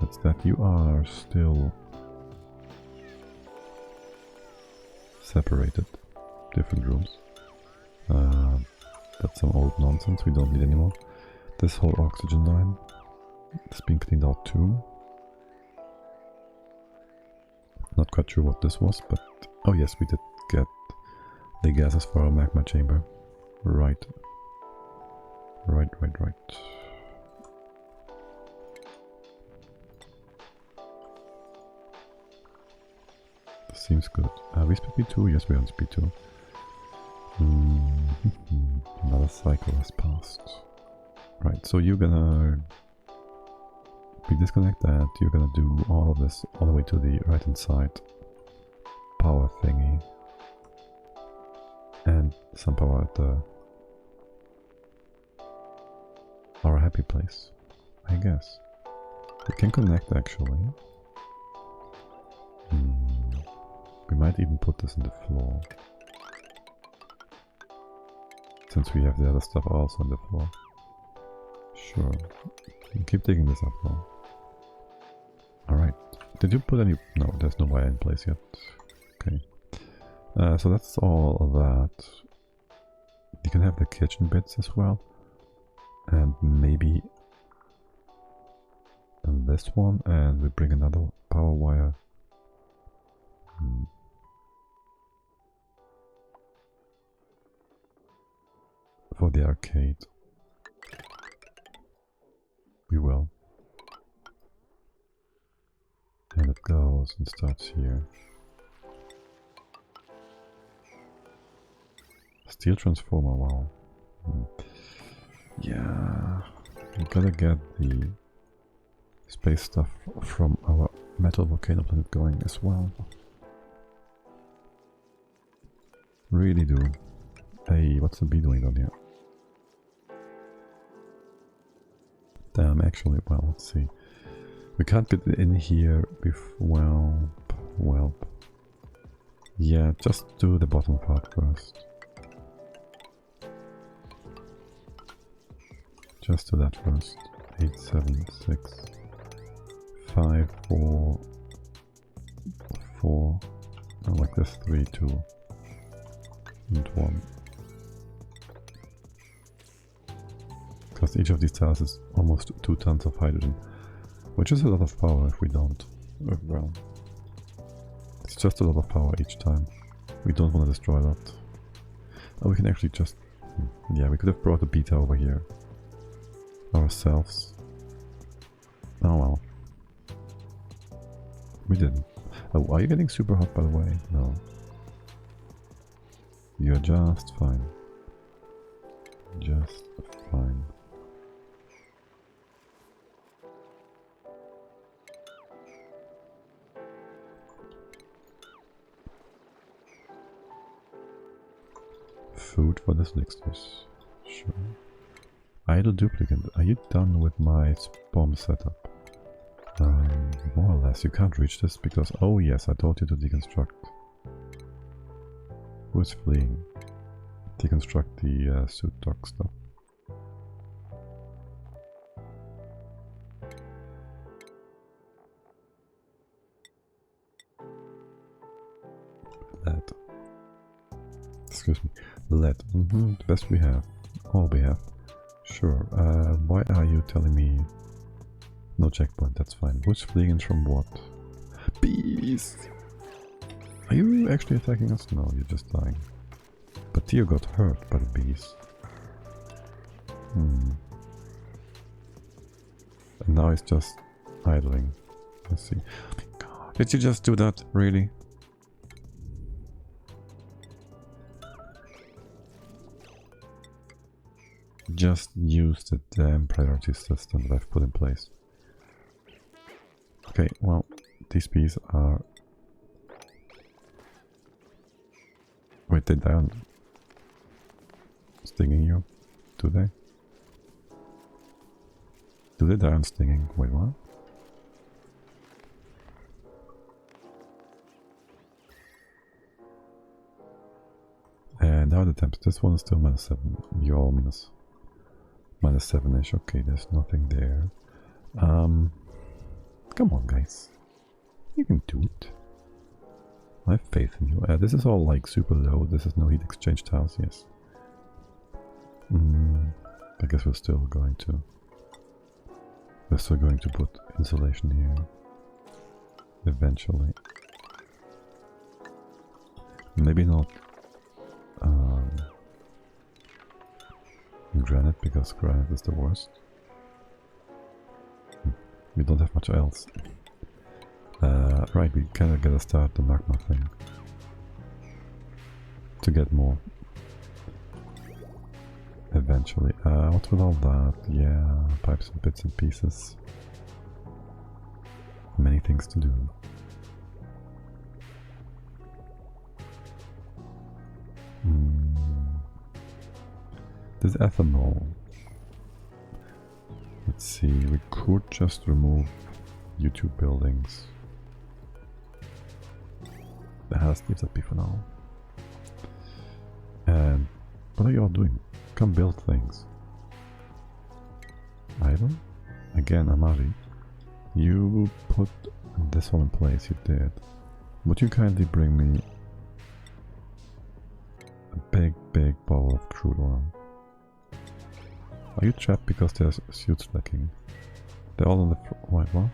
S1: That's that. You are still separated. Different rooms. That's some old nonsense we don't need anymore. This whole oxygen line is being cleaned out too. Not quite sure what this was, but... Oh yes, we did get the gases for our magma chamber. Right. Right. This seems good. Are we speed 2? Yes, we're on speed 2. Another cycle has passed. Right, so you're gonna... We disconnect that, you're gonna do all of this all the way to the right hand side power thingy. And some power at our happy place, I guess. We can connect actually. We might even put this in the floor. Since we have the other stuff also on the floor. Sure. Keep digging this up now. Alright. Did you put any... No, there's no wire in place yet. Okay. So that's all of that. You can have the kitchen bits as well. And maybe this one, and we bring another power wire. For the arcade. We will. And it goes and starts here. Steel transformer, wow. Yeah, we gotta get the space stuff from our metal volcano planet going as well. Really do. Hey, what's the bee doing down here? Damn, actually, well, let's see. We can't get in here with... Well... Yeah, just do the bottom part first. Just do that first. 8, 7, 6, 5, 4, 4, and like this, 3, 2, and 1. Because each of these tiles is almost 2 tons of hydrogen, which is a lot of power if we don't. Well, it's just a lot of power each time. We don't want to destroy that. Oh, we can actually just... Yeah, we could have brought the beta over here. Ourselves. Oh well. We didn't. Oh, are you getting super hot by the way? No. You're just fine. Just fine. Food for this next dish. Sure. Idle duplicate. Are you done with my bomb setup? More or less. You can't reach this because... Oh yes, I told you to deconstruct. Who's fleeing? Deconstruct the suit dock stuff. Lead. Excuse me. Lead. The best we have. All we have. Sure. Why are you telling me... No checkpoint, that's fine. Who's fleeing and from what? Bees! Are you actually attacking us? No, you're just dying. But Theo got hurt by the bees. And now he's just idling. Let's see. Oh my god. Did you just do that? Really? Just use the damn priority system that I've put in place. Okay, well, these bees are... Wait, they aren't stinging you? Do they? Do they die on stinging? Wait, what? And now the temps. This one is still -7. You're all -7-ish. Okay, there's nothing there. Come on, guys. You can do it. I have faith in you. This is all like super low. This is no heat exchange tiles, yes. I guess we're still going to put insulation here. Eventually. Maybe not granite, because granite is the worst. We don't have much else. Right, we kinda gotta start the magma thing. To get more. Eventually. What's with all that? Yeah, pipes and bits and pieces. Many things to do. This ethanol. Let's see, we could just remove YouTube buildings. Let's leave that be for now. And what are you all doing? Come build things. Idle? Again, Amari. You put this all in place, you did. Would you kindly bring me a big bottle of crude oil? Are you trapped because there's suits lacking? They're all on the wait, what?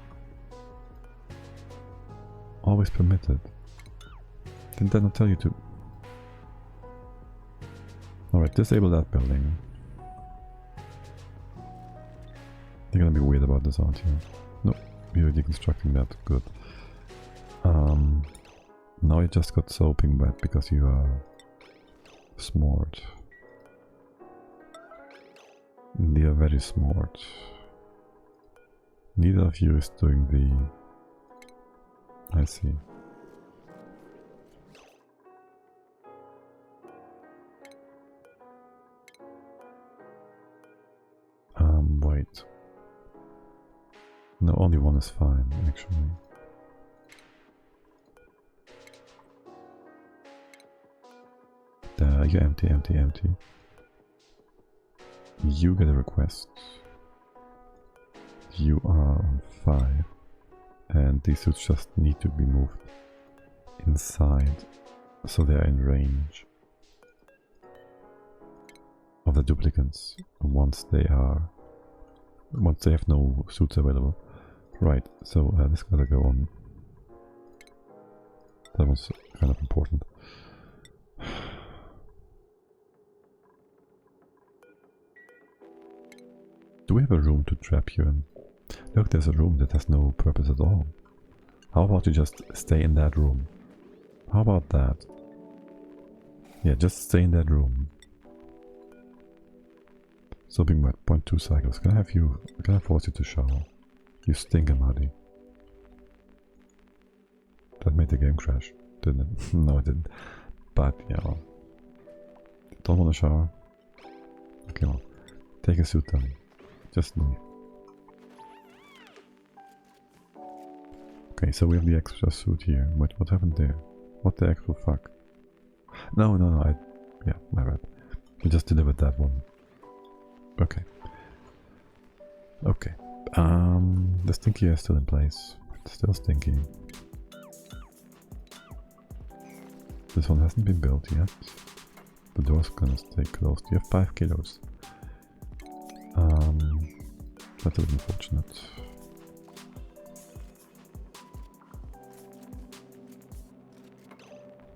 S1: Always permitted. Didn't I not tell you to? Alright, disable that building. You're gonna be weird about this, aren't you? No, you're deconstructing that. Good. Now you just got soaping wet because you are smart. They are very smart. Neither of you is doing the... I see. Wait. No, only one is fine, actually. You're empty. You get a request. You are on 5. And these suits just need to be moved inside, so they are in range of the duplicants once they have no suits available. Right, so this gotta go on. That was kind of important. Do we have a room to trap you in? Look, there's a room that has no purpose at all. How about you just stay in that room? How about that? Yeah, just stay in that room. Soaping wet, 0.2 cycles. Can I force you to shower? You stink, Amadi. That made the game crash, didn't it? No, it didn't. But, yeah, well. Don't want to shower? Okay, well. Take a suit then. Just leave. Okay, so we have the extra suit here. Wait, what happened there? What the actual fuck? No, yeah, my bad. We just delivered that one. Okay. Okay. The stinky is still in place. It's still stinky. This one hasn't been built yet. The door's gonna stay closed. You have 5 kilos. That's a little unfortunate.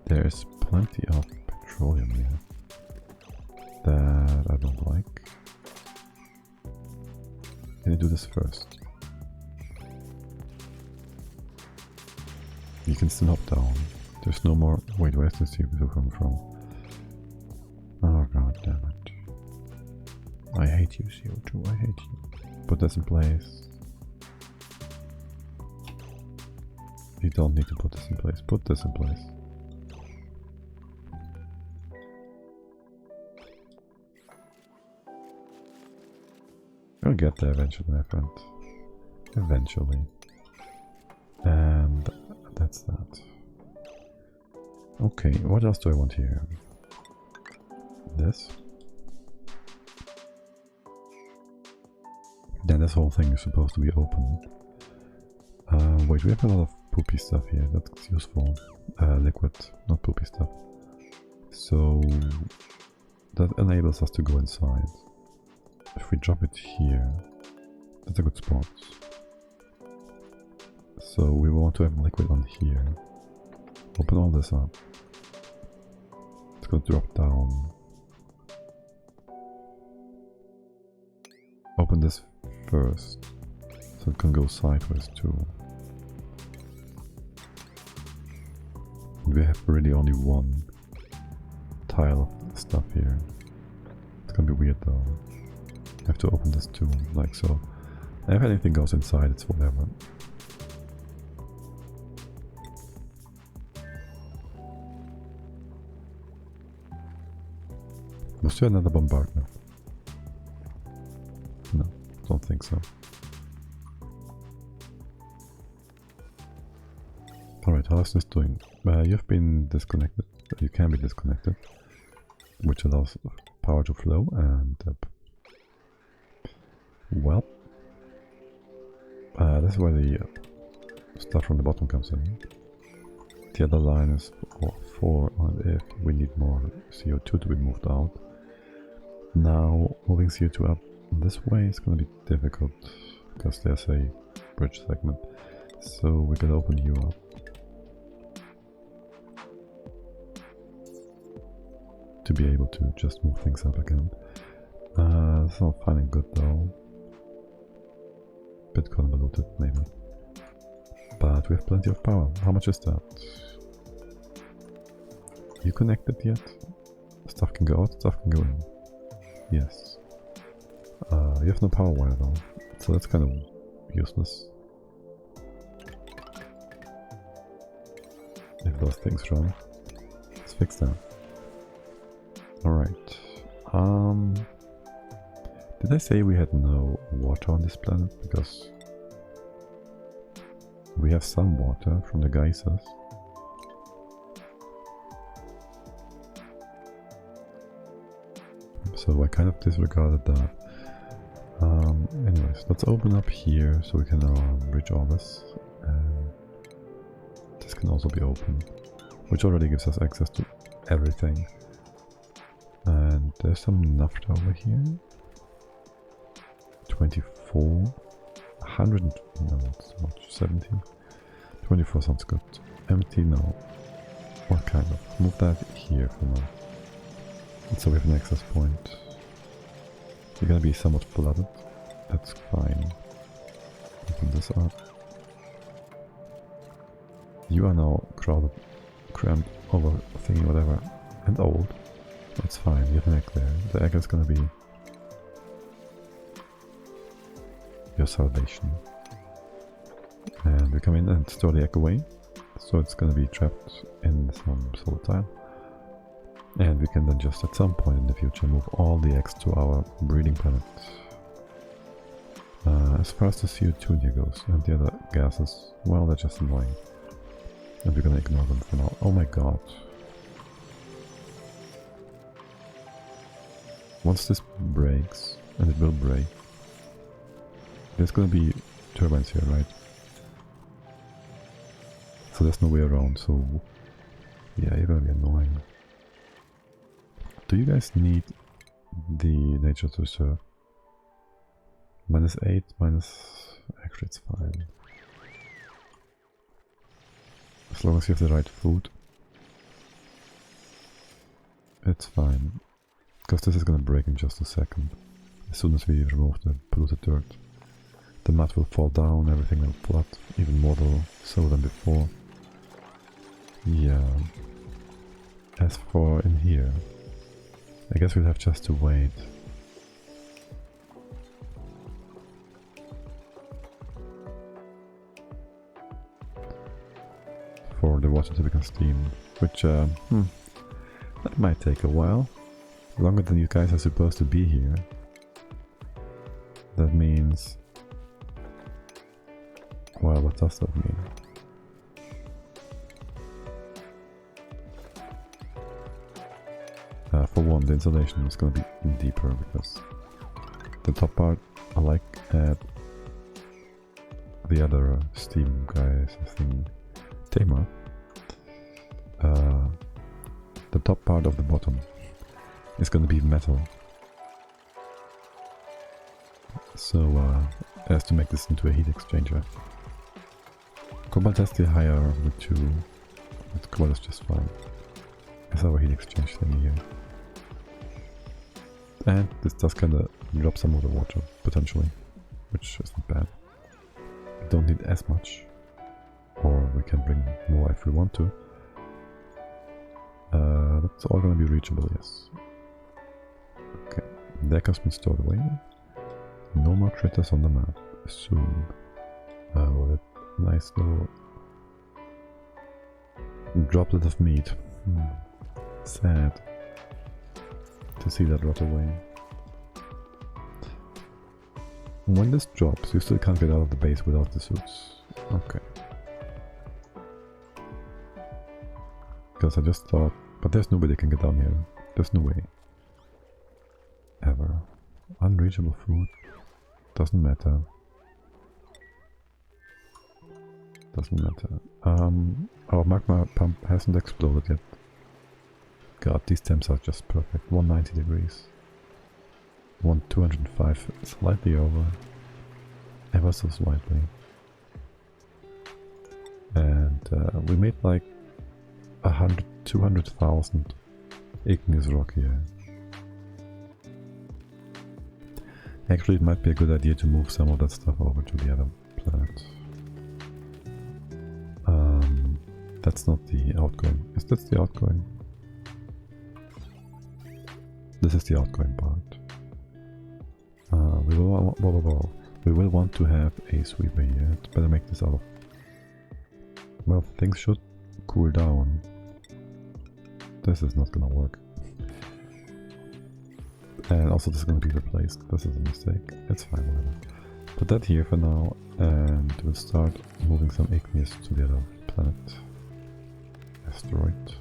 S1: There's plenty of petroleum here that I don't like. Can you do this first? You can still hop down. There's no more... Wait, where's this CO2 coming from? Oh god damn it. I hate you, CO2, I hate you. Put this in place. You don't need to put this in place. Put this in place. You'll get there eventually, my friend. Eventually. And that's that. Okay, what else do I want here? This. Then this whole thing is supposed to be open. Wait, we have a lot of poopy stuff here. That's useful. Liquid, not poopy stuff. So that enables us to go inside. If we drop it here, that's a good spot. So we want to have liquid on here. Open all this up. It's going to drop down. Open this first, so it can go sideways too. We have really only one tile of stuff here. It's gonna be weird though. I have to open this too, like so. And if anything goes inside, it's whatever. Was there another bombardment? No, don't think so. Alright, how is this doing? You've been disconnected. You can be disconnected, which allows power to flow, and well, this is where the stuff from the bottom comes in. The other line is for if we need more CO2 to be moved out. Now, moving CO2 up this way is going to be difficult because there's a bridge segment. So we're going to open you up. To be able to just move things up again. It's not finding good though. Bit convoluted maybe. But we have plenty of power. How much is that? You connected yet? Stuff can go out, stuff can go in. Yes. You have no power wire though, so that's kind of useless. If those things run. Let's fix that. Alright. Did I say we had no water on this planet? Because we have some water from the geysers. So I kind of disregarded that. Anyways, let's open up here so we can reach all this. This can also be open, which already gives us access to everything. And there's some naphtha over here. 24. 100. No, it's not. 70. 24 sounds good. Empty? No. What kind of? Move that here for now. And so we have an access point. You're gonna be somewhat flooded. That's fine. Open this up. You are now crowded, cramped, over thingy, whatever, and old. That's fine, you have an egg there. The egg is gonna be your salvation. And we come in and store the egg away. So it's gonna be trapped in some solar tile. And we can then just at some point in the future move all the eggs to our breeding planet. As far as the CO2 here goes, and the other gases, well, they're just annoying. And we're gonna ignore them for now. Oh my god. Once this breaks, and it will break, there's gonna be turbines here, right? So there's no way around, so yeah, you're gonna be annoying. Do you guys need the nature's reserve? -8, actually it's fine. As long as you have the right food, it's fine. Because this is gonna break in just a second. As soon as we remove the polluted dirt. The mud will fall down, everything will flood, even more so than before. Yeah. As for in here, I guess we'll have just to wait. water to become steam, which that might take a while. Longer than you guys are supposed to be here. That means... well, what does that mean? For one, the insulation is going to be deeper because the top part, I like the other steam guys, I think, tamer. The top part of the bottom is going to be metal. So, as to make this into a heat exchanger. Cobalt has the higher with 2, but cobalt is just fine. That's our heat exchange thing here. And this does kinda drop some of the water, potentially, which isn't bad. We don't need as much, or we can bring more if we want to. That's all gonna be reachable, yes. Okay, deck has been stored away. No more critters on the map, soon. Oh, that nice little droplet of meat. Sad to see that rot away. When this drops, you still can't get out of the base without the suits. Okay. Because I just thought, but there's nobody can get down here. There's no way. Ever. Unreachable food. Doesn't matter. Doesn't matter. Our magma pump hasn't exploded yet. God, these temps are just perfect. 190 degrees. 205, slightly over. Ever so slightly. And we made like 200,000 igneous rock here. Actually, it might be a good idea to move some of that stuff over to the other planet. That's not the outgoing. Is that the outgoing? This is the outgoing part. We will want to have a sweeper here. It's better make this out of... well, things should cool down. This is not gonna work. And also this is gonna be replaced. This is a mistake. It's fine, whatever. Put that here for now, and we'll start moving some igneous to the other planet. Asteroid.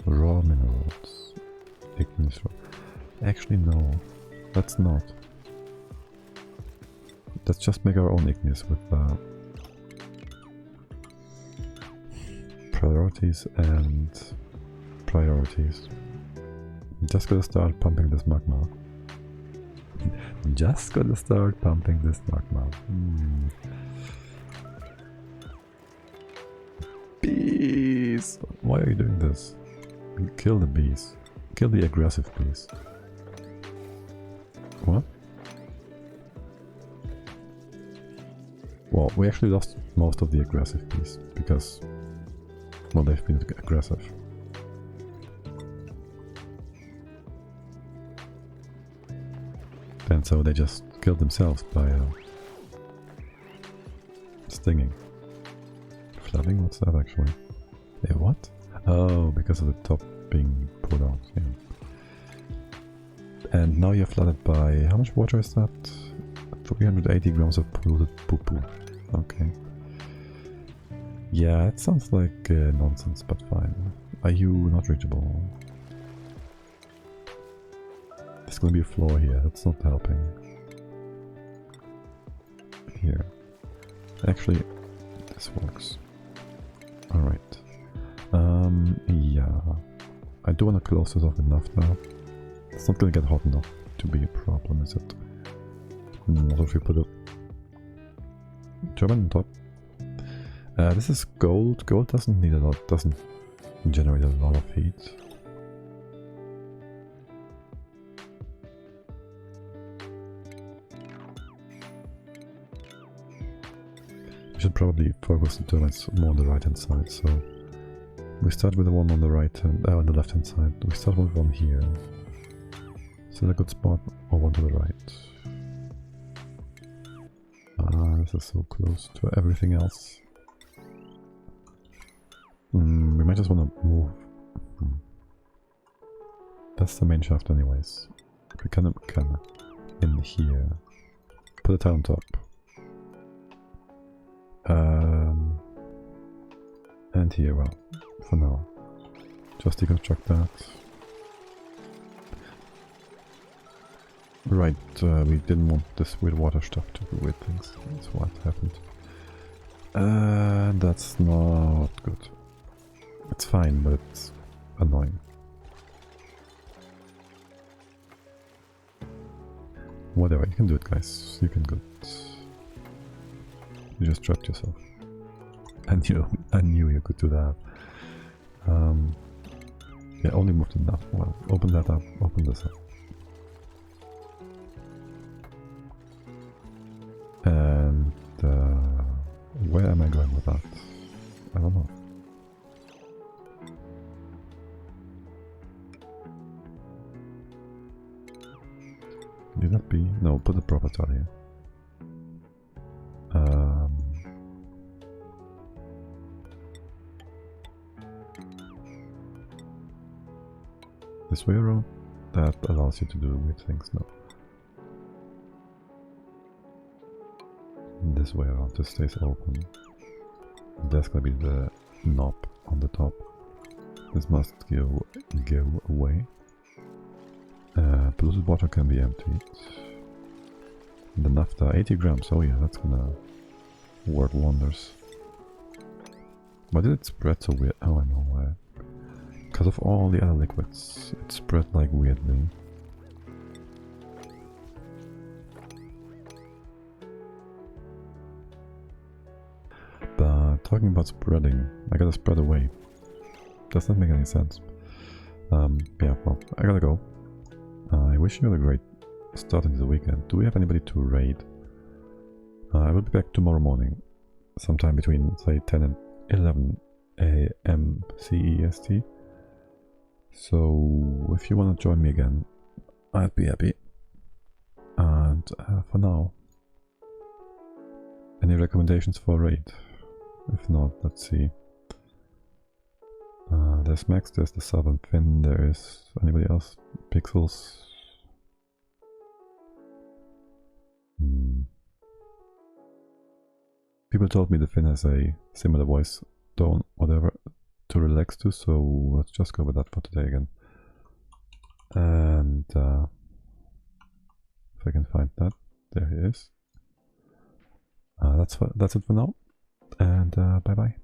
S1: Raw minerals. Igneous rock. Actually, no. Let's not. Let's just make our own igneous with priorities and priorities. Just gotta start pumping this magma. Just gotta start pumping this magma. Bees! Why are you doing this? Kill the bees. Kill the aggressive bees. What? Well, we actually lost most of the aggressive bees because, well, they've been aggressive. And so they just killed themselves by stinging. Flooding? What's that actually? Hey, what? Oh, because of the top being pulled out, yeah. And now you're flooded by... how much water is that? 380 grams of polluted poo-poo. Okay. Yeah, it sounds like nonsense, but fine. Are you not reachable? There's gonna be a floor here, that's not helping. Here. Actually, this works. Alright. Yeah. I do want to close this off enough now. It's not gonna get hot enough to be a problem, is it? What if we put a turbine on top? This is gold. Gold doesn't need a lot, doesn't generate a lot of heat. We should probably focus the turbines more on the right hand side, so we start with the one on the right hand, on the left hand side. We start with one here. Is that a good spot? Or one to the right? Ah, this is so close to everything else. We might just want to move. That's the main shaft anyways. We can in here. Put a tile on top. And here, well, for now. Just deconstruct that. Right, we didn't want this weird water stuff to do weird things. That's what happened. That's not good. It's fine, but it's annoying. Whatever, you can do it, guys. You can do it. You just trapped yourself. I knew you could do that. Yeah, only moved enough. Well, open that up, open this up. And where am I going with that? I don't know. Did that be? No, put the proper tile here. This way around? That allows you to do weird things now. This way around, this stays open. There's gonna be the knob on the top. This must go away. Polluted water can be emptied. The naphtha, 80 grams, oh yeah, that's gonna work wonders. Why did it spread so weird? Oh, I know why. Because of all the other liquids, it spread like weirdly. But talking about spreading, I gotta spread away. Does not make any sense. Yeah, well, I gotta go. I wish you a great start into the weekend. Do we have anybody to raid? I will be back tomorrow morning, sometime between, say, 10 and 11 AM CEST. So, if you want to join me again, I'd be happy. And for now, any recommendations for a raid? If not, let's see. There's Max, there's the Southern Fin, there is anybody else? Pixels. People told me the Fin has a similar voice tone, whatever, to relax to, so let's just go with that for today again. And if I can find that, there he is. That's it for now, and bye bye.